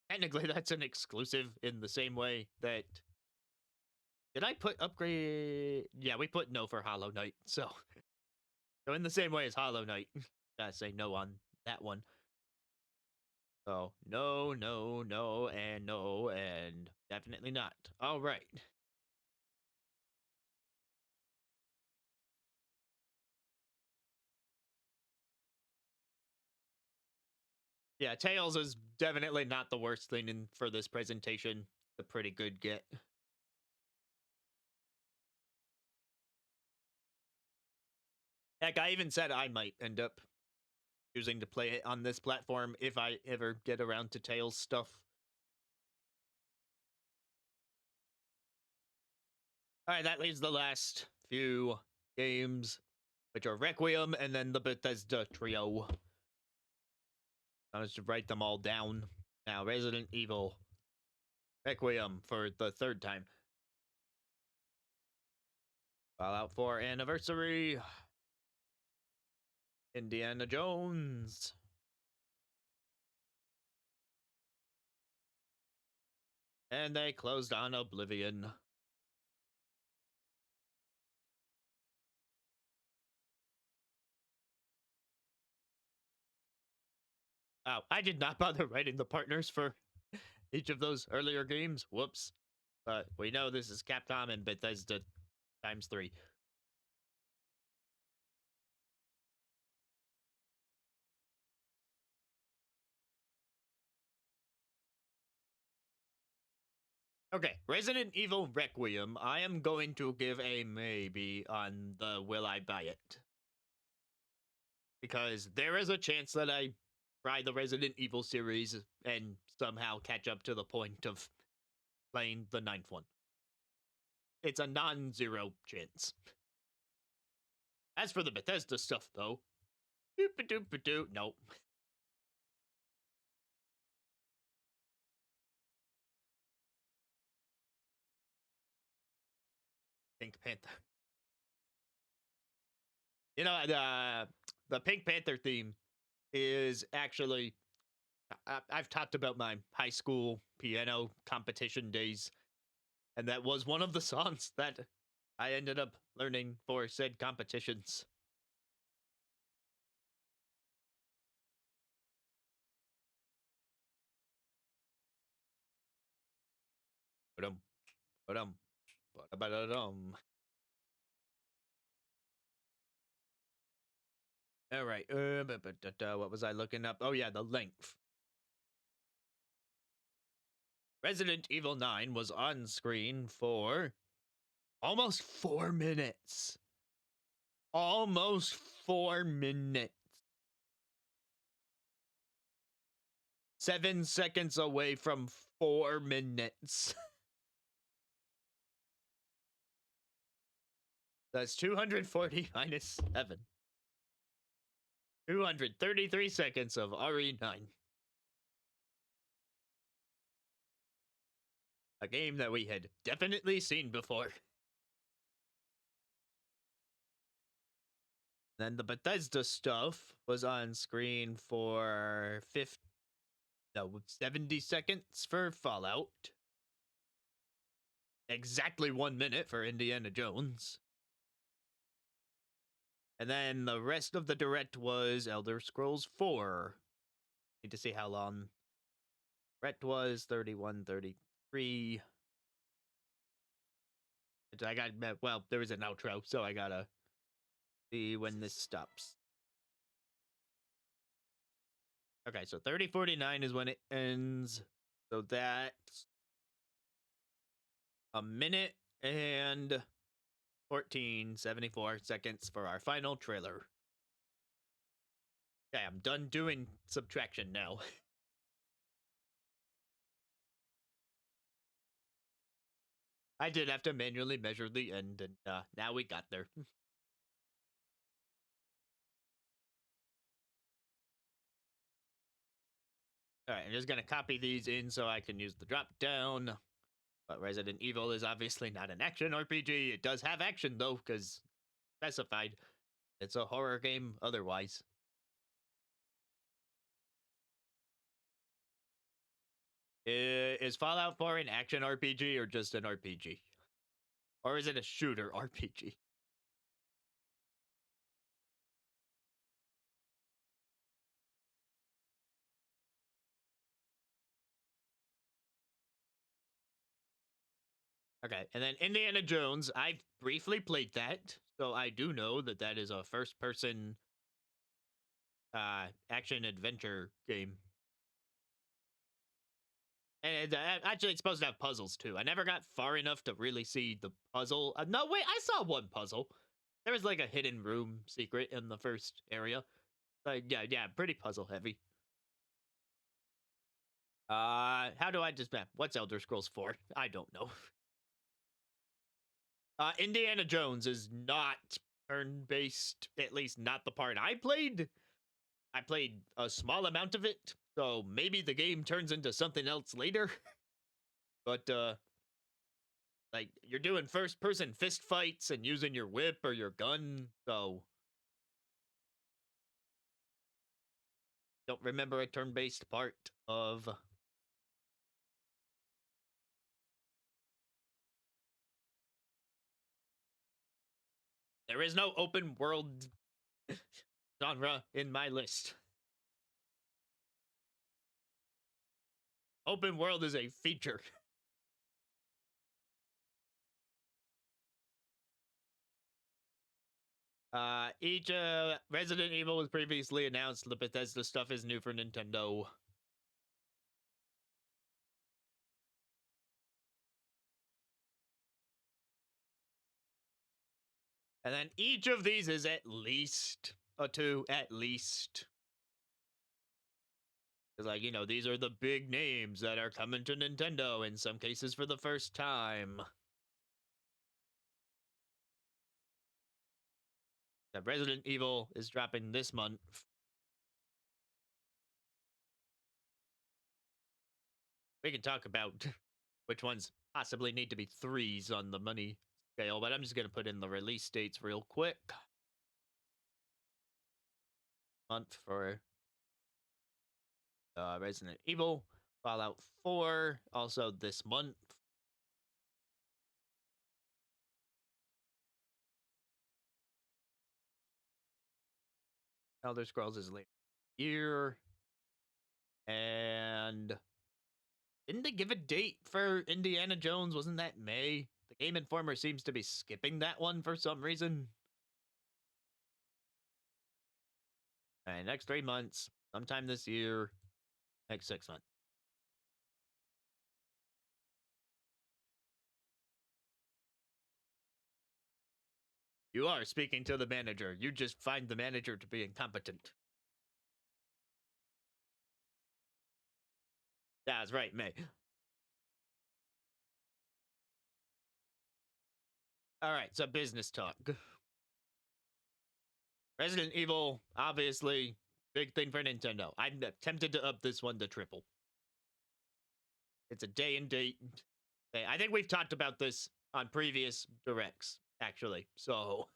Technically, that's an exclusive in the same way that... Did I put Upgrade... Yeah, we put no for Hollow Knight, so... So in the same way as Hollow Knight, gotta say no on that one. So, no, no, no, and definitely not. All right. Yeah, Tails is definitely not the worst thing for this presentation. It's a pretty good get. Heck, I even said I might end up choosing to play it on this platform if I ever get around to Tails stuff. Alright, that leaves the last few games, which are Requiem and then the Bethesda Trio. I'll just write them all down. Now, Resident Evil Requiem for the 3rd time. Fallout 4 Anniversary. Indiana Jones. And they closed on Oblivion. Oh, I did not bother writing the partners for each of those earlier games. Whoops. But we know this is Capcom and Bethesda times 3. Okay, Resident Evil Requiem, I am going to give a maybe on the will I buy it. Because there is a chance that I try the Resident Evil series and somehow catch up to the point of playing the 9th one. It's a non-zero chance. As for the Bethesda stuff, though, doop-a-doop-a-doo, nope. Pink Panther. You know, the Pink Panther theme is actually... I've talked about my high school piano competition days, and that was one of the songs that I ended up learning for said competitions. Ba-dum, ba-dum, ba-da-ba-da-dum. All right. What was I looking up? Oh, yeah, the length. Resident Evil 9 was on screen for almost 4 minutes. Almost 4 minutes. 7 seconds away from 4 minutes. That's 240 minus 7. 233 seconds of RE9. A game that we had definitely seen before. Then the Bethesda stuff was on screen for 70 seconds for Fallout. Exactly 1 minute for Indiana Jones. And then the rest of the direct was Elder Scrolls 4. Need to see how long direct was. 31, 33. I got, well, there was an outro, so I gotta see when this stops. Okay, so 30:49 is when it ends. So that's a minute and 14:74 seconds for our final trailer. Okay, I'm done doing subtraction now. I did have to manually measure the end, and now we got there. All right, I'm just gonna copy these in so I can use the drop down. But Resident Evil is obviously not an action RPG. It does have action though, because specified. It's a horror game otherwise. Is Fallout 4 an action RPG or just an RPG? Or is it a shooter RPG? Okay, and then Indiana Jones, I've briefly played that, so I do know that that is a first-person action-adventure game. And actually, it's supposed to have puzzles, too. I never got far enough to really see the puzzle. No, wait, I saw one puzzle. There was like a hidden room secret in the first area. Yeah, pretty puzzle-heavy. How do I just map? What's Elder Scrolls 4? I don't know. Indiana Jones is not turn-based, at least not the part I played. I played a small amount of it, so maybe the game turns into something else later. But, like, you're doing first-person fist fights and using your whip or your gun, so don't remember a turn-based part of... There is no open world genre in my list. Open world is a feature. Each Resident Evil was previously announced. The Bethesda stuff is new for Nintendo. And then each of these is at least a 2, at least. Because, like, you know, these are the big names that are coming to Nintendo, in some cases for the first time. The Resident Evil is dropping this month. We can talk about which ones possibly need to be 3s on the money scale, but I'm just going to put in the release dates real quick. Month for Resident Evil, Fallout 4, also this month. Elder Scrolls is later year. And didn't they give a date for Indiana Jones? Wasn't that May? The Game Informer seems to be skipping that one for some reason. All right, next 3 months, sometime this year, next 6 months. You are speaking to the manager. You just find the manager to be incompetent. That's right, May. All right, so business talk. Resident Evil, obviously, big thing for Nintendo. I'm tempted to up this one to triple. It's a day and date. Okay, I think we've talked about this on previous directs, actually. So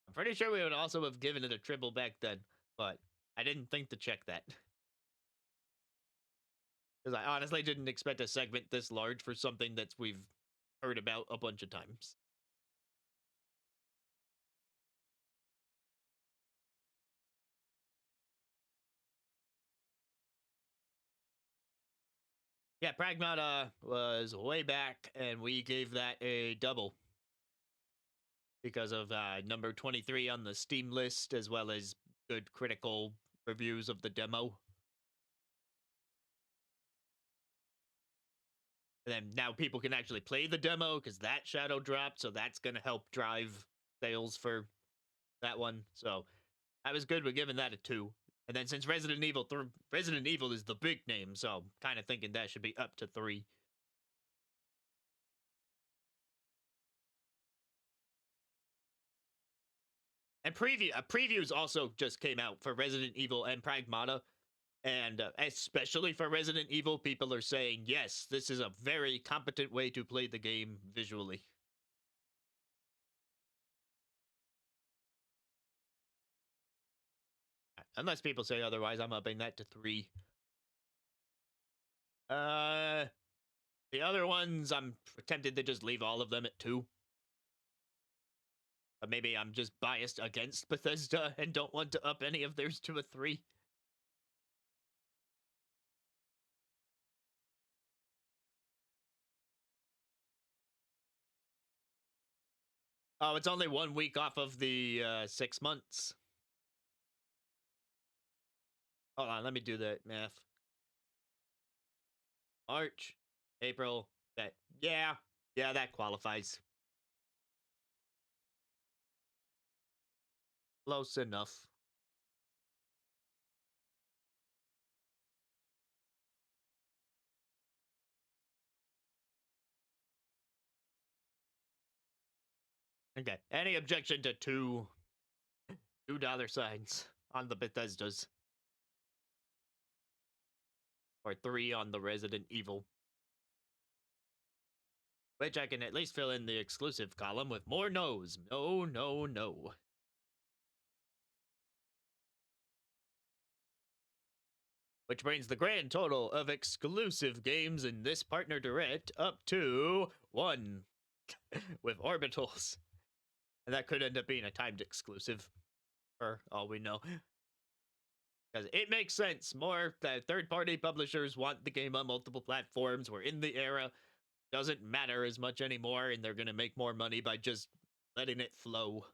I'm pretty sure we would also have given it a triple back then, but I didn't think to check that. Because I honestly didn't expect a segment this large for something that we've heard about a bunch of times. Yeah, Pragmata was way back, and we gave that a double because of number 23 on the Steam list, as well as good critical reviews of the demo. And then now people can actually play the demo because that shadow dropped, so that's going to help drive sales for that one. So I was good with giving that a 2. And then since Resident Evil is the big name, so I'm kind of thinking that should be up to 3. And previews also just came out for Resident Evil and Pragmata. And especially for Resident Evil, people are saying, yes, this is a very competent way to play the game visually. Unless people say otherwise, I'm upping that to 3. The other ones, I'm tempted to just leave all of them at 2. But maybe I'm just biased against Bethesda and don't want to up any of theirs to a 3. Oh, it's only 1 week off of the 6 months. Hold on, let me do the math. March, April, yeah, that qualifies. Close enough. Okay, any objection to $2 signs on the Bethesdas? Or 3 on the Resident Evil? Which I can at least fill in the exclusive column with more no's. No, no, no. Which brings the grand total of exclusive games in this partner direct up to 1 with Orbitals. And that could end up being a timed exclusive for all we know. Because it makes sense. More third-party publishers want the game on multiple platforms. We're in the era. Doesn't matter as much anymore, and they're going to make more money by just letting it flow.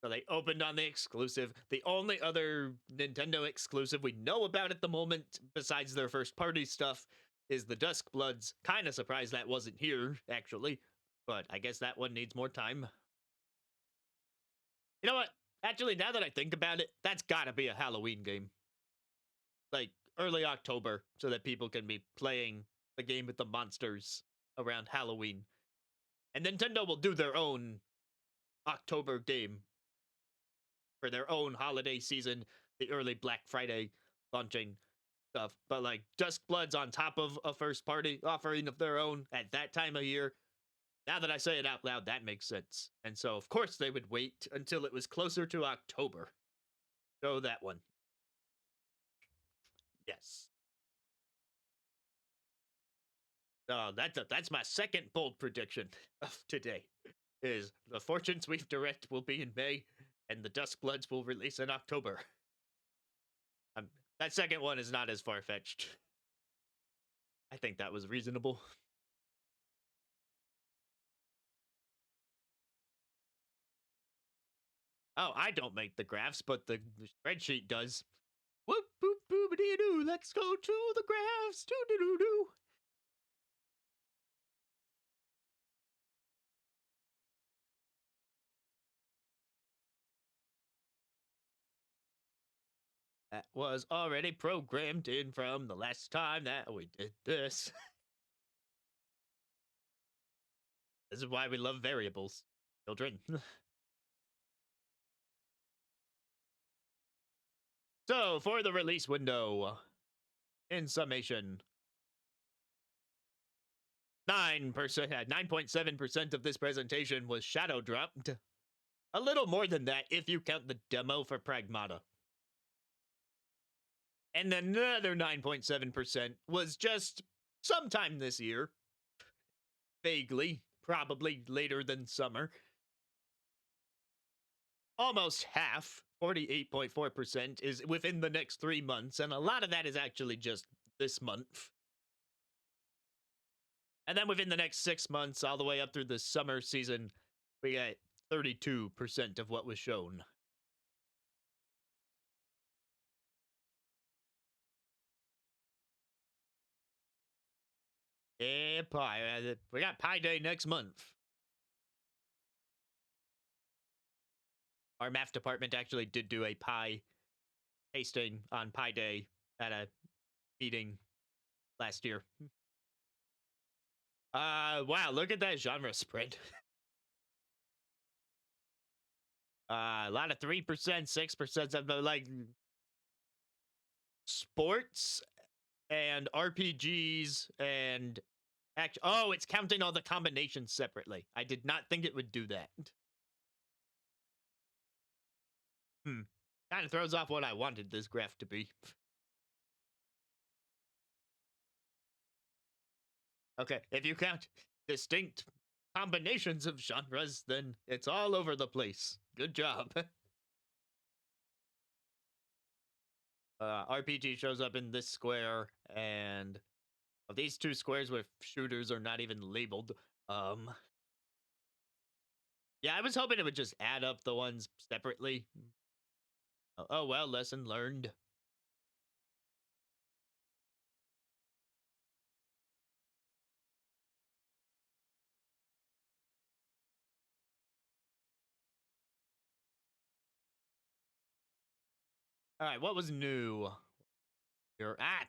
So they opened on the exclusive. The only other Nintendo exclusive we know about at the moment, besides their first-party stuff, is the Duskbloods. Kind of surprised that wasn't here, actually. But I guess that one needs more time. You know what? Actually, now that I think about it, that's gotta be a Halloween game. Like, early October, so that people can be playing the game with the monsters around Halloween. And Nintendo will do their own October game for their own holiday season, the early Black Friday launching stuff. But like Duskbloods on top of a first party offering of their own at that time of year, now that I say it out loud, that makes sense. And so, of course, they would wait until it was closer to October. So that one. Yes. That's my second bold prediction of today. Is the Fortune Sweep Direct will be in May, and the Duskbloods will release in October. That second one is not as far-fetched. I think that was reasonable. Oh, I don't make the graphs, but the spreadsheet does. Whoop, boop, boop-a-dee-doo, let's go to the graphs, doo-doo-doo-doo. That was already programmed in from the last time that we did this. This is why we love variables, children. So, for the release window, in summation, 9.7% of this presentation was shadow dropped. A little more than that if you count the demo for Pragmata. And another 9.7% was just sometime this year. Vaguely, probably later than summer. Almost half, 48.4%, is within the next 3 months, and a lot of that is actually just this month. And then within the next 6 months, all the way up through the summer season, we got 32% of what was shown. Yeah, pie. We got Pie Day next month. Our math department actually did do a pie tasting on Pie Day at a meeting last year. Wow, look at that genre spread. A lot of 3%, 6% of the like sports and RPGs and oh, it's counting all the combinations separately. I did not think it would do that. Kind of throws off what I wanted this graph to be. Okay, if you count distinct combinations of genres, then it's all over the place. Good job. RPG shows up in this square, and these two squares with shooters are not even labeled. Yeah, I was hoping it would just add up the ones separately. Oh well, lesson learned. All right, what was new? You're at.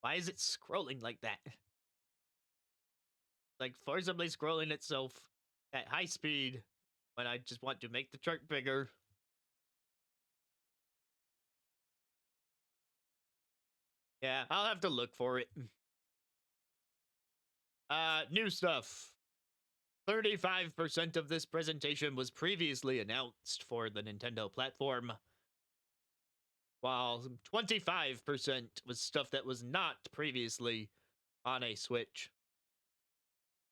Why is it scrolling like that? Like forcibly scrolling itself at high speed when I just want to make the chart bigger. Yeah, I'll have to look for it. New stuff. 35% of this presentation was previously announced for the Nintendo platform, while 25% was stuff that was not previously on a Switch.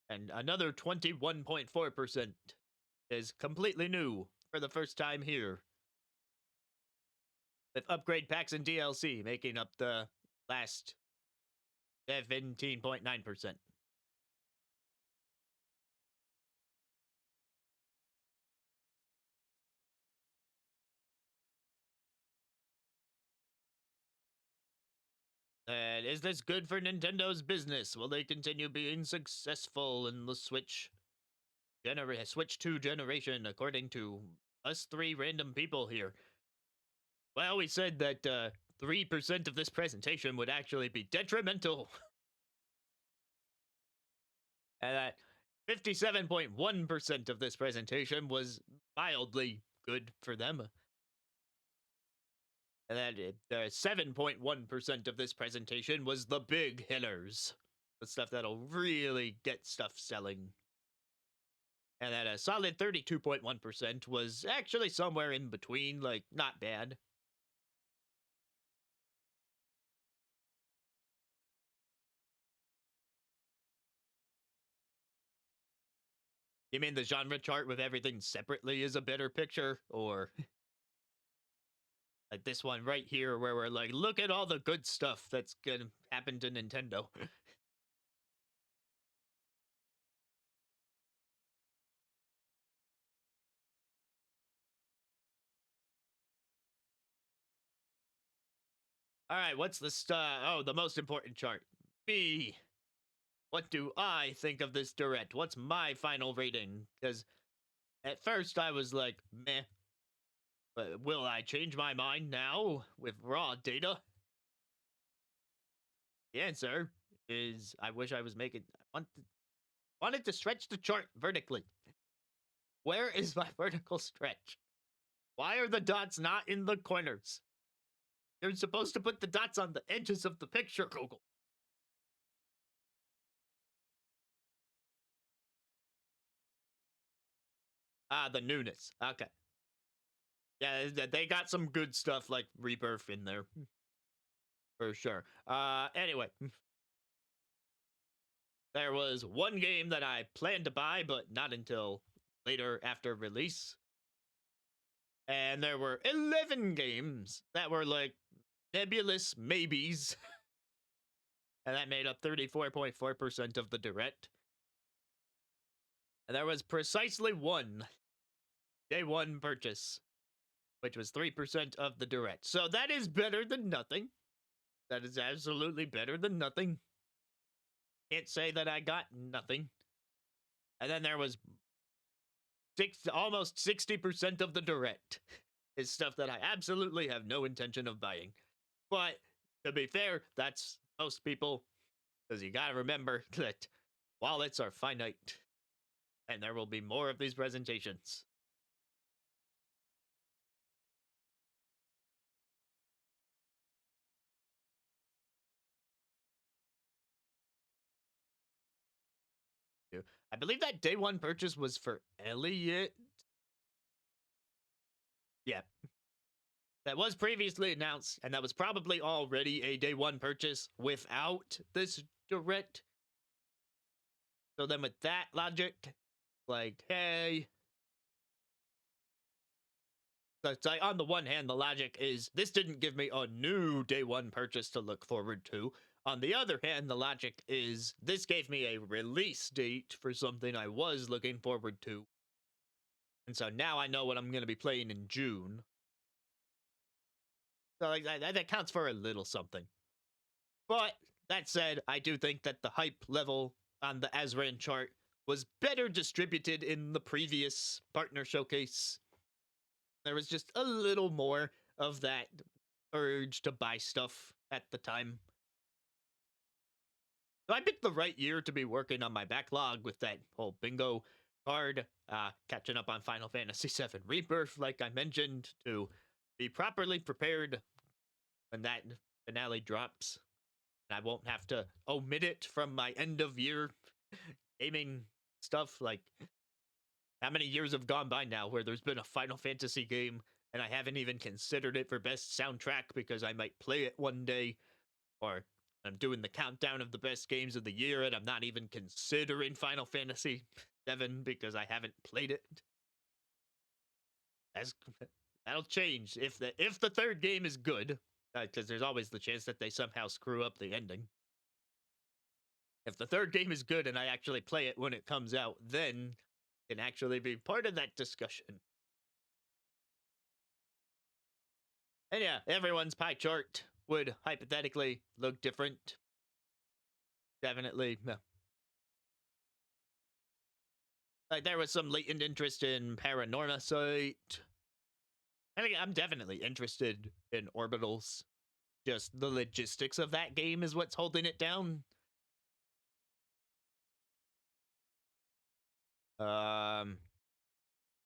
And another 21.4% is completely new for the first time here, with upgrade packs and DLC making up the last 17.9%. And is this good for Nintendo's business? Will they continue being successful in the Switch 2 generation, according to us three random people here? Well, we said that 3% of this presentation would actually be detrimental. And that 57.1% of this presentation was mildly good for them. And then 7.1% of this presentation was the big hitters, the stuff that'll really get stuff selling. And then a solid 32.1% was actually somewhere in between, like, not bad. You mean the genre chart with everything separately is a better picture? Or like this one right here where we're like, look at all the good stuff that's gonna happen to Nintendo. All right, what's the the most important chart. Me. What do I think of this direct? What's my final rating? Because at first I was like, meh. But will I change my mind now with raw data? The answer is I wish I was making. Wanted to stretch the chart vertically. Where is my vertical stretch? Why are the dots not in the corners? You're supposed to put the dots on the edges of the picture, Google. Ah, the newness. Okay. Yeah, they got some good stuff like Rebirth in there. For sure. Anyway. There was one game that I planned to buy, but not until later after release. And there were 11 games that were like nebulous maybes. and that made up 34.4% of the direct. And there was precisely one day one purchase, which was 3% of the direct. So that is better than nothing. That is absolutely better than nothing. Can't say that I got nothing. And then there was almost 60% of the direct is stuff that I absolutely have no intention of buying. But to be fair, that's most people, because you gotta remember that wallets are finite, and there will be more of these presentations. I believe that day one purchase was for Elliot. Yeah. That was previously announced, and that was probably already a day one purchase without this direct. So then with that logic, like, hey. So it's like, on the one hand, the logic is this didn't give me a new day one purchase to look forward to. On the other hand, the logic is this gave me a release date for something I was looking forward to. And so now I know what I'm going to be playing in June. So like that counts for a little something. But that said, I do think that the hype level on the Azran chart was better distributed in the previous partner showcase. There was just a little more of that urge to buy stuff at the time. So I picked the right year to be working on my backlog with that whole bingo card, catching up on Final Fantasy VII Rebirth, like I mentioned, to be properly prepared when that finale drops. And I won't have to omit it from my end of year gaming stuff. Like, how many years have gone by now where there's been a Final Fantasy game and I haven't even considered it for best soundtrack because I might play it one day, or I'm doing the countdown of the best games of the year and I'm not even considering Final Fantasy VII because I haven't played it. That'll change if the third game is good, because there's always the chance that they somehow screw up the ending. If the third game is good and I actually play it when it comes out, then it can actually be part of that discussion. And yeah, everyone's pie chart would hypothetically look different. Definitely. No. Like, there was some latent interest in Paranorma Site. I mean, I'm definitely interested in Orbitals. Just the logistics of that game is what's holding it down.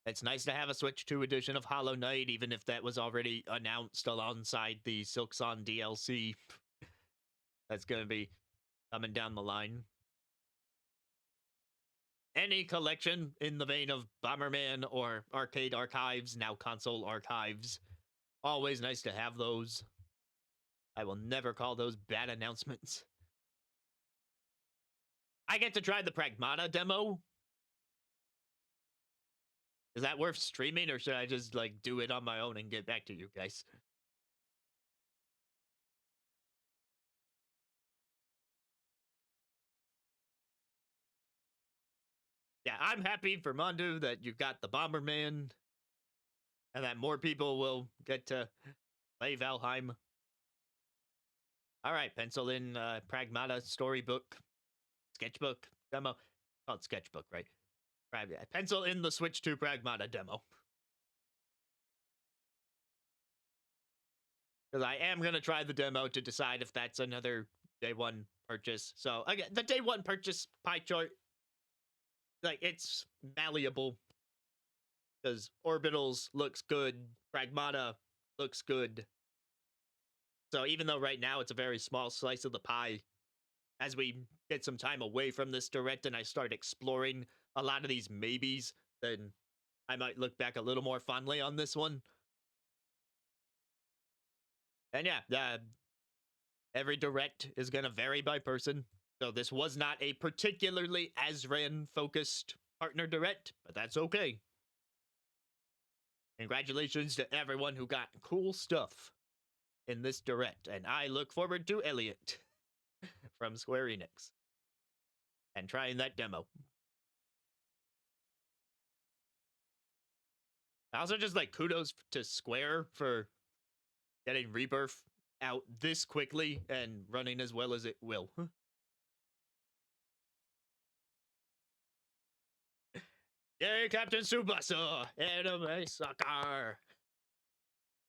It's nice to have a Switch 2 edition of Hollow Knight, even if that was already announced alongside the Silksong DLC. That's going to be coming down the line. Any collection in the vein of Bomberman or Arcade Archives, now Console Archives. Always nice to have those. I will never call those bad announcements. I get to try the Pragmata demo. Is that worth streaming, or should I just, like, do it on my own and get back to you guys? Yeah, I'm happy for Mondu that you got the Bomberman, and that more people will get to play Valheim. All right, pencil in Pragmata storybook, sketchbook, demo. Called sketchbook, right? Pencil in the Switch 2 Pragmata demo. Because I am going to try the demo to decide if that's another day one purchase. So, again, the day one purchase pie chart, like, it's malleable. Because Orbitals looks good, Pragmata looks good. So even though right now it's a very small slice of the pie, as we get some time away from this direct and I start exploring a lot of these maybes, then I might look back a little more fondly on this one. And yeah, every direct is going to vary by person. So this was not a particularly Azran-focused partner direct, but that's okay. Congratulations to everyone who got cool stuff in this direct, and I look forward to Elliot from Square Enix and trying that demo. Also, just like kudos to Square for getting Rebirth out this quickly and running as well as it will. Yay, Captain Tsubasa! Anime sucker!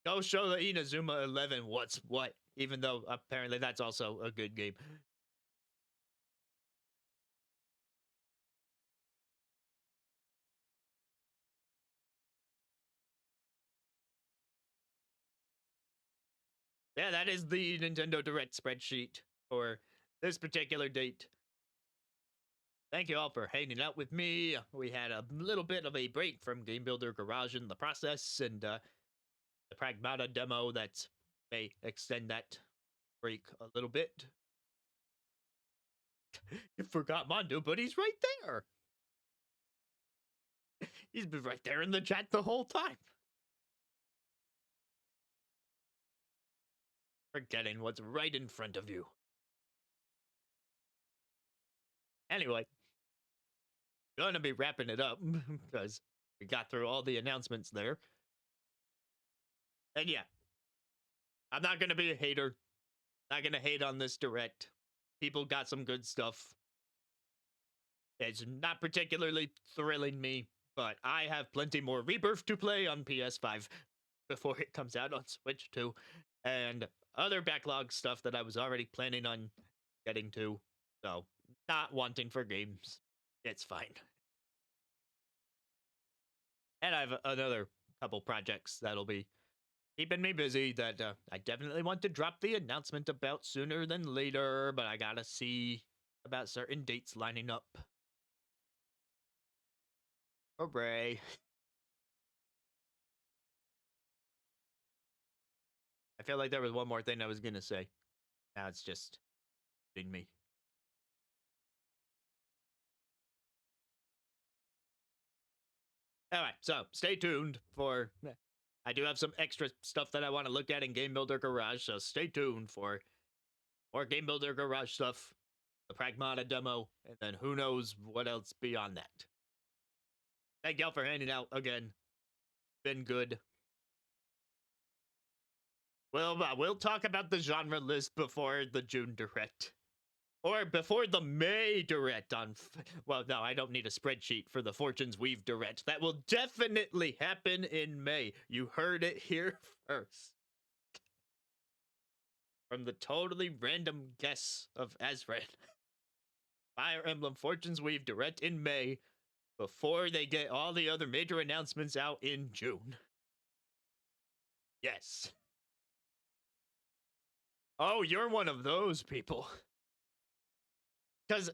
Go show the Inazuma 11 what's what, even though apparently that's also a good game. Yeah, that is the Nintendo Direct spreadsheet for this particular date. Thank you all for hanging out with me. We had a little bit of a break from Game Builder Garage in the process, and the Pragmata demo that may extend that break a little bit. You forgot Mondo, but he's right there. He's been right there in the chat the whole time. Forgetting what's right in front of you. Anyway, gonna be wrapping it up because we got through all the announcements there. And yeah, I'm not gonna be a hater. Not gonna hate on this direct. People got some good stuff. It's not particularly thrilling me, but I have plenty more Rebirth to play on PS5 before it comes out on Switch too, and other backlog stuff that I was already planning on getting to. So, not wanting for games. It's fine. And I have another couple projects that'll be keeping me busy that I definitely want to drop the announcement about sooner than later, but I gotta see about certain dates lining up. Hooray. I feel like there was one more thing I was gonna say. Now it's just in me. All right, so stay tuned for. I do have some extra stuff that I want to look at in Game Builder Garage, so stay tuned for more Game Builder Garage stuff, the Pragmata demo, and then who knows what else beyond that. Thank y'all for hanging out again. Been good. Well, we'll talk about the genre list before the June Direct. Or before the May Direct on... Well, no, I don't need a spreadsheet for the Fortunes Weave Direct. That will definitely happen in May. You heard it here first. From the totally random guess of Azran. Fire Emblem Fortunes Weave Direct in May before they get all the other major announcements out in June. Yes. Oh, you're one of those people. Because,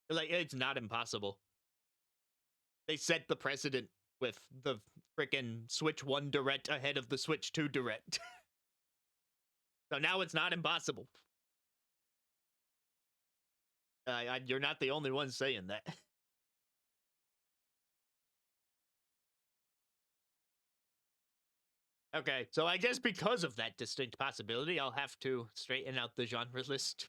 like, it's not impossible. They set the precedent with the frickin' Switch 1 Direct ahead of the Switch 2 Direct. So now it's not impossible. You're not the only one saying that. Okay, so I guess because of that distinct possibility, I'll have to straighten out the genre list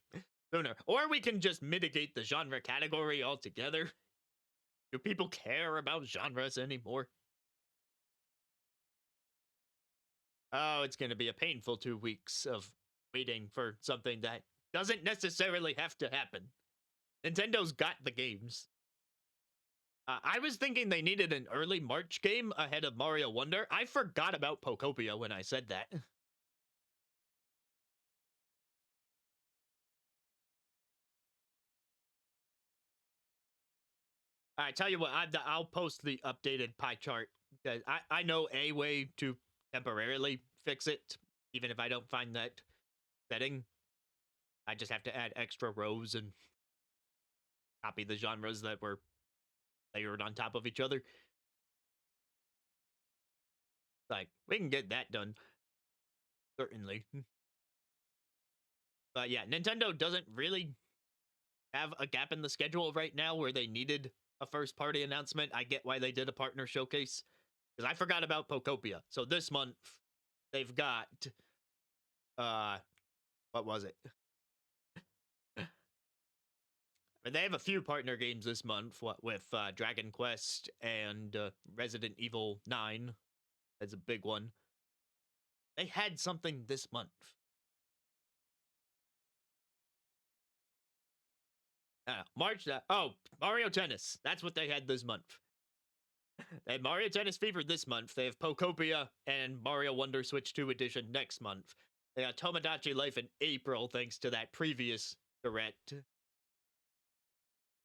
sooner. Or we can just mitigate the genre category altogether. Do people care about genres anymore? Oh, it's going to be a painful 2 weeks of waiting for something that doesn't necessarily have to happen. Nintendo's got the games. I was thinking they needed an early March game ahead of Mario Wonder. I forgot about Pokopia when I said that. All right, tell you what, I'll post the updated pie chart. I know a way to temporarily fix it, even if I don't find that setting. I just have to add extra rows and copy the genres that were layered on top of each other. Like, we can get that done. Certainly. But yeah, Nintendo doesn't really have a gap in the schedule right now where they needed a first party announcement. I get why they did a partner showcase, because I forgot about Pokopia. So this month they've got what was it? And they have a few partner games this month with Dragon Quest and Resident Evil 9 as a big one. They had something this month. March. Mario Tennis. That's what they had this month. They had Mario Tennis Fever this month. They have Pokopia and Mario Wonder Switch 2 Edition next month. They got Tomodachi Life in April, thanks to that previous direct.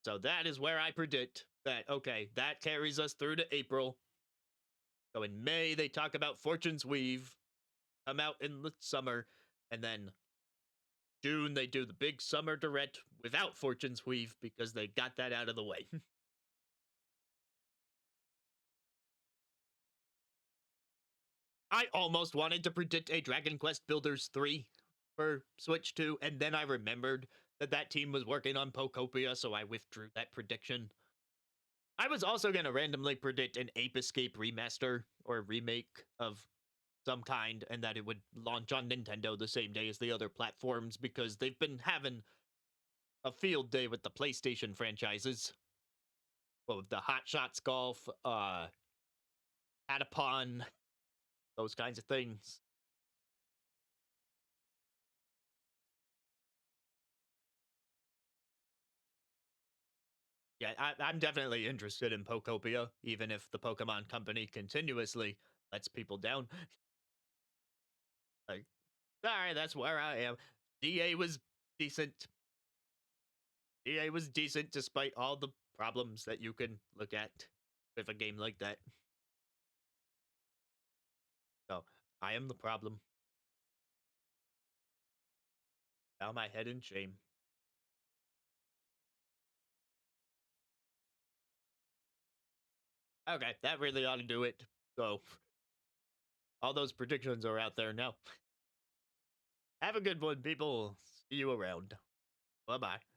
So that is where I predict that, okay, that carries us through to April. So in May, they talk about Fortune's Weave, come out in the summer, and then June, they do the big summer direct without Fortune's Weave because they got that out of the way. I almost wanted to predict a Dragon Quest Builders 3 for Switch 2, and then I remembered that that team was working on Pokopia, so I withdrew that prediction. I was also going to randomly predict an Ape Escape remaster or remake of some kind, and that it would launch on Nintendo the same day as the other platforms because they've been having a field day with the PlayStation franchises. Well, with the Hot Shots Golf, Patapon, those kinds of things. Yeah, I'm definitely interested in Pokopia, even if the Pokemon Company continuously lets people down. Like, sorry, that's where I am. DA was decent. DA was decent despite all the problems that you can look at with a game like that. So, I am the problem. Bow my head in shame. Okay, that really ought to do it. So, all those predictions are out there now. Have a good one, people. See you around. Bye bye.